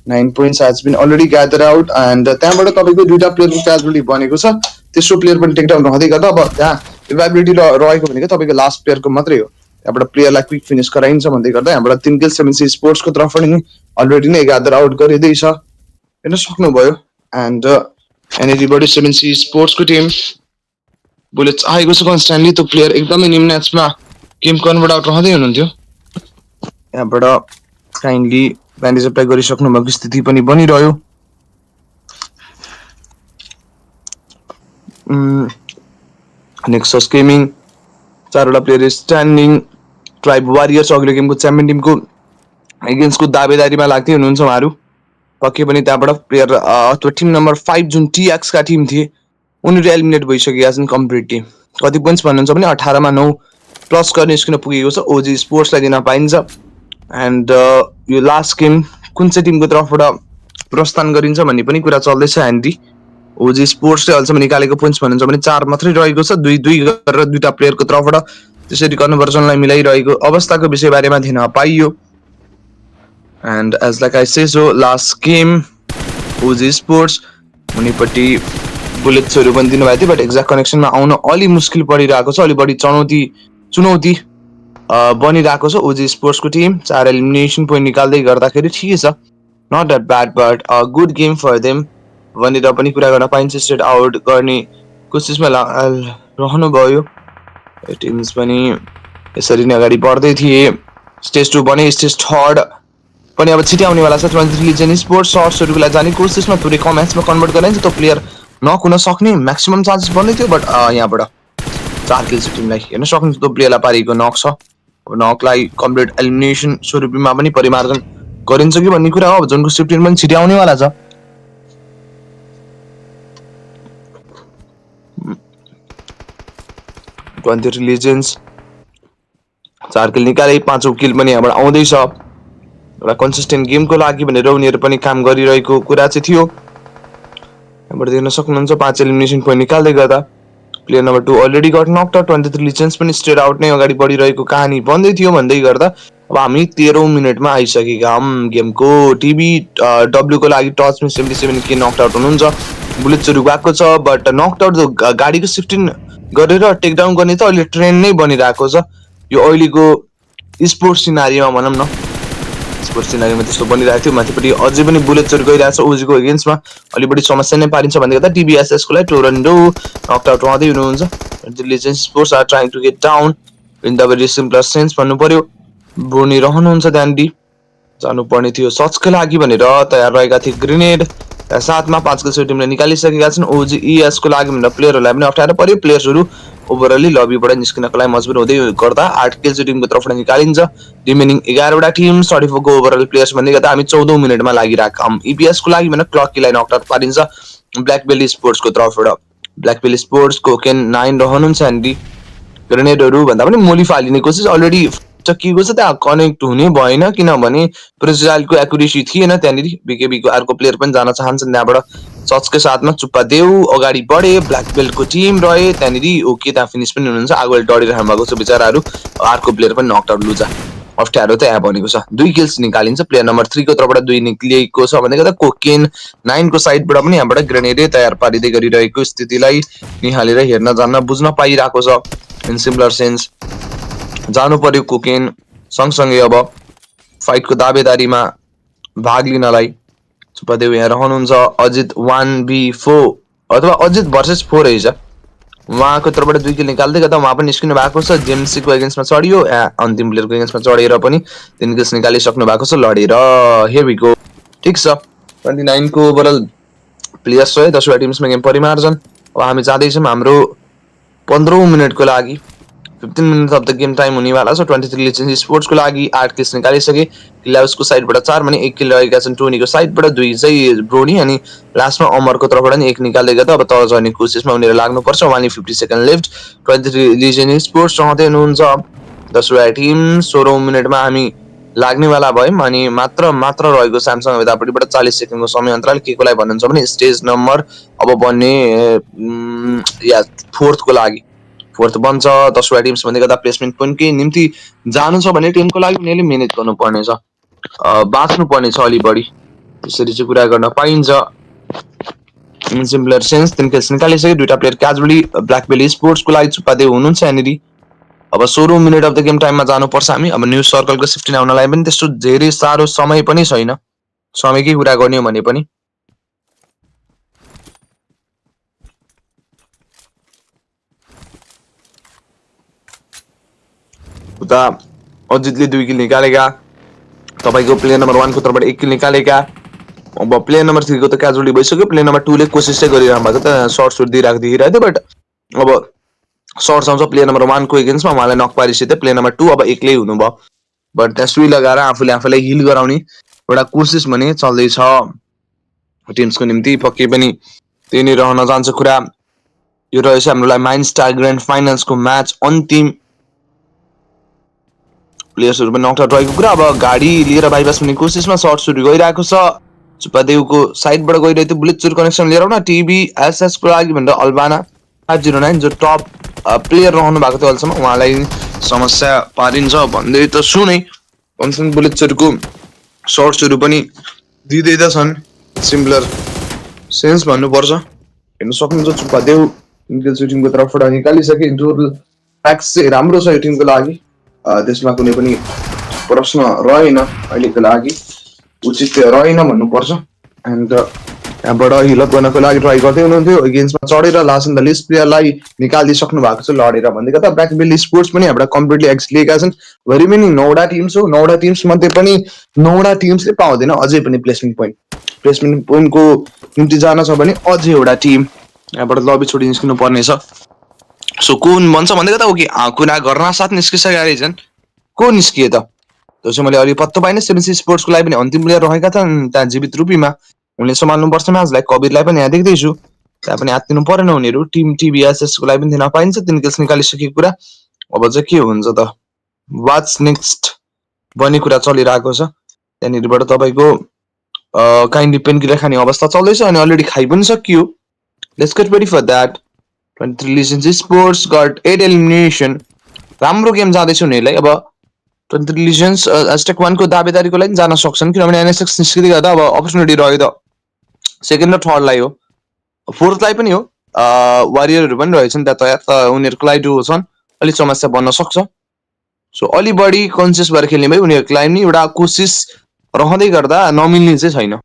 9 points has been already gathered out and त्यहाँबाट तपाईँको दुईटा प्लेयरको क्याजुअली बनेको छ तेस्रो प्लेयर पनि टेकडाउन रहँदै गर्दा अब त्यहाँ एभाइबिलिटी रहेको भनेको तपाईँको लास्ट प्लेयरको मात्रै हो त्यहाँबाट प्लेयरलाई क्विक फिनिस गराइन्छ भन्दै गर्दा यहाँबाट 3 किल 7C स्पोर्ट्सको तर्फबाट नि अलरेडी नै ग्यादर आउट गरिँदैछ हेर्न सक्नुभयो एन्ड एनएडीबाट 7C स्पोर्ट्सको टिम बुलेट्स आएको छ कन्स्ट्यान्टली त्यो प्लेयर एकदमै निम्न एचमा गेम कन्भर्ट आउट रहँदै हुनुहुन्थ्यो यहाँबाट काइन्डली ब्यान्डेज अप्लाई गरिसक्नु भएको स्थिति पनि बनिरह्यो नेक्सस गेमिङ 4वटा प्लेयर स्ट्यान्डिङ ट्राइब वारियर्स अघिल्लो गेमको च्याम्पियन टिमको एगेन्स्टको दावेदारीमा लाग्दै हुनुहुन्छ उहाँहरू पक्कै पनि त्यहाँबाट प्लेयर अथवा टिम नम्बर 5 जुन टिएक्सका टिम थिए उनीहरू एलिमिनेट भइसकेका छन् कम्प्लिटली कति पोइन्ट्स भन्नुहुन्छ भने 18 मा 9 प्लस गर्न निस्किन पुगेको छ ओजी स्पोर्ट्सलाई दिन पाइन्छ एन्ड यो लास्ट गेम कुन चाहिँ टिमको तर्फबाट प्रस्थान गरिन्छ भन्ने पनि कुरा चल्दैछ ह्यान्डी ओजी स्पोर्ट्सले अहिलेसम्म निकालेको पोइन्ट्स भन्नुहुन्छ भने 4 मात्रै रहेको छ 2-2 गरेर दुईटा प्लेयरको तर्फबाट त्यसरी कन्भर्जनलाई मिलाइरहेको अवस्थाको विषयबारेमा ध्यान पाइयो एन्ड एज लाइक आई से सो लास्ट गेम ओजी स्पोर्ट्स उनीपट्टि बुलेट्सहरू पनि दिनुभएको थियो बट एक्ज्याक्ट कनेक्सनमा आउन अलि मुस्किल परिरहेको छ अलि बढी चुनौती बनिरहेको छ ओजी स्पोर्ट्सको टिम 4 एलिमिनेसन पोइन्ट निकाल्दै गर्दाखेरि ठिकै छ not that bad but a good game for them भनेर पनि कुरा गर्न पाइन्छ स्ट्रेट आउट गर्ने कोसिसमा रहनुभयो टिम्स पनि यसरी नै अगाडि बढ्दै थिए स्टेज 2 बने स्टेज 3 पनि अब छिटै आउनेवाला छ 23 लिजेन्ड स्पोर्ट्स सर्ट्सहरूको लागि जाने कोसिसमा थोरै कम म्याचमा कन्भर्ट गराइन्छ त्यो प्लेयर नक हुन सक्ने म्याक्सिमम चान्सेस बन्दै थियो बट यहाँबाट 4 किल्स टिमलाई हेर्न सक्नुहुन्छ त्यो प्लेयरलाई पारेको नक छ नकलाई कम्प्लिट एलिमिनेसन स्वरूपमा पनि परिमार्जन गरिन्छ कि भन्ने कुरा हो अब जुनको सिफ्टिन पनि छिटै आउनेवाला छ लिजेन्ड्स 4 किल निकाले 5औं किल पनि यहाँबाट आउँदैछ एउटा कन्सिस्टेन्ट गेमको लागि भनेर उनीहरू पनि काम गरिरहेको कुरा चाहिँ थियो यहाँबाट देख्न सक्नुहुन्छ 5 एलिमिनेसन पोइन्ट निकाल्दै गर्दा प्लेयर नम्बर 2 अलरेडी गट नक्ड आउट 23 लिजेन्ड्स पनि स्ट्रेट आउट नै अगाडि बढिरहेको कहानी बन्दै थियो भन्दै गर्दा अब हामी 13औं मिनेटमा आइसकेका गेमको टिभी डब्ल्यू को लागि टचमा 77 के नक्ड आउट हुनुहुन्छ बुलेट्सहरू गएको छ बट नक्ड आउट गाडीको शिफ्टिङ गरेर टेक डाउन गर्ने त अहिले ट्रेन्ड नै बनिरहेको छ यो अहिलेको स्पोर्ट्स सिनारीमा भनौँ न स्पोर्ट्स सिनारीमा त्यस्तो बनिरहेको थियो माथिपट्टि अझै पनि बुलेट्सहरू गइरहेको छ ओजीको एगेन्स्टमा अलि बढी समस्या नै पारिन्छ भन्दै गर्दा टिबीएसएस को लागि टोरन्टो नक्ड आउट रहँदै हुनुहुन्छ legend sports are trying to get down in the very simpler sense भन्नु पर्यो बोनी रहनुहुन्छ ध्यानदी जानुपर्ने थियो सचको लागि भनेर तयार रहेका थिए ग्रेनेड साथमा 5 किल टिमले निकालिसकेका छन् ओजीईएस को लागि भनेर प्लेयरहरूलाई पनि अप्ठ्यारो पर्यो प्लेयर्सहरू ओभरअली लबीबाट निस्किनको लागि मजबुर हुँदै गर्दा 8 किल टिमको तर्फबाट निकालिन्छ रिमेनिङ 11 वटा टिम 34 को ओभरअल प्लेयर्स भन्दै गर्दा हामी 14औं मिनेटमा लागिरहेका ईपीएस को लागि भनेर क्लक किलाई नक आउट पारिन्छ ब्ल्याक बेली स्पोर्ट्स को तर्फबाट ब्ल्याक बेली स्पोर्ट्स को केन 9 रहनुहुन्छ एन्डी ग्रेनेडहरू भन्दा पनि मोली फालिने कोसिस अलरेडी चकिएको छ त्यहाँ कनेक्ट हुने भएन किनभने प्रेसिडालको एक्युरेसी थिएन त्यहाँनिर बीकेबी को अर्को प्लेयर पनि जान चाहन्छन् त्यहाँबाट सचकै साथमा चुप्पा देऊ अगाडि बढे ब्ल्याक बेल्ट को टिम रहे त्यहाँनिर ओके त्यहाँ फिनिस पनि हुनुहुन्छ आगोले डढिरहनु भएको छ बिचराहरू अर्को प्लेयर पनि नक आउट लुजा अप्ठ्यारो त यहाँ बनेको छ 2 किल्स निकालिन्छ प्लेयर नम्बर 3 को तर्फबाट 2 निक्लिएको छ भन्दै गर्दा कोकेन 9 को साइडबाट पनि यहाँबाट ग्रेनेडै तयार पारिदै गरिरहेको स्थितिलाई निहालेर हेर्न जान्न बुझ्न पाइरहेको छ इन सिम्पलर सेन्स जानु पर्यो कोकेन सँगसँगै अब फाइटको दावेदारीमा भाग लिनलाई सुपदेव यहाँ रहनुहुन्छ अजित 1v4 अथवा अजित भर्सेस 4 रहेछ उहाँको तर्फबाट 2 किल निकाल्दै गर्दा उहाँ पनि निस्किनु भएको छ जेएमसी को एगेन्स्टमा चढियो अन्तिम प्लेयरको एगेन्स्टमा चढेर पनि 3 किल्स निकालिसक्नु भएको छ लडेर हियर वी गो ठीक छ 29 को ओभरअल प्लेयर्स रहे 10 वटा टिम्समा गेम परिमार्जन अब हामी जाँदैछौँ हाम्रो 15औं मिनेटको लागि 15 minute of the game time हुनेवाला छ 23 लिजेन्ड स्पोर्ट्स को लागि 8 किल्स निकालिसके किलाउस को साइडबाट 4 भने 1 किल रहेका छन् टोनीको साइडबाट 2 चाहिँ ब्रोनी अनि लास्टमा अमरको तर्फबाट नि 1 निकाल्दै गर्दा अब तल झर्ने कोसिसमा उनीहरु लाग्नुपर्छ वाली 50 सेकेन्ड लेफ्ट 23 लिजेन्ड स्पोर्ट्स रहँदै हुनुहुन्छ 10 वटा टिम 16औं मिनेटमा हामी लाग्नेवाला भयौं अनि मात्र रहेको स्यामसङ यतापट्टिबाट 40 सेकेन्डको समय अन्तराल के को लागि भन्नुहुन्छ भने स्टेज नम्बर अब बन्ने या फोर्थ को लागि फोर्थ बन्छ 10 वटा टिम्स भन्दै गर्दा प्लेसमेन्ट पोइन्टकै निम्ति जानु छ भने टिमको लागि उनीहरुले मेहनत गर्नुपर्ने छ बाँच्नु पर्ने छ अलि बढी यसरी चाहिँ कुरा गर्न पाइन्छ इन सिम्पलर सेन्स। तिनखेल निकालिसक्यो दुईटा प्लेयर क्याजुअली ब्ल्याक बेली स्पोर्ट्सको लागि चुप्पादेव हुनुहुन्छ यहाँनिर। अब 16 मिनट अफ द गेम टाइममा जानुपर्छ हामी। अब न्युज सर्कलको 15 आउनलाई पनि त्यस्तो धेरै साह्रो समय पनि छैन, समयकै कुरा गर्ने हो भने पनि। उता अजितले 2 किल निकालेका, तपाईको प्लेयर नम्बर 1 को तर्फबाट 1 किल निकालेका। अब प्लेयर नम्बर 3 को त क्याजुअली भइसक्यो, प्लेयर नम्बर 2 ले कोसिस चाहिँ गरिरहनु भएको त सर्ट सुट दिइराख्दै देखिरहेको थियो, बट अब सर्ट्स आउँछ प्लेयर नम्बर 1 को एगेन्स्टमा, उहाँलाई नक पारिसित प्लेयर नम्बर 2 अब एक्लै हुनुभयो, बट त्यहाँ सुई लगाएर आफूले आफूलाई हिल गराउने एउटा कोसिस भने चल्दैछ टिम्सको निम्ति। पक्कै पनि त्यही नै रहन जान्छ कुरा। यो रहेछ हाम्रो लागि माइन्डस्टार ग्रान्ड फाइनल्सको म्याच अन्तिम प्लेयर्सहरु पनि नकआउट रहेको कुरा। अब गाडी लिएर बाइपास हुने कोसिसमा सर्ट सुट गइरहेको छ, चुप्पादेवको साइडबाट गइरहेको थियो बुलेट चुर कनेक्सन लिएर आउन टिबीएसएस को लागि भनेर अल्बाना 509 जो टप प्लेयर रहनु भएको थियो अहिलेसम्म, उहाँलाई समस्या पारिन्छ भन्दै त सुनै कन्सन बुलेट चुरको सर्ट्सहरु पनि दिँदै त छन्। सिम्पलर सेन्स भन्नुपर्छ, हेर्न सक्नुहुन्छ चुप्पादेव इन्केल टिमको तर्फबाट निकालिसके। जो ट्याक्स चाहिँ राम्रो छ यो टिमको लागि, त्यसमा कुनै पनि प्रश्न रहेन अहिलेको लागि, उचित रहेन भन्नुपर्छ। एन्ड त्यहाँबाट हिलअप गर्नको लागि ट्राई गर्दै हुनुहुन्थ्यो, अगेन्स्टमा चढेर लास्ट इन द लिस्ट प्लेयरलाई निकालिदिइसक्नु भएको छ लडेर भन्दै गर्दा। ब्ल्याक बेली स्पोर्ट्स पनि हाम्रो कम्प्लिटली एक्स लिएका छन्। रिमेनिङ 9वटा टिम्स हो, 9वटा टिम्स मध्ये पनि 9वटा टिम्सले पाउँदैन अझै पनि प्लेसमेन्ट पोइन्ट। प्लेसमेन्ट पोइन्टको निम्ति जान छ भने अझै एउटा टिम यहाँबाट लबी छोडी निस्किनु पर्नेछ। सो कुन भन्छ भन्दै गर्दा हो कि कुरा गर्न साथ निस्किसकेका रहेछन्, को निस्किए त त्यो चाहिँ मैले अलि पत्तो पाइनँ। 7C स्पोर्ट्सको लागि पनि अन्तिम प्लेयर रहेका छन् त्यहाँ जीवित रूपीमा, उनले सम्हाल्नुपर्छ म्याचलाई। कबिरलाई पनि यहाँ देख्दैछु, त्यहाँ पनि हात दिनु परेन उनीहरू। टिम टिबीएसएस को लागि पनि दिन पाइन्छ, 3 किल्स निकालिसकेको कुरा। अब चाहिँ के हुन्छ त, वाट्स नेक्स्ट भन्ने कुरा चलिरहेको छ। त्यहाँनिरबाट तपाईँको काइन्डली पेन किलर खाने अवस्था चल्दैछ अनि अलरेडी खाइ पनि सकियो। Let's get ready for that. 23 Legends Sports got 8 elimination, राम्रो गेम जाँदैछ उनीहरूलाई। अब 23 लिजेन्ड्स एस्टेक 1 को दावेदारीको लागि जान सक्छन्, किनभने एनएसएक्स निस्किँदै गर्दा अब अपर्च्युनिटी रह्यो त सेकेन्ड र थर्डलाई हो, फोर्थलाई पनि हो, वारियरहरू पनि रहेछन् त्यहाँ तयार, त उनीहरूको लागि जो छन् अलिक समस्या बन्न सक्छ। सो अलि बढी कन्सियस भएर खेल्ने भए उनीहरूको लागि नि एउटा कोसिस रहँदै गर्दा नमिल्ने चाहिँ छैन।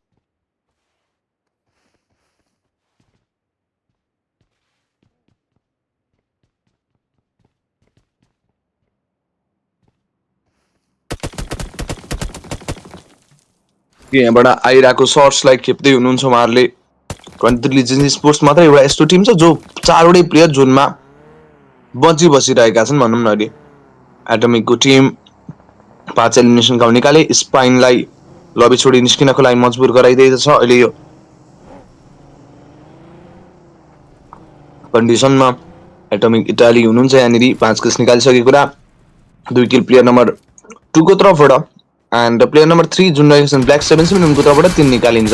यहाँबाट आइरहेको सर्ट्सलाई खेप्दै हुनुहुन्छ उहाँहरूले। 23 लिजेन्ड्स स्पोर्ट्स मात्रै एउटा यस्तो टिम छ जो 4वटै प्लेयर जोनमा बसिरहेका छन् भनौँ न। अहिले एटमिकको टिम 5 एलिमिनेसन गाउँ निकाले, स्पाइनलाई लबी छोडी निस्किनको लागि मजबुर गराइदिएको छ अहिले यो कन्डिसनमा। एटमिक इटाली हुनुहुन्छ यहाँनिर, 5 किल्स निकालिसकेको कुरा। 2 किल प्लेयर नम्बर 2 को तर्फबाट, एन्ड प्लेयर नम्बर 3 जुन रहेको छन् ब्ल्याक 7 पनि उनको तर्फबाट 3 निकालिन्छ।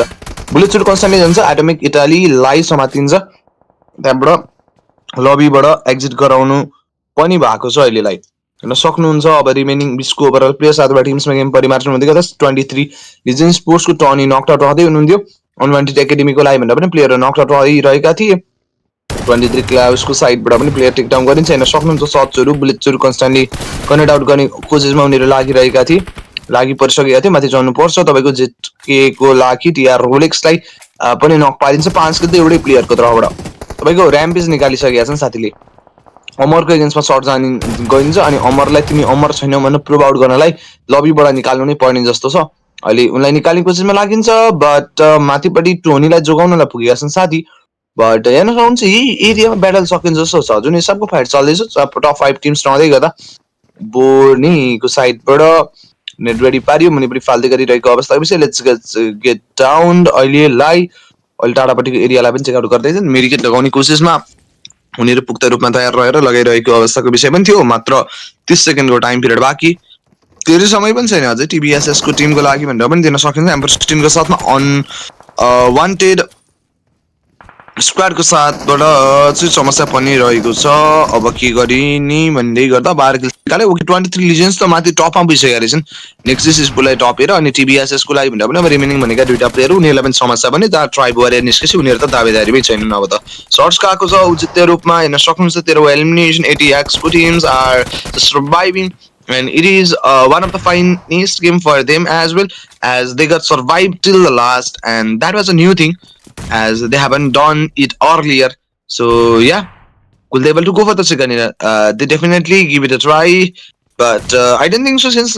बुलेट सुट कन्स्टेन्टली जान्छ, एटमिक इटालीलाई समातिन्छ, त्यहाँबाट लबीबाट एक्जिट गराउनु पनि भएको छ अहिलेलाई हेर्न सक्नुहुन्छ। अब रिमेनिङ 20 को ओभरअल प्लेयर 7वटा टिम्समा गेम परिमार्जन हुँदै गर्दा 23 लिजेन्ड्स स्पोर्ट्सको टर्नी नकआउट रहँदै हुनुहुन्थ्यो। अनवान्टेड एकाडेमीको लागि भनेर पनि प्लेयर नकआउट रहिरहेका थिए। 23 क्लाउसको साइडबाट पनि प्लेयर टेक डाउन गरिन्छ हेर्न सक्नुहुन्छ। सर्ट्सहरू बुलेटहरू कन्स्टेन्टली कनेक्ट आउट गर्ने कोसिसमा उनीहरू लागिरहेका थिए, लागि परिसकेका थिए। माथि चढ्नु पर्छ तपाईँको जेटके को लागि टिआर रोलेक्सलाई पनि नक पारिन्छ 5 किल त एउटै प्लेयरको तर्फबाट। तपाईँको र्याम्पेज निकालिसकेका छन् साथीले, अमरको एगेन्स्टमा सर्ट जाने गरिन्छ अनि अमरलाई तिमी अमर छैनौ भनेर प्रुभ आउट गर्नलाई लबीबाट निकाल्नु नै पर्ने जस्तो छ। अहिले उनलाई निकाल्ने कोसिसमा लागिन्छ, बट माथिपट्टि टोनीलाई जोगाउनलाई पुगेका छन् साथी। बट हेर्न सक्नुहुन्छ यही एरियामा ब्याटल सकिन्छ जस्तो छ, जुन हिसाबको फाइट चल्दैछ टप 5 टिम्स रहँदै गर्दा। बोर्नीको साइडबाट नेट रेडी पारियो, मुनिपट्टि फाल्दै गरिरहेको अवस्था विषय। Let's get down. अहिले टाढापट्टिको एरियालाई पनि चेकआउट गर्दैछन्, मेरिकेट लगाउने कोसिसमा उनीहरू पुख्त रूपमा तयार रहेर लगाइरहेको अवस्थाको विषय पनि थियो। मात्र 30 सेकेन्डको टाइम पिरियड बाँकी, धेरै समय पनि छैन अझै टिबीएसएस को टिमको लागि भनेर पनि दिन सकिन्छ। एम्पर 16 को साथमा अनवान्टेड स्क्वाडको साथबाट चाहिँ समस्या पनि रहेको छ। अब के गरिने भन्दै गर्दा 12 किल निकाल्यो। ओके 23 लिजेन्ड्स त माथि टपमा पुगिसकेका रहेछन्। नेक्सिस स्पुललाई टपेर अनि टिबिएसएसको लागि भन्दा पनि अब रिमेनिङ भनेका दुईटा प्लेयर उनीहरूलाई पनि समस्या पनि जहाँ ट्राइब वारियर निस्केपछि उनीहरू त दावेदारीमै छैनन्। अब त सर्ट्सको आएको छ औचित्य रूपमा हेर्न सक्नुहुन्छ। 13 एलिमिनेसन 80x को teams are surviving and it is one of the finest game for them as well as they got survived till the last, and that was a new thing as they haven't done it earlier. So yeah, will they able to go for the second? They definitely give it a try, but I don't think so since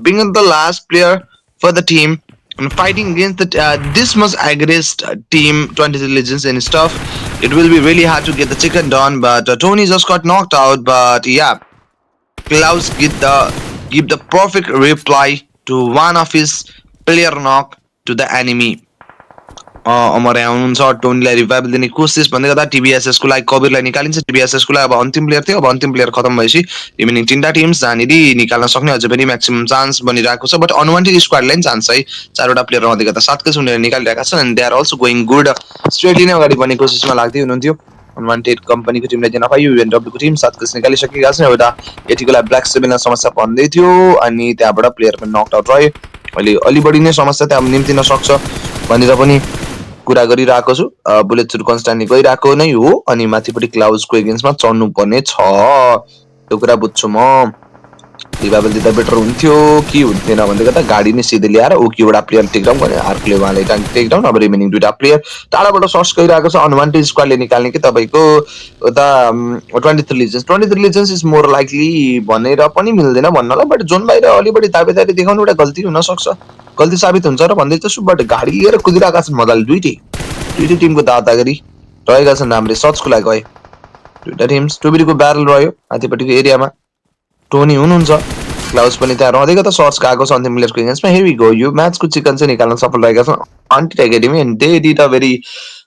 being the last player for the team and fighting against the this much aggressive team 23 legends and stuff, it will be really hard to get the chicken done. But Tony just got knocked out. But yeah, Klaus give the perfect reply to one of his player knock to the enemy. अमर आउनुहुन्छ टोनीलाई revive दिने कोसिस भन्दै गर्दा टिबिएसएसको लागि कबिरलाई निकालिन्छ। टिबिएसएसको लागि अब अन्तिम player थियो। अब अन्तिम प्लेयर खतम भएपछि रिमेनिङ 3टा टिम्स जहाँनिर निकाल्न सक्ने अझै पनि म्याक्सिमम चान्स बनिरहेको छ। बट अनवान्टेड स्क्वाडलाई पनि चान्स है। 4वटा प्लेयर रहँदै गर्दा 7 किल्स उनीहरूले निकालिरहेका छन् and they are also going good. Straightly नै अगाडि बढ्ने कोसिसमा लाग्दै हुनुहुन्थ्यो। अनवान्टेड कम्पनीको टिमलाई दिन पाइयो। युएनडब्ल्यूको टिम 7 किल्स निकालिसकेका छन्। एउटा यतिको लागि ब्ल्याक सेभेनलाई समस्या भन्दै थियो अनि त्यहाँबाट प्लेयर पनि नकड आउट रह्यो। अहिले अलि बढी नै समस्या त्यहाँ निम्तिन सक्छ भनेर पनि कुरा गरिरहेको छु। बुलेट्सहरू कन्स्ट्यान्टली गइरहेको नै हो अनि माथिपट्टि क्लाउड्सको एगेन्स्टमा चढ्नु पर्ने छ। त्यो कुरा बुझ्छु म। रिभाइभल दिँदा बेटर हुन्थ्यो कि हुन्थेन भन्दै गर्दा गाडी नै सिधै ल्याएर ओकेवटा प्लेयर टेकडाउन गर्ने आर्कले उहाँले टेकडाउन। अब रिमेनिङ 2टा प्लेयर टाढाबाट सर्च गरिरहेको छ। अनवान्टेड स्क्वाडले निकाल्ने कि तपाईँको उता 23 लिजेन्स 23 लिजेन्स इज मोर लाइकली भनेर पनि मिल्दैन भन्नलाई। बट जोन बाहिर अलि बढी दावेदारी देखाउनु एउटा गल्ती हुनसक्छ, गल्ती साबित हुन्छ र भन्दैछु। बट गाडी लिएर कुदिरहेका छन् मजाले दुईटै टिमको दादागिरी रहेका छन्। राम्रै सर्चको लागि गए 2टा टिम्स। टुबिरीको ब्यारल रह्यो माथिपट्टिको एरियामा। टोनी हुनुहुन्छ, क्लाउस पनि त्यहाँ रहँदै गर्दा सर्चको आएको छ अन्तिम प्लेयरको एगेन्स्टमा। Here we go. यो म्याचको चिकन चाहिँ निकाल्न सफल रहेका छन् अन्टिट Academy and they did a very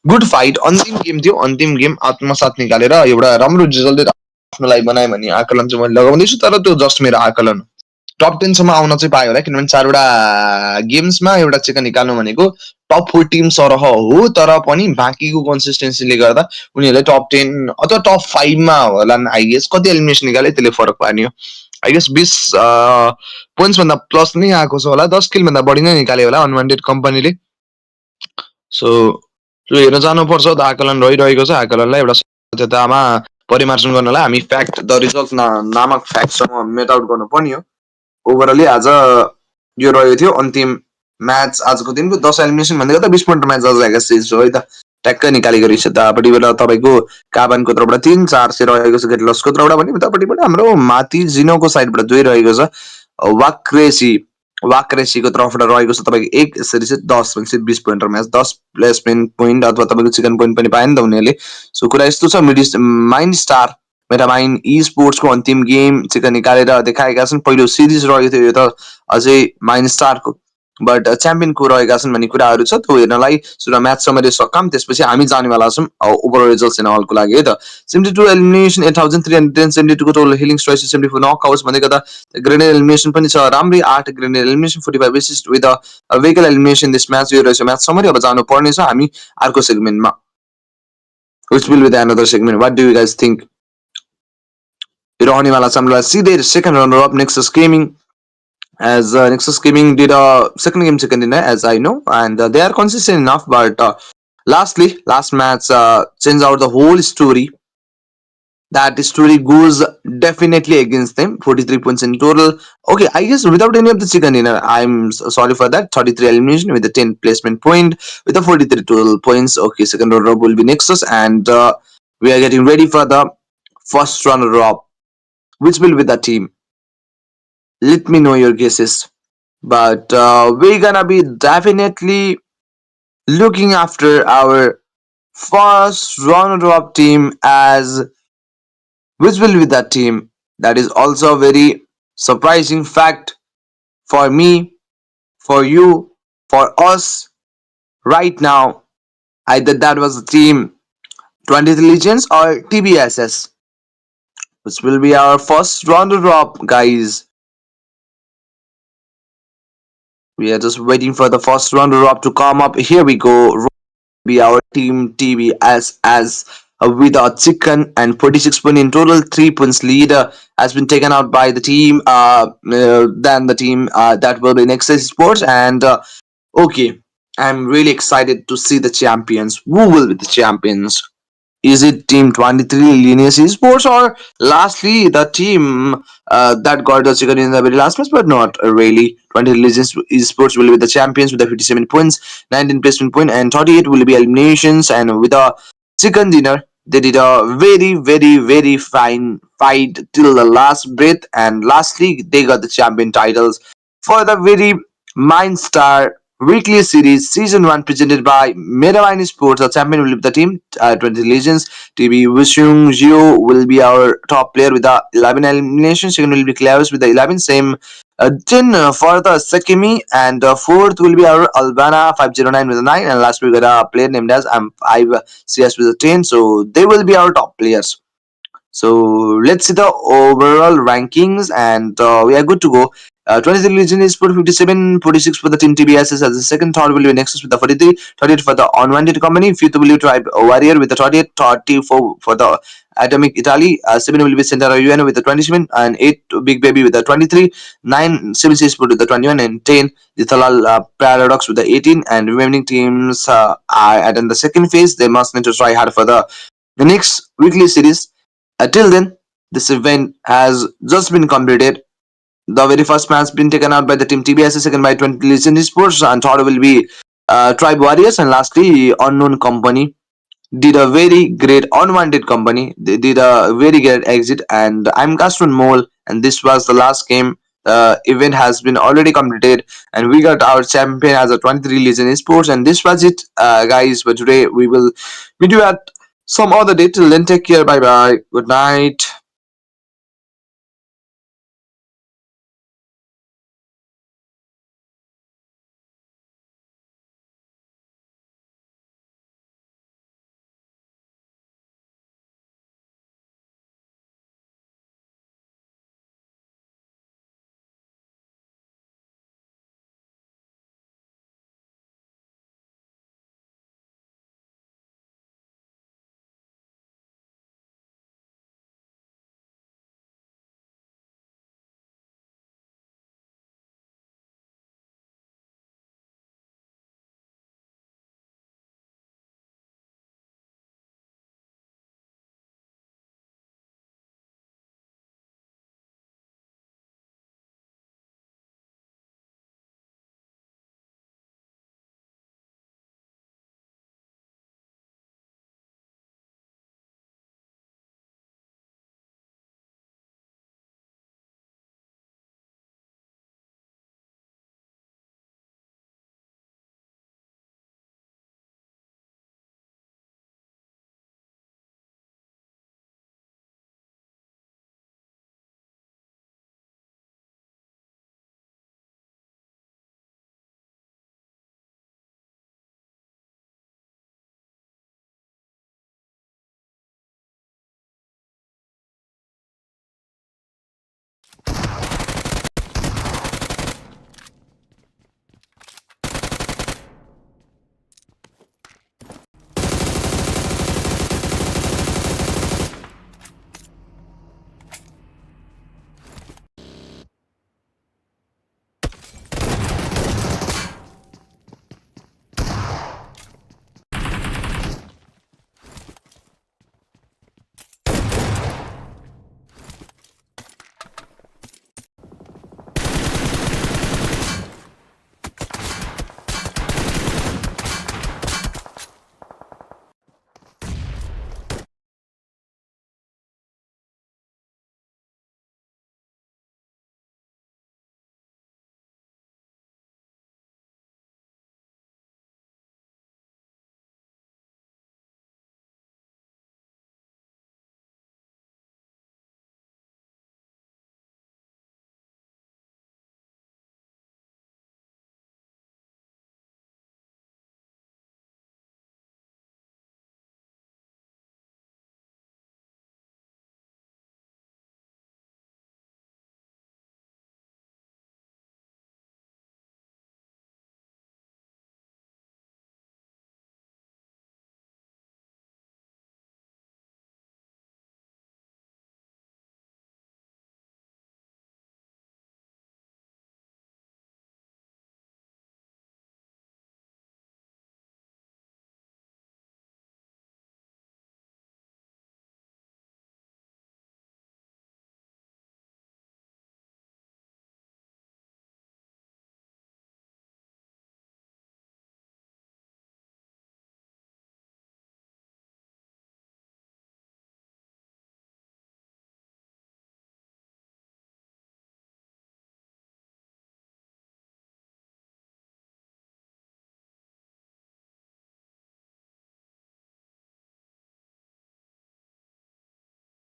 good fight. अन्तिम गेम थियो, अन्तिम गेम आत्मसात निकालेर एउटा राम्रो रिजल्ट आफ्नो लागि बनायो भने आकलन चाहिँ मैले लगाउँदैछु। तर त्यो जस्ट मेरो आकलन टप 10 सम्म आउन चाहिँ पायो होला किनभने 4वटा गेम्समा एउटा चिकन निकाल्नु भनेको टप 4 टिम सरह हो। तर पनि बाँकीको कन्सिस्टेन्सीले गर्दा उनीहरूले टप 10 अथवा टप 5 मा होला आई गेस। कति एलिमिनेसन निकाले त्यसले फरक पार्ने हो आई गेस। 20 पोइन्ट्स भन्दा प्लस नै आएको छ होला। 10 किल भन्दा बढी नै निकाल्यो होला अनवान्टेड कम्पनीले। सो त्यो हेर्न जानुपर्छ। त आकलन रहिरहेको छ। आकलनलाई एउटा सत्यतामा परिमार्जन गर्नलाई हामी फ्याक्ट द रिजल्ट नामक फ्याक्टसँग मेट आउट गर्नुपर्ने हो। ओभरअली आज यो रहेको थियो अन्तिम म्याच आजको दिनको। 10 एलिमिनेसन भन्दै गर्दा 20 पोइन्ट म्याच आज सिरिज हो है त। ट्याक्कै निकालेको रहेछ। उतापट्टिबाट तपाईँको काबानको तर्फबाट 3-4 रहेको छ। गेटलसको तर्फबाट भने उतापट्टिबाट हाम्रो माथि जिनोको साइडबाट 2 रहेको छ। वाक्रेसीको तर्फबाट रहेको छ तपाईँको 1 यसरी चाहिँ 10 भनेपछि 20 पोइन्ट म्याच 10 प्लेसमेन्ट पोइन्ट अथवा तपाईँको चिकन पोइन्ट पनि पायो नि त उनीहरूले। सो कुरा यस्तो छ। माइन्ड स्टार मेटामाइन ई स्पोर्ट्सको अन्तिम गेम चिकन निकालेर देखाएका छन्। पहिलो सिरिज रहेको थियो यो त अझै माइन्ड स्टारको। बट च्याम्पियनको रहेका छन् भन्ने कुराहरू छ। त्यो हेर्नलाई सुरु म्याचसम्म सकाम त्यसपछि हामी जानेवाला छौँ ओभरअल रिजल्ट्स हेर्न हलको लागि है त। 72 एलिमिनेसन 8372 को टोटल हिलिङ स्ट्राइस 74 नकआउट्स भन्दै गर्दा ग्रेनेड एलिमिनेसन पनि छ राम्रै 8 grenade elimination 45 assist with a vehicle elimination this म्याच। यो रहेछ म्याच समरी। अब जानु पर्ने छ हामी अर्को सेगमेन्टमा which will be the another segment. What do you guys think? रहनेवाला छ हामीलाई सिधै second runner up nexus gaming as Nexus Gaming did a second game chicken dinner as I know, and they are consistent enough. But last match changed out the whole story. That story goes definitely against them. 43 points in total. Okay, I guess without any of the chicken dinner, I'm sorry for that. 33 elimination with a 10 placement point with a 43 total points. Okay, second runner up will be Nexus, and we are getting ready for the first runner up, which will be the team. Let me know your guesses. But we're gonna be definitely looking after our first runner-up team as which will be that team. That is also a very surprising fact for me, for you, for us right now. Either that was the team 23 Legends or TBSS, which will be our first runner-up, guys. We are just waiting for the first runner up to come up. Here we go. be our team TBS as with a chicken and 46 points in total. 3 points lead has been taken out by the team than the team that will be in Excess Sports. And okay, I'm really excited to see the champions. Who will be the champions? Is it Team 23 Lineage Esports, or lastly the team that got the chicken in the very last match? But not really. 20 Legends Esports will be the champions with the 57 points, 19 placement point, and 38 will be eliminations. And with a chicken dinner, they did a very fine fight till the last breath. And lastly, they got the champion titles for the very Mindstar weekly series season 1 presented by Medavine Sports. The champion will be the team 20 Legends. TB Wishung Zio will be our top player with the 11 eliminations. Second will be Clavus with the 11. Same 10 for the Sekimi. And fourth will be our Albana 509 with the 9. And last we got a player named as M5 CS with the 10. So they will be our top players. So let's see the overall rankings, and we are good to go. 23 Legion is for 57, 46 for the Team TBSS as the second. Third will be Nexus with the 43, 38 for the Unwanted Company. Fifth will be Tribe Warrior with the 38, 34 for the Atomic Italy. 7 will be Centaur UN with the 27, and 8 Big Baby with the 23, 9 Civil Sport with the 21, and 10 the Thalal Paradox with the 18. And remaining teams are at in the second phase. They must need to try hard for the next weekly series. Till then, this event has just been completed. The very first match has been taken out by the team TBS, second by 20 Legend Sports, and third will be Tribe Warriors, and lastly, Unknown Company did a very great Unwanted Company. They did a very great exit, and I'm Gaston Mole, and this was the last game. The event has been already completed, and we got our champion as a 23 Legend Sports, and this was it, guys. For today, we will meet you at some other day. Till then, take care. Bye bye. Good night.